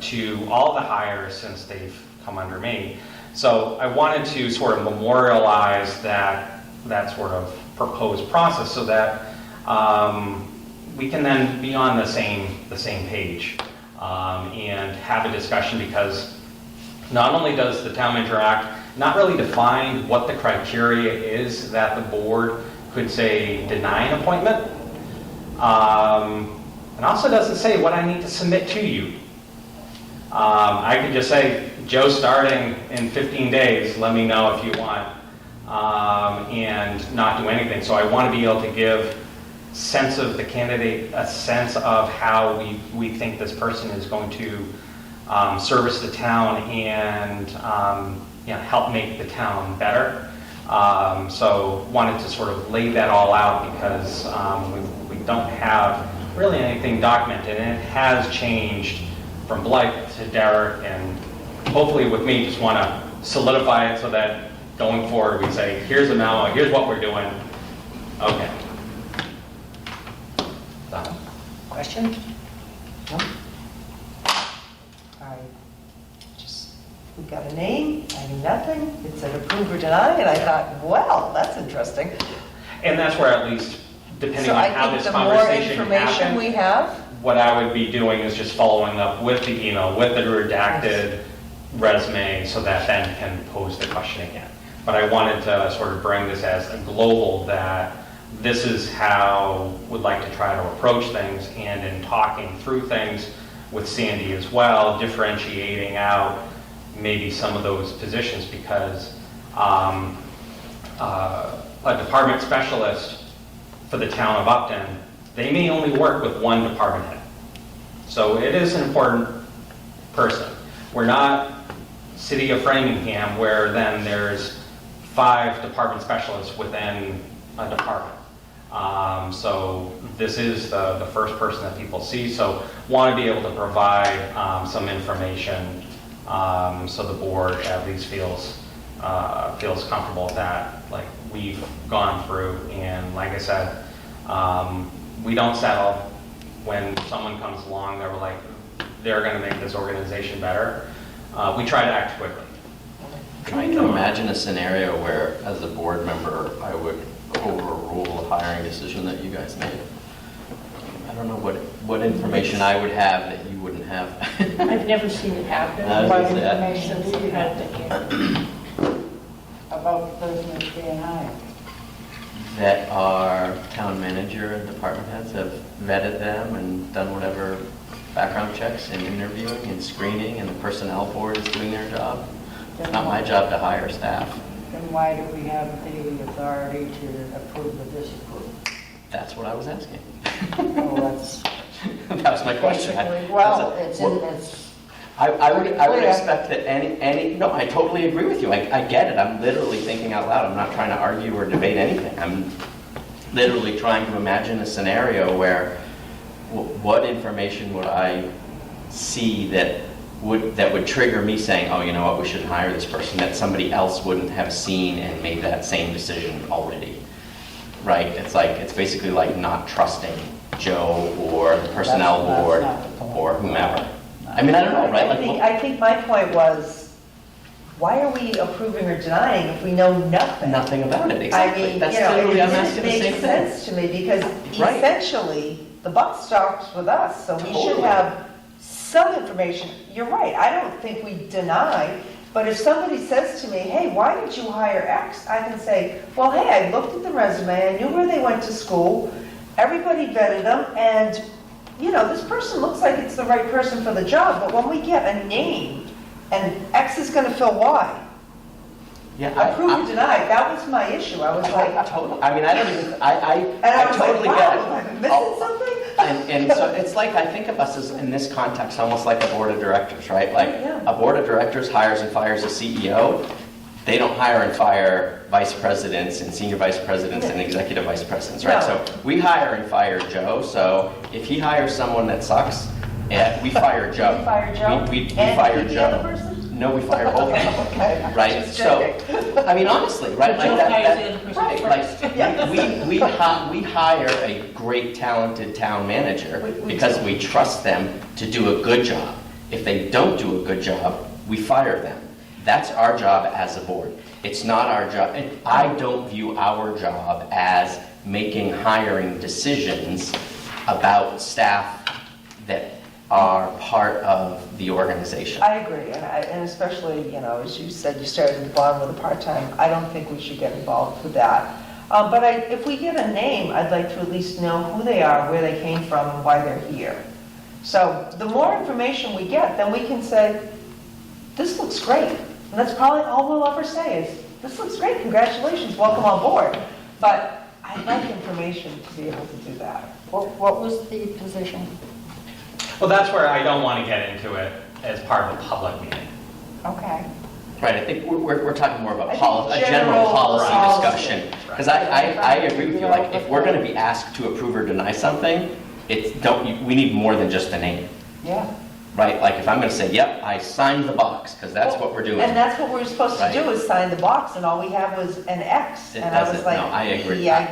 to all the hires since they've come under me. So I wanted to sort of memorialize that sort of proposed process so that we can then be on the same page and have a discussion, because not only does the Town Manager Act not really define what the criteria is that the board could say deny an appointment, and also doesn't say what I need to submit to you. I could just say, Joe's starting in 15 days, let me know if you want, and not do anything. So I want to be able to give sense of the candidate, a sense of how we think this person is going to service the town and you know, help make the town better. So wanted to sort of lay that all out, because we don't have really anything documented, and it has changed from Blythe to Derek, and hopefully with me just want to solidify it so that going forward we say, here's a memo, here's what we're doing. Okay. Done. Question? No? We got a name, I knew nothing, it said approve or deny, and I thought, well, that's interesting. And that's where, at least, depending So on how this I think the more conversation information happened, we have, what I would be doing is just following up with the email, with the redacted resume, so that then can pose the question again. But I wanted to sort of bring this as a global, that this is how we'd like to try to approach things, and in talking through things with Sandy as well, differentiating out maybe some of those positions, because a department specialist for the town of Upton, they may only work with one department head. So it is an important person. We're not City of Framingham, where then there's 5 department specialists within a department. So this is the first person that people see, so want to be able to provide some information so the board at least feels comfortable that like we've gone through, and like I said, we don't settle when someone comes along that we're like, they're going to make this organization better. We try to act quickly. I can imagine a scenario where, as a board member, I would overrule a hiring decision that you guys made. I don't know what information I would have that you wouldn't have. I've never seen it happen. What information do you have about the person that's being hired? That our town manager and department heads have vetted them and done whatever background checks and interviewing and screening, and the personnel board is doing their job. It's not my job to hire staff. Then why do we have the authority to approve or disapprove? That's what I was asking. Well, that's That was my question. basically, well, it's I would clear. expect that no, I totally agree with you. I get it. I'm literally thinking out loud. I'm not trying to argue or debate anything. I'm literally trying to imagine a scenario where what information would I see that would trigger me saying, oh, you know what, we should hire this person, that somebody else wouldn't have seen and made that same decision already, right? It's basically like not trusting Joe or the personnel board or whomever. I mean, I don't know, right? I think my point was, why are we approving or denying if we know nothing? Nothing about it, exactly. I mean, That's you know, literally, it I'm asking didn't the same make thing. sense to me, because Right. essentially, the buck stops with us, so we should Totally. have some information. You're right, I don't think we deny, but if somebody says to me, hey, why did you hire X? I can say, well, hey, I looked at the resume, I knew where they went to school, everybody vetted them, and, you know, this person looks like it's the right person for the job, but when we get a name, and X is gonna fill Y, Yeah, approve or deny, that was my issue. I was like, totally. I mean, I don't even, I and I was like, totally wow, get it. am I missing something? And so it's like, I think of us as, in this context, almost like a board of directors, right? Like, Yeah. a board of directors hires and fires a CEO. They don't hire and fire vice presidents and senior vice presidents and executive vice presidents, right? No. So we hire and fire Joe, so if he hires someone that sucks, we fire Joe. You fire Joe? We And fire the Joe. other person? No, we fire both of them. Okay. Right, Just so, checking. I mean, honestly, right, like Joe that, hires the other person right, first. like, we hire a great talented town manager because we trust them to do a good job. If they don't do a good job, we fire them. That's our job as a board. It's not our job, and I don't view our job as making hiring decisions about staff that are part of the organization. I agree, and especially, you know, as you said, you started at the bottom with a part-time. I don't think we should get involved with that. But if we get a name, I'd like to at least know who they are, where they came from, and why they're here. So the more information we get, then we can say, this looks great. And that's probably all we'll ever say is, this looks great, congratulations, welcome on board. But I'd like information to be able to do that. What was the position? Well, that's where I don't want to get into it as part of a public meeting. Okay. Right, I think we're talking more about I think a general policy policy. discussion. Because I agree with you, like, if we're going to be asked to approve or deny something, we need more than just a name, Yeah. right? Like, if I'm going to say, yep, I signed the box, because that's what we're doing. And that's what we're supposed to Right. do, is sign the box, and all we have was an X. It And I was doesn't- like, no, I agree. I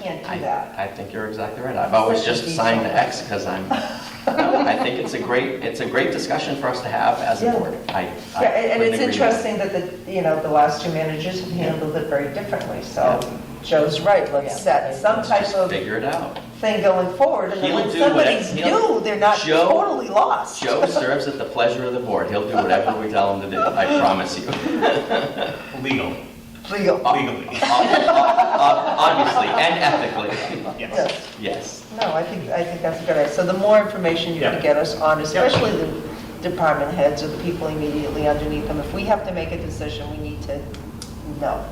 can't do that. I think you're exactly right. I've always just signed the X because I think it's a great discussion for us to have as a Yeah. board. Yeah, and couldn't it's agree more. interesting that the last two managers have handled it very differently, so Joe's right, let's set some type of Figure it out. thing going forward, and then He'll when do somebody's whatever- new, they're not Joe- totally lost. Joe serves at the pleasure of the board. He'll do whatever we tell him to do, I promise you. Legal. Legal. Legally. Obviously, and ethically. Yes. Yes. No, I think that's a good idea. So the more information you can get us on, especially the department heads or the people immediately underneath them, if we have to make a decision, we need to know.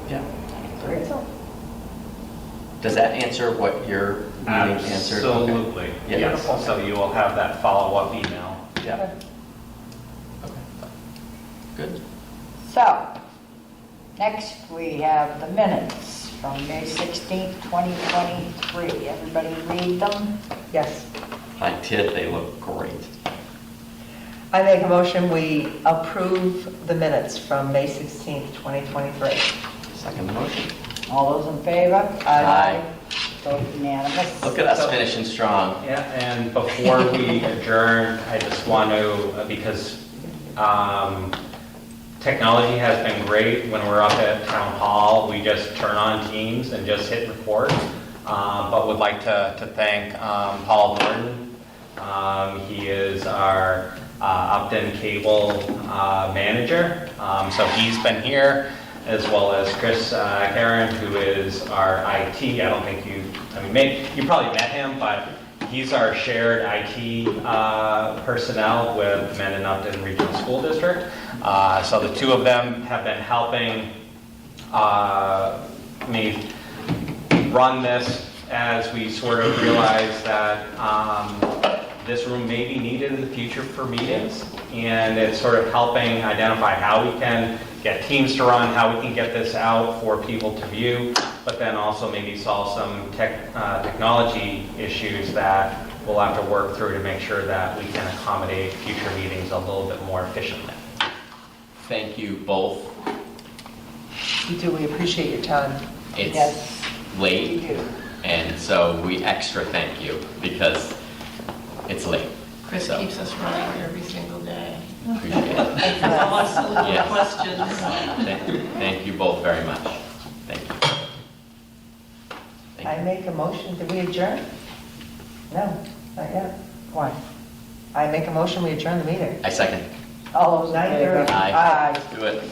Yeah. Great. Does that answer what your meeting answered? Okay. Absolutely, Yeah. yes. So you will have that follow-up email. Yeah. Okay. Good. So, Next, we have the minutes from May 16th, 2023. Everybody read them? Yes. I did, they look great. I make a motion, we approve the minutes from May 16th, 2023. Second motion. All those in favor? Aye. Vote unanimous. Look at us finishing strong. Yeah, and before we adjourn, I just want to, because technology has been great. When we're up at Town Hall, we just turn on Teams and just hit record. But would like to thank Paul Norton. He is our Upton cable manager. So he's been here, as well as Chris Karen, who is our IT. I don't think you probably met him, but he's our shared IT personnel with Mendon Upton Regional School District. So the two of them have been helping me run this as we sort of realize that this room may be needed in the future for meetings, and it's sort of helping identify how we can get Teams to run, how we can get this out for people to view, but then also maybe solve some technology issues that we'll have to work through to make sure that we can accommodate future meetings a little bit more efficiently. Thank you both. We do, we appreciate your time. It's late, and so we extra thank you because it's late. Chris So, keeps us running every single day. appreciate it. Lots of little Yes. questions. Thank you both very much. Thank you. I make a motion, did we adjourn? No, not yet. Why? I make a motion, we adjourn the meeting. I second. All those in favor? 9:30. Aye. Aye. Do it.